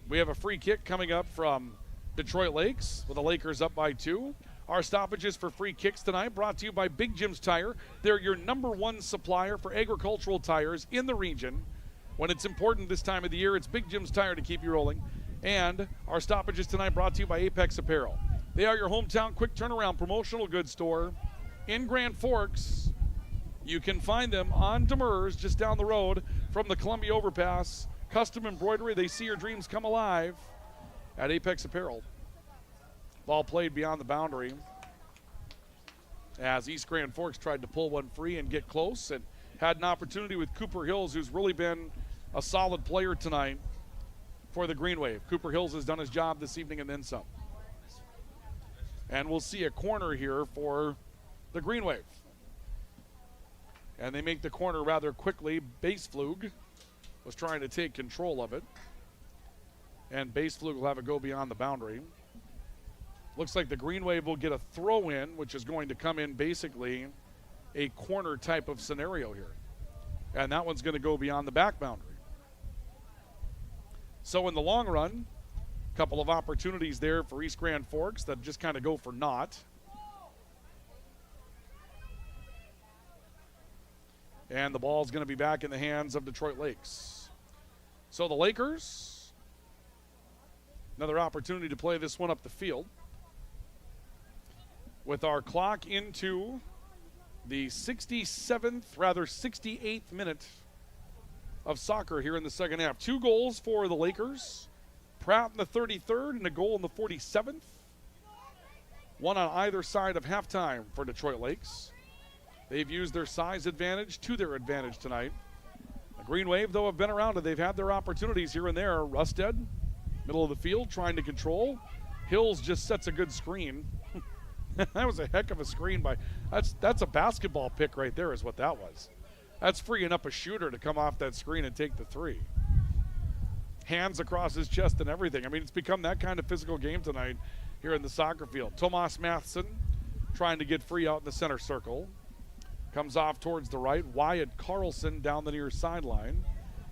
We have a free kick coming up from Detroit Lakes with the Lakers up by 2. Our stoppages for free kicks tonight brought to you by Big Jim's Tire. They're your #1 supplier for agricultural tires in the region. When it's important this time of the year, it's Big Jim's Tire to keep you rolling. And our stoppages tonight brought to you by Apex Apparel. They are your hometown quick turnaround promotional goods store in Grand Forks. You can find them on Demers, just down the road from the Columbia Overpass. Custom embroidery, they see your dreams come alive at Apex Apparel. Ball played beyond the boundary as East Grand Forks tried to pull one free and get close, and had an opportunity with Cooper Hills, who's really been a solid player tonight for the Green Wave. Cooper Hills has done his job this evening and then some. And we'll see a corner here for the Green Wave. And they make the corner rather quickly. Baseflug was trying to take control of it. And Baseflug will have it go beyond the boundary. Looks like the Green Wave will get a throw in, which is going to come in basically a corner type of scenario here. And that one's going to go beyond the back boundary. So in the long run, a couple of opportunities there for East Grand Forks that just kind of go for naught. And the ball's going to be back in the hands of Detroit Lakes. So the Lakers, another opportunity to play this one up the field. With our clock into the 68th minute of soccer here in the second half. 2 goals for the Lakers. Pratt in the 33rd and a goal in the 47th. One on either side of halftime for Detroit Lakes. They've used their size advantage to their advantage tonight. The Green Wave, though, have been around it. They've had their opportunities here and there. Rusted, middle of the field, trying to control. Hills just sets a good screen. That was a heck of a screen by, that's a basketball pick right there is what that was. That's freeing up a shooter to come off that screen and take the 3. Hands across his chest and everything. I mean, it's become that kind of physical game tonight here in the soccer field. Tomas Matheson trying to get free out in the center circle. Comes off towards the right. Wyatt Carlson down the near sideline.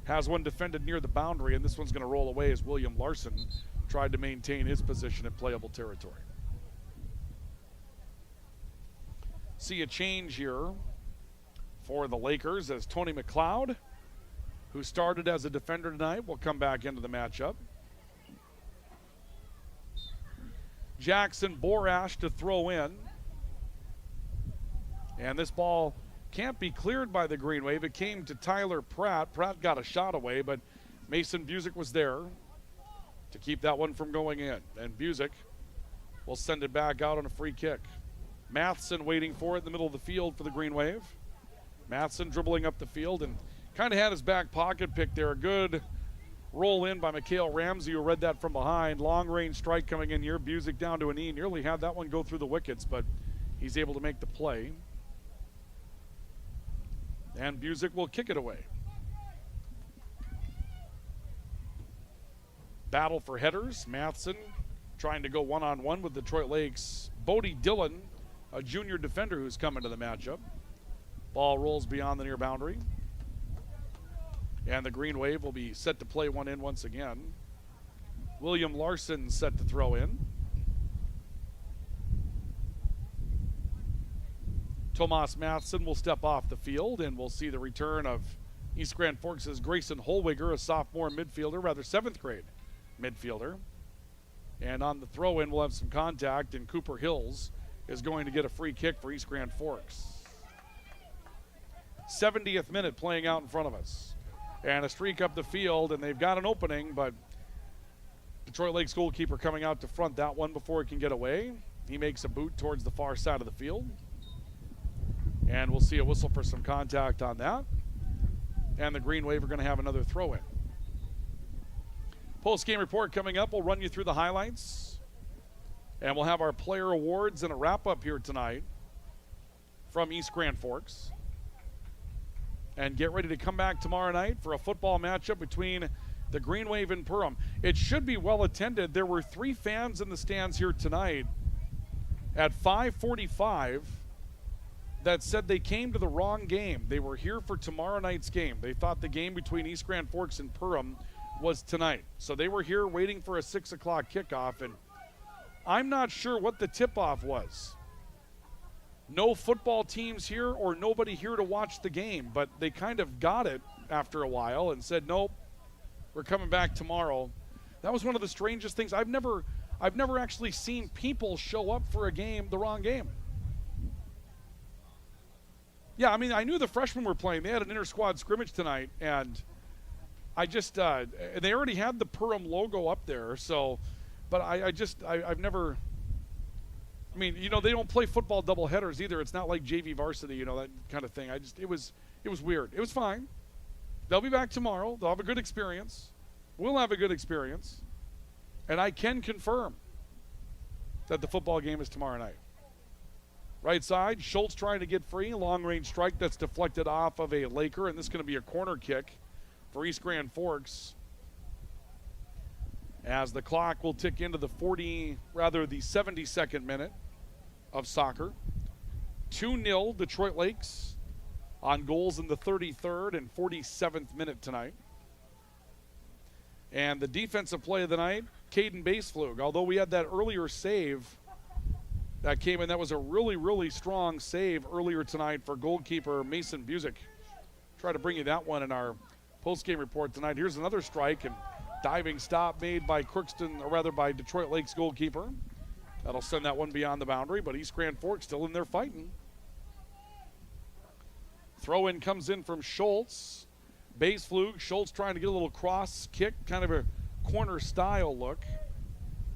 Has one defended near the boundary, and this one's going to roll away as William Larson tried to maintain his position in playable territory. See a change here for the Lakers as Tony McLeod, who started as a defender tonight, will come back into the matchup. Jackson Borash to throw in. And this ball can't be cleared by the Green Wave. It came to Tyler Pratt. Pratt got a shot away, but Mason Busick was there to keep that one from going in. And Busick will send it back out on a free kick. Matheson waiting for it in the middle of the field for the Green Wave. Matheson dribbling up the field and kind of had his back pocket pick there. A good roll in by Mikhail Ramsey, who read that from behind. Long range strike coming in here. Busick down to a knee. Nearly had that one go through the wickets, but he's able to make the play. And Busick will kick it away. Battle for headers. Matheson trying to go one-on-one with Detroit Lakes. Bodie Dillon, a junior defender who's come into the matchup. Ball rolls beyond the near boundary. And the Green Wave will be set to play one in once again. William Larson set to throw in. Tomas Matheson will step off the field, and we'll see the return of East Grand Forks' Grayson Holwiger, a sophomore midfielder, rather 7th grade midfielder. And on the throw-in, we'll have some contact, and Cooper Hills is going to get a free kick for East Grand Forks. 70th minute playing out in front of us. And a streak up the field, and they've got an opening, but Detroit Lakes goalkeeper coming out to front that one before it can get away. He makes a boot towards the far side of the field. And we'll see a whistle for some contact on that. And the Green Wave are going to have another throw-in. Post-game report coming up. We'll run you through the highlights. And we'll have our player awards and a wrap-up here tonight from East Grand Forks. And get ready to come back tomorrow night for a football matchup between the Green Wave and Perham. It should be well attended. There were 3 fans in the stands here tonight at 5:45 that said they came to the wrong game. They were here for tomorrow night's game. They thought the game between East Grand Forks and Perham was tonight. So they were here waiting for a 6 o'clock kickoff, and I'm not sure what the tip-off was. No football teams here or nobody here to watch the game, but they kind of got it after a while and said, nope, we're coming back tomorrow. That was one of the strangest things. I've never actually seen people show up for a game, the wrong game. Yeah, I mean, I knew the freshmen were playing. They had an inter-squad scrimmage tonight, and I just, they already had the Perham logo up there, so, but I've never, I mean, you know, they don't play football doubleheaders either. It's not like JV varsity, you know, that kind of thing. It was weird. It was fine. They'll be back tomorrow. They'll have a good experience. We'll have a good experience. And I can confirm that the football game is tomorrow night. Right side, Schultz trying to get free. Long-range strike that's deflected off of a Laker, and this is going to be a corner kick for East Grand Forks. As the clock will tick into the 72nd minute of soccer. 2-0 Detroit Lakes on goals in the 33rd and 47th minute tonight. And the defensive play of the night, Caden Baseflug. Although we had that earlier save that came in, that was a really, really strong save earlier tonight for goalkeeper Mason Busick. Try to bring you that one in our post-game report tonight. Here's another strike and diving stop made by by Detroit Lakes goalkeeper. That'll send that one beyond the boundary, but East Grand Forks still in there fighting. Throw-in comes in from Schultz. Baseflug, Schultz trying to get a little cross kick, kind of a corner style look.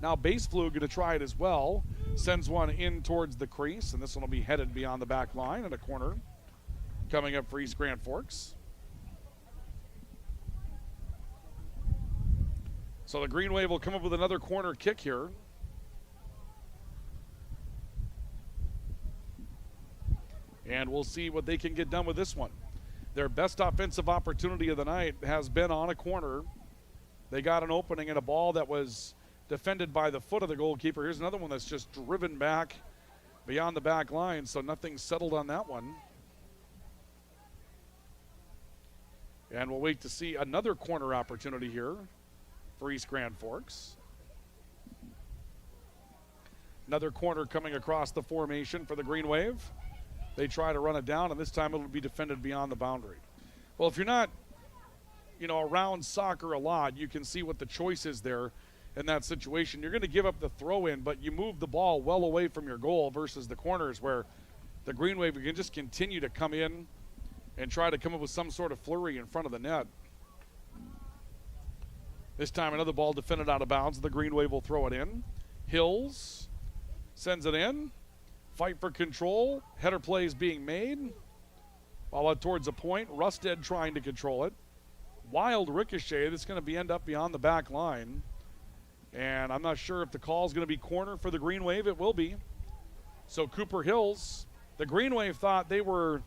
Now Baseflug going to try it as well. Sends one in towards the crease, and this one will be headed beyond the back line and a corner coming up for East Grand Forks. So the Green Wave will come up with another corner kick here. And we'll see what they can get done with this one. Their best offensive opportunity of the night has been on a corner. They got an opening and a ball that was defended by the foot of the goalkeeper. Here's another one that's just driven back beyond the back line, so nothing settled on that one. And we'll wait to see another corner opportunity here for East Grand Forks. Another corner coming across the formation for the Green Wave. They try to run it down, and this time it'll be defended beyond the boundary. Well, if you're not, around soccer a lot, you can see what the choice is there in that situation. You're going to give up the throw-in, but you move the ball well away from your goal versus the corners where the Green Wave can just continue to come in and try to come up with some sort of flurry in front of the net. This time another ball defended out of bounds. The Green Wave will throw it in. Hills sends it in. Fight for control. Header play is being made. Ball out towards the point. Rusted trying to control it. Wild ricochet. That's going to end up beyond the back line. And I'm not sure if the call is going to be corner for the Green Wave. It will be. So Cooper Hills, the Green Wave thought they were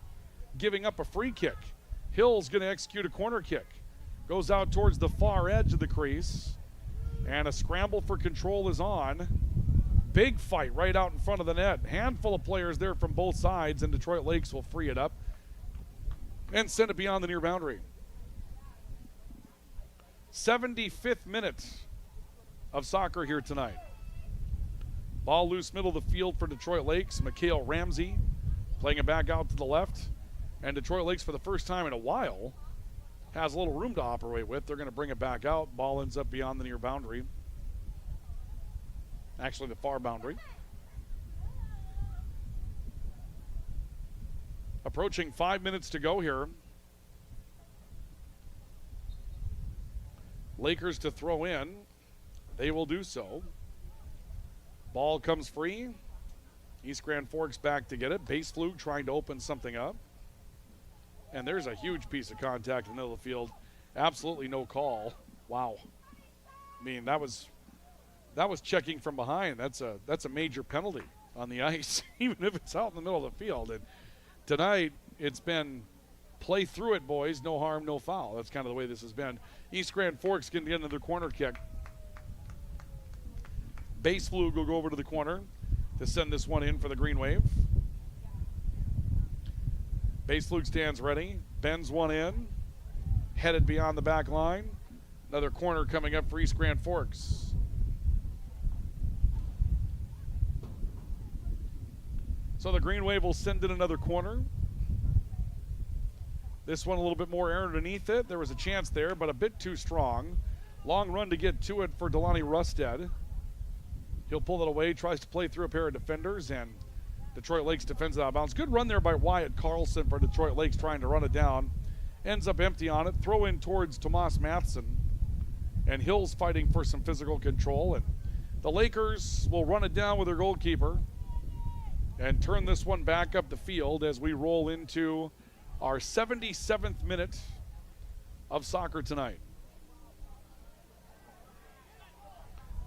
giving up a free kick. Hills going to execute a corner kick. Goes out towards the far edge of the crease. And a scramble for control is on. Big fight right out in front of the net. Handful of players there from both sides, and Detroit Lakes will free it up and send it beyond the near boundary. 75th minute of soccer here tonight. Ball loose middle of the field for Detroit Lakes. Mikhail Ramsey playing it back out to the left. And Detroit Lakes, for the first time in a while, has a little room to operate with. They're going to bring it back out. Ball ends up beyond the near boundary. Actually, the far boundary. Approaching 5 minutes to go here. Lakers to throw in. They will do so. Ball comes free. East Grand Forks back to get it. Baseflug trying to open something up. And there's a huge piece of contact in the middle of the field. Absolutely no call. Wow. I mean, that was checking from behind. That's a major penalty on the ice, even if it's out in the middle of the field. And tonight it's been play through it, boys. No harm, no foul. That's kind of the way this has been. East Grand Forks can get another corner kick. Base Flug will go over to the corner to send this one in for the Green Wave. Base Flug stands ready. Bends one in. Headed beyond the back line. Another corner coming up for East Grand Forks. So the Green Wave will send in another corner. This one a little bit more air underneath it. There was a chance there, but a bit too strong. Long run to get to it for Delaney Rusted. He'll pull it away, tries to play through a pair of defenders, and Detroit Lakes defends it out of bounds. Good run there by Wyatt Carlson for Detroit Lakes trying to run it down. Ends up empty on it. Throw in towards Tomas Matheson. And Hill's fighting for some physical control. And the Lakers will run it down with their goalkeeper and turn this one back up the field as we roll into our 77th minute of soccer tonight.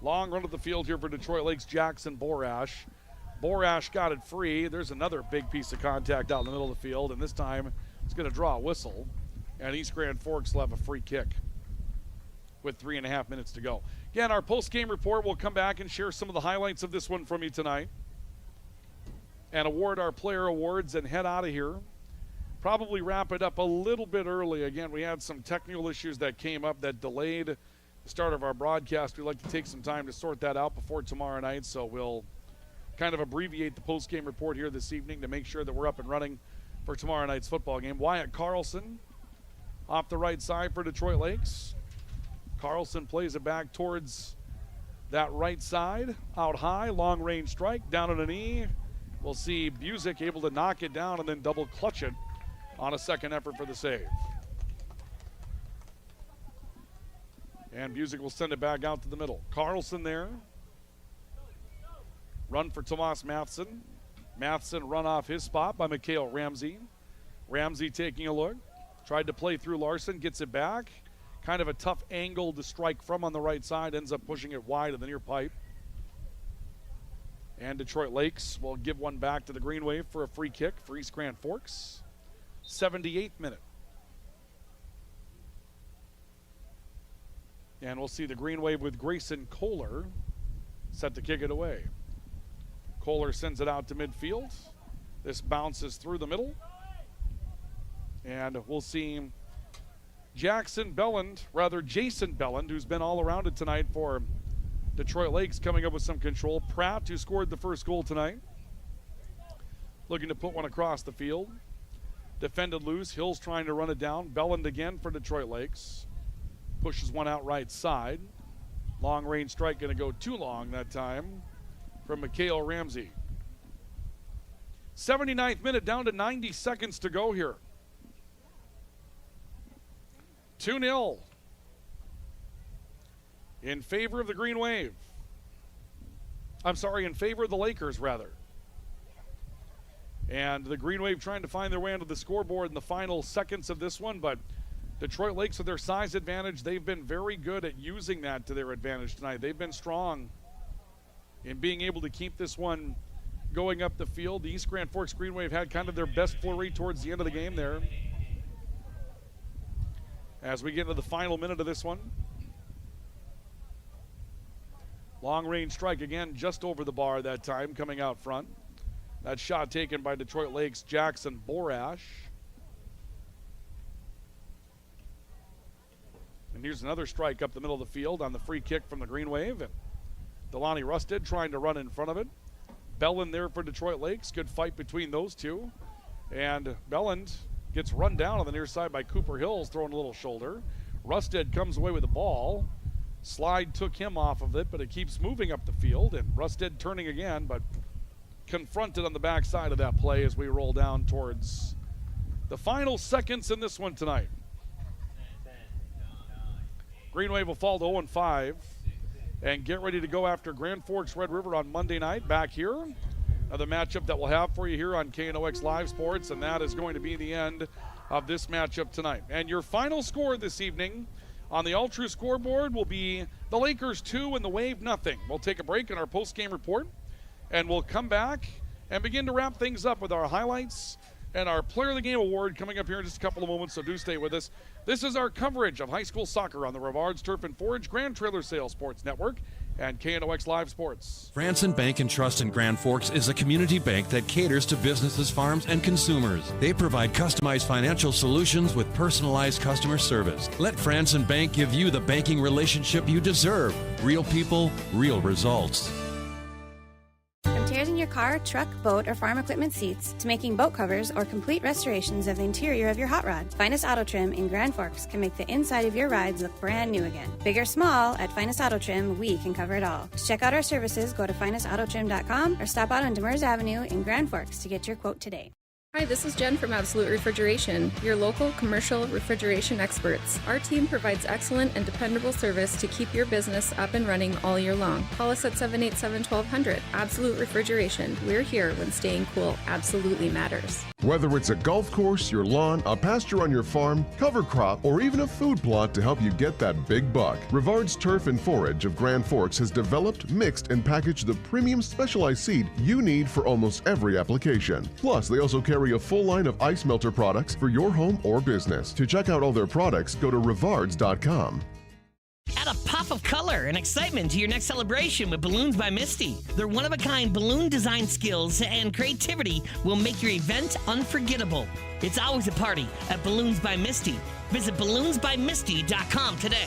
Long run of the field here for Detroit Lakes, Jackson Borash. Borash got it free. There's another big piece of contact out in the middle of the field, and this time it's going to draw a whistle, and East Grand Forks will have a free kick with 3.5 minutes to go. Again, our post-game report will come back and share some of the highlights of this one from you tonight and award our player awards and head out of here. Probably wrap it up a little bit early. Again, we had some technical issues that came up that delayed the start of our broadcast. We'd like to take some time to sort that out before tomorrow night, so we'll kind of abbreviate the post-game report here this evening to make sure that we're up and running for tomorrow night's football game. Wyatt Carlson off the right side for Detroit Lakes. Carlson plays it back towards that right side. Out high, long-range strike, down on a knee. We'll see Busick able to knock it down and then double clutch it on a second effort for the save. And Busick will send it back out to the middle. Carlson there. Run for Tomas Matheson. Matheson run off his spot by Mikhail Ramsey. Ramsey taking a look. Tried to play through Larson, gets it back. Kind of a tough angle to strike from on the right side. Ends up pushing it wide of the near pipe. And Detroit Lakes will give one back to the Green Wave for a free kick for East Grand Forks. 78th minute. And we'll see the Green Wave with Grayson Kohler set to kick it away. Kohler sends it out to midfield. This bounces through the middle. And we'll see Jason Belland, who's been all around it tonight for Detroit Lakes, coming up with some control. Pratt, who scored the first goal tonight, looking to put one across the field. Defended loose. Hill's trying to run it down. Belland again for Detroit Lakes. Pushes one out right side. Long range strike going to go too long that time from Mikhail Ramsey. 79th minute, down to 90 seconds to go here. 2-0 in favor of the Green Wave. In favor of the Lakers, rather. And the Green Wave trying to find their way onto the scoreboard in the final seconds of this one, but Detroit Lakes, with their size advantage, they've been very good at using that to their advantage tonight. They've been strong in being able to keep this one going up the field. The East Grand Forks Green Wave had kind of their best flurry towards the end of the game there. As we get into the final minute of this one. Long range strike again, just over the bar that time, coming out front. That shot taken by Detroit Lakes' Jackson Borash. And here's another strike up the middle of the field on the free kick from the Green Wave. And Delaney Rusted trying to run in front of it. Belland there for Detroit Lakes. Good fight between those two. And Belland gets run down on the near side by Cooper Hills, throwing a little shoulder. Rusted comes away with the ball. Slide took him off of it, but it keeps moving up the field. And Rusted turning again, but confronted on the backside of that play as we roll down towards the final seconds in this one tonight. Green Wave will fall to 0-5 and get ready to go after Grand Forks Red River on Monday night back here. Another matchup that we'll have for you here on KNOX Live Sports, and that is going to be the end of this matchup tonight. And your final score this evening on the Ultra scoreboard will be the Lakers 2 and the Wave nothing. We'll take a break in our post-game report, and we'll come back and begin to wrap things up with our highlights and our Player of the Game award coming up here in just a couple of moments, so do stay with us. This is our coverage of high school soccer on the Rivards Turf and Forage Grand Trailer Sales Sports Network and KNOX Live Sports. Franson Bank and Trust in Grand Forks is a community bank that caters to businesses, farms, and consumers. They provide customized financial solutions with personalized customer service. Let Franson Bank give you the banking relationship you deserve. Real people, real results. From tears in your car, truck, boat, or farm equipment seats to making boat covers or complete restorations of the interior of your hot rod, Finest Auto Trim in Grand Forks can make the inside of your rides look brand new again. Big or small, at Finest Auto Trim, we can cover it all. To check out our services, go to finestautotrim.com or stop out on Demers Avenue in Grand Forks to get your quote today. Hi, this is Jen from Absolute Refrigeration, your local commercial refrigeration experts. Our team provides excellent and dependable service to keep your business up and running all year long. Call us at 787-1200. Absolute Refrigeration. We're here when staying cool absolutely matters. Whether it's a golf course, your lawn, a pasture on your farm, cover crop, or even a food plot to help you get that big buck, Rivards Turf and Forage of Grand Forks has developed, mixed, and packaged the premium specialized seed you need for almost every application. Plus, they also carry a full line of ice melter products for your home or business. To check out all their products, go to rivards.com. Add a pop of color and excitement to your next celebration with Balloons by Misty. Their one-of-a-kind balloon design skills and creativity will make your event unforgettable. It's always a party at Balloons by Misty. Visit balloonsbymisty.com today.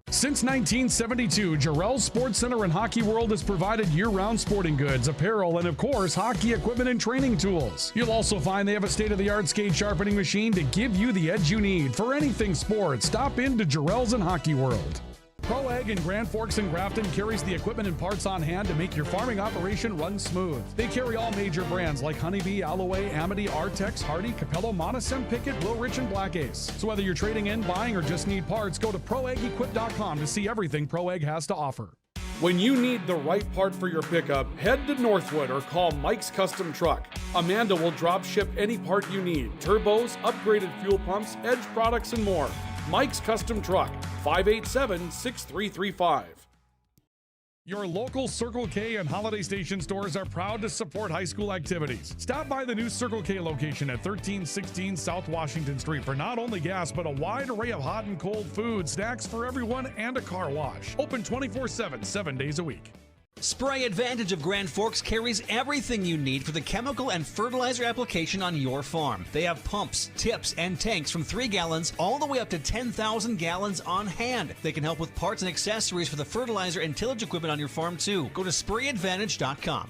Since 1972, Jarrell's Sports Center and Hockey World has provided year-round sporting goods, apparel, and of course, hockey equipment and training tools. You'll also find they have a state-of-the-art skate sharpening machine to give you the edge you need for anything sports. Stop into Jarrell's and Hockey World. Pro Ag in Grand Forks and Grafton carries the equipment and parts on hand to make your farming operation run smooth. They carry all major brands like Honeybee, Alloway, Amity, Artex, Hardy, Capello, Monosem, Pickett, Wilrich, and Black Ace. So whether you're trading in, buying, or just need parts, go to ProAgEquip.com to see everything Pro Ag has to offer. When you need the right part for your pickup, head to Northwood or call Mike's Custom Truck. Amanda will drop ship any part you need: turbos, upgraded fuel pumps, Edge products, and more. Mike's Custom Truck, 587-6335. Your local Circle K and Holiday Station stores are proud to support high school activities. Stop by the new Circle K location at 1316 South Washington Street for not only gas, but a wide array of hot and cold food, snacks for everyone, and a car wash. Open 24/7, 7 days a week. Spray Advantage of Grand Forks carries everything you need for the chemical and fertilizer application on your farm. They have pumps, tips, and tanks from 3 gallons all the way up to 10,000 gallons on hand. They can help with parts and accessories for the fertilizer and tillage equipment on your farm too. Go to sprayadvantage.com.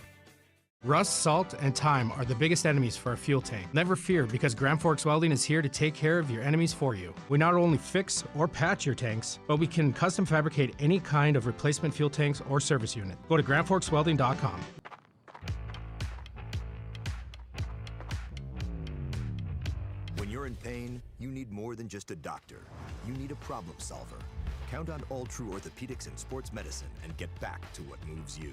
Rust, salt, and time are the biggest enemies for a fuel tank. Never fear, because Grand Forks Welding is here to take care of your enemies for you. We not only fix or patch your tanks, but we can custom fabricate any kind of replacement fuel tanks or service unit. Go to grandforkswelding.com. When you're in pain, you need more than just a doctor. You need a problem solver. Count on All True Orthopedics and Sports Medicine and get back to what moves you.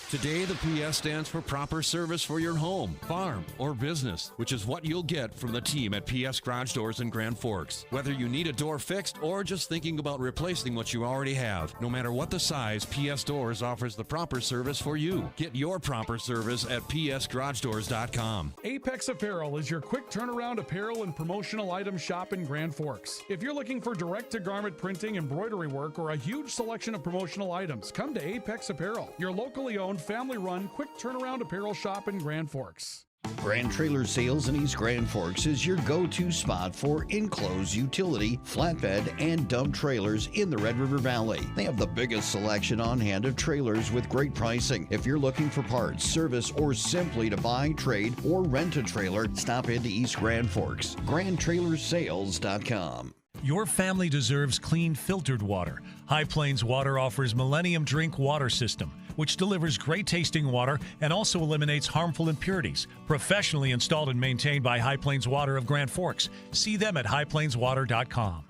Today, the PS stands for proper service for your home, farm, or business, which is what you'll get from the team at PS Garage Doors in Grand Forks. Whether you need a door fixed or just thinking about replacing what you already have, no matter what the size, PS Doors offers the proper service for you. Get your proper service at psgaragedoors.com. Apex Apparel is your quick turnaround apparel and promotional item shop in Grand Forks. If you're looking for direct-to-garment printing, embroidery work, or a huge selection of promotional items, come to Apex Apparel, your locally owned, family-run, quick turnaround apparel shop in Grand Forks. Grand Trailer Sales in East Grand Forks is your go-to spot for enclosed utility, flatbed, and dump trailers in the Red River Valley. They have the biggest selection on hand of trailers with great pricing. If you're looking for parts, service, or simply to buy, trade, or rent a trailer, stop into East Grand Forks. GrandTrailersSales.com. Your family deserves clean, filtered water. High Plains Water offers Millennium Drink Water System, which delivers great tasting water and also eliminates harmful impurities. Professionally installed and maintained by High Plains Water of Grand Forks. See them at highplainswater.com.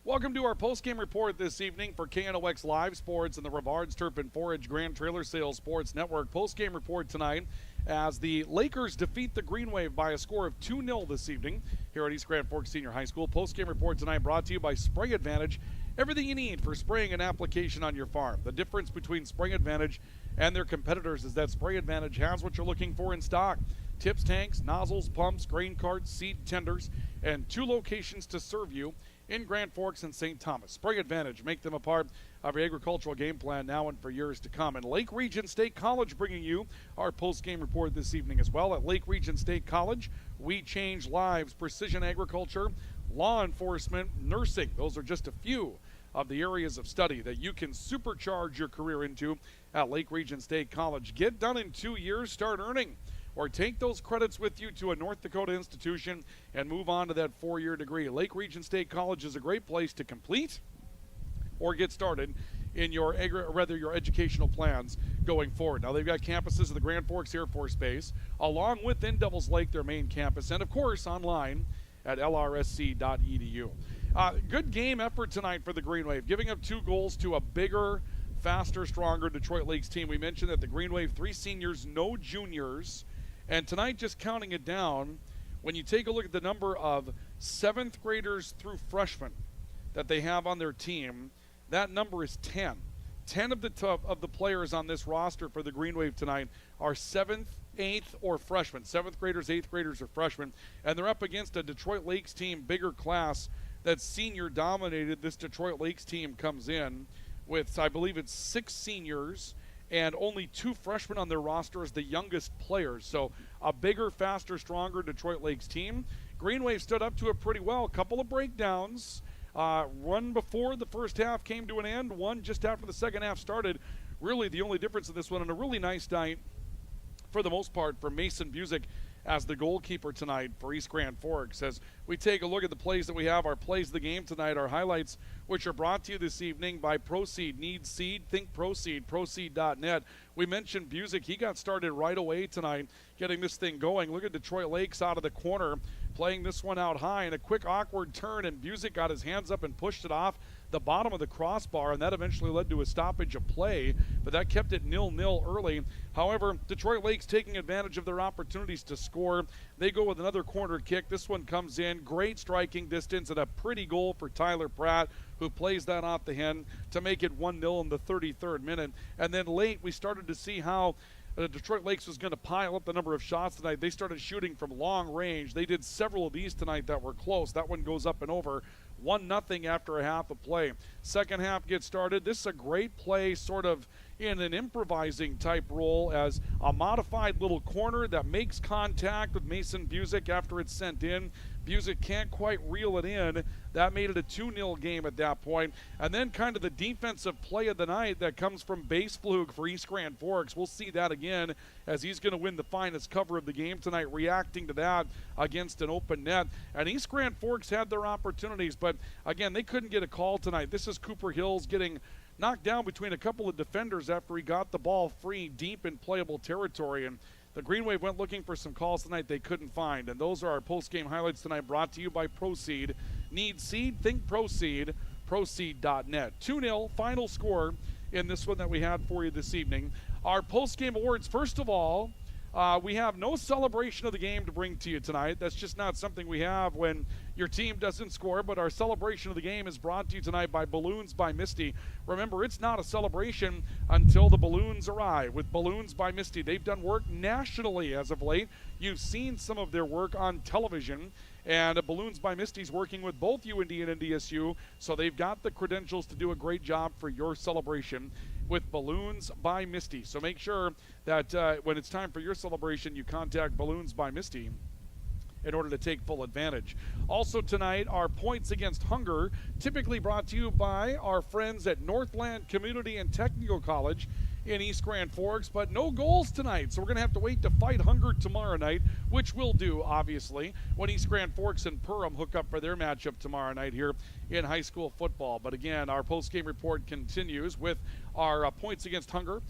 Welcome to our post-game report this evening for KNOX Live Sports and the Rivards Turf and Forage Grand Trailer Sales Sports Network. Post-game report tonight as the Lakers defeat the Green Wave by a score of 2-0 this evening here at East Grand Forks Senior High School. Post-game report tonight brought to you by Spray Advantage. Everything you need for spraying and application on your farm. The difference between Spray Advantage and their competitors is that Spray Advantage has what you're looking for in stock. Tips, tanks, nozzles, pumps, grain carts, seed tenders, and 2 locations to serve you in Grand Forks and St. Thomas. Spray Advantage, make them a part of your agricultural game plan now and for years to come. And Lake Region State College bringing you our post-game report this evening as well. At Lake Region State College, we change lives. Precision agriculture, law enforcement, nursing. Those are just a few of the areas of study that you can supercharge your career into at Lake Region State College. Get done in 2 years, start earning, or take those credits with you to a North Dakota institution and move on to that 4-year degree. Lake Region State College is a great place to complete or get started in your educational plans going forward. Now, they've got campuses at the Grand Forks Air Force Base, along with in Devils Lake, their main campus, and, of course, online at lrsc.edu. Good game effort tonight for the Green Wave, giving up 2 goals to a bigger, faster, stronger Detroit Lakes team. We mentioned that the Green Wave, 3 seniors, no juniors. And tonight, just counting it down, when you take a look at the number of 7th graders through freshmen that they have on their team, that number is 10. 10 of the players on this roster for the Green Wave tonight are 7th, 8th, or freshmen. 7th graders, 8th graders, or freshmen. And they're up against a Detroit Lakes team, bigger class, that's senior dominated. This Detroit Lakes team comes in with, I believe it's 6 seniors and only 2 freshmen on their roster as the youngest players. So a bigger, faster, stronger Detroit Lakes team. Green Wave stood up to it pretty well. A couple of breakdowns. One before the first half came to an end, one just after the second half started. Really the only difference in this one, and a really nice night for the most part for Mason Busick as the goalkeeper tonight for East Grand Forks. As we take a look at the plays that we have, our plays of the game tonight, our highlights, which are brought to you this evening by Proceed. Need seed? Think Proceed. Proceed.net. We mentioned Busick. He got started right away tonight, getting this thing going. Look at Detroit Lakes out of the corner, playing this one out high, and a quick awkward turn, and Busick got his hands up and pushed it off the bottom of the crossbar, and that eventually led to a stoppage of play, but that kept it 0-0 early. However, Detroit Lakes taking advantage of their opportunities to score. They go with another corner kick. This one comes in. Great striking distance and a pretty goal for Tyler Pratt, who plays that off the hen to make it 1-0 in the 33rd minute. And then late, we started to see how Detroit Lakes was going to pile up the number of shots tonight. They started shooting from long range. They did several of these tonight that were close. That one goes up and over. 1-0 after a half of play. Second half gets started. This is a great play, sort of in an improvising type role, as a modified little corner that makes contact with Mason Busick after it's sent in. Busick can't quite reel it in. That made it a 2-0 game at that point. And then kind of the defensive play of the night that comes from Base Flug for East Grand Forks. We'll see that again as he's going to win the finest cover of the game tonight, reacting to that against an open net. And East Grand Forks had their opportunities, but again, they couldn't get a call tonight. This is Cooper Hills getting knocked down between a couple of defenders after he got the ball free deep in playable territory. And the Green Wave went looking for some calls tonight they couldn't find. And those are our post-game highlights tonight, brought to you by Proceed. Need seed? Think Proceed. Proceed.net. 2-0 final score in this one that we had for you this evening. Our post-game awards, first of all, we have no celebration of the game to bring to you tonight. That's just not something we have when your team doesn't score, but our celebration of the game is brought to you tonight by Balloons by Misty. Remember, it's not a celebration until the balloons arrive. With Balloons by Misty, they've done work nationally as of late. You've seen some of their work on television, and Balloons by Misty's working with both UND and NDSU, so they've got the credentials to do a great job for your celebration with Balloons by Misty. So make sure that when it's time for your celebration, you contact Balloons by Misty in order to take full advantage. Also tonight, our Points Against Hunger, typically brought to you by our friends at Northland Community and Technical College in East Grand Forks, but no goals tonight, so we're going to have to wait to fight hunger tomorrow night, which we'll do, obviously, when East Grand Forks and Perham hook up for their matchup tomorrow night here in high school football. But again, our post-game report continues with our Points Against Hunger,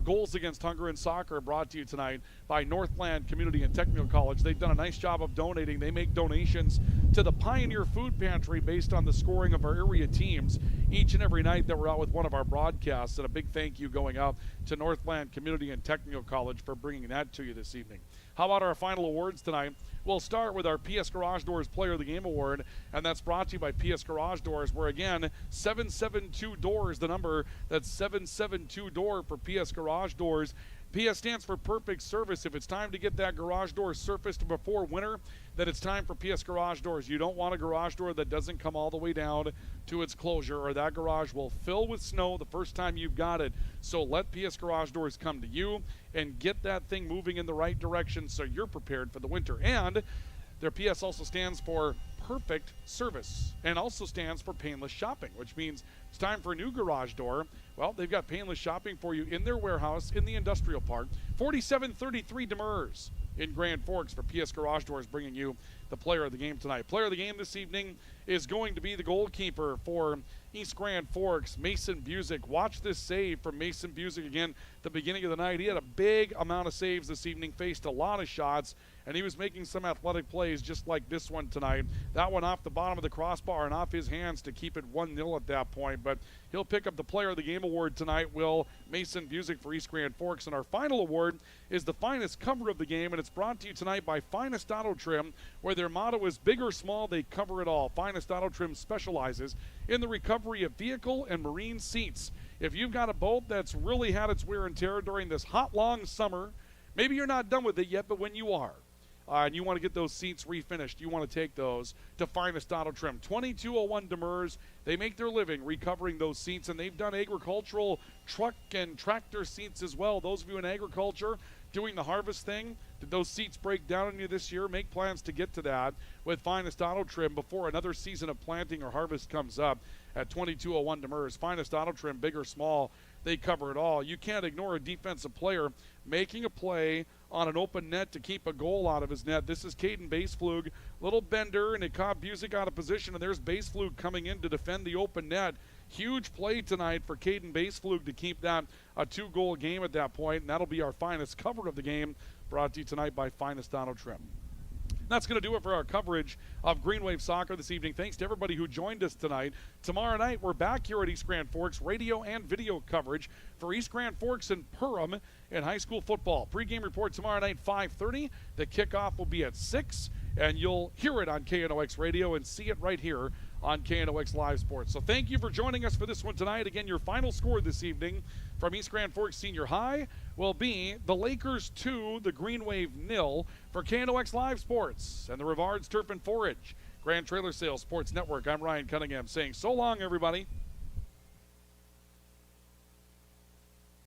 Goals Against Hunger in soccer, brought to you tonight by Northland Community and Technical College. They've done a nice job of donating. They make donations to the Pioneer Food Pantry based on the scoring of our area teams each and every night that we're out with one of our broadcasts. And a big thank you going out to Northland Community and Technical College for bringing that to you this evening. How about our final awards tonight? We'll start with our PS Garage Doors Player of the Game Award, and that's brought to you by PS Garage Doors, where again, 772 door is the number. That's 772 door for PS Garage Doors. PS stands for perfect service. If it's time to get that garage door surfaced before winter, then it's time for PS Garage Doors. You don't want a garage door that doesn't come all the way down to its closure, or that garage will fill with snow the first time you've got it. So let PS Garage Doors come to you and get that thing moving in the right direction so you're prepared for the winter. And their PS also stands for perfect service and also stands for painless shopping, which means it's time for a new garage door. Well, they've got painless shopping for you in their warehouse in the industrial park. 4733 Demers in Grand Forks for PS Garage Doors, bringing you the player of the game tonight. Player of the game this evening is going to be the goalkeeper for East Grand Forks, Mason Busick. Watch this save from Mason Busick again at the beginning of the night. He had a big amount of saves this evening, faced a lot of shots, and he was making some athletic plays just like this one tonight. That one off the bottom of the crossbar and off his hands to keep it 1-0 at that point. But he'll pick up the Player of the Game award tonight, will Mason Busick for East Grand Forks. And our final award is the finest cover of the game, and it's brought to you tonight by Finest Auto Trim, where their motto is big or small, they cover it all. Finest Auto Trim specializes in the recovery of vehicle and marine seats. If you've got a boat that's really had its wear and tear during this hot, long summer, maybe you're not done with it yet, but when you are, and you want to get those seats refinished, you want to take those to Finest Auto Trim. 2201 Demers. They make their living recovering those seats, and they've done agricultural truck and tractor seats as well. Those of you in agriculture doing the harvest thing, did those seats break down on you this year? Make plans to get to that with Finest Auto Trim before another season of planting or harvest comes up at 2201 Demers. Finest Auto Trim, big or small, they cover it all. You can't ignore a defensive player making a play on an open net to keep a goal out of his net. This is Caden Baseflug. Little bender, and it caught Busick out of position, and there's Baseflug coming in to defend the open net. Huge play tonight for Caden Baseflug to keep that a 2-goal game at that point, and that'll be our finest cover of the game, brought to you tonight by Finest Auto Trim. That's going to do it for our coverage of Green Wave Soccer this evening. Thanks to everybody who joined us tonight. Tomorrow night, we're back here at East Grand Forks, radio and video coverage for East Grand Forks and Perham in high school football. Pre-game report tomorrow night, 5:30. The kickoff will be at 6, and you'll hear it on KNOX radio and see it right here on KNOX Live Sports. So thank you for joining us for this one tonight. Again, your final score this evening from East Grand Forks Senior High will be the Lakers 2, the Green Wave 0 for KNOX Live Sports and the Rivards Turf and Forage Grand Trailer Sales Sports Network. I'm Ryan Cunningham saying so long, everybody.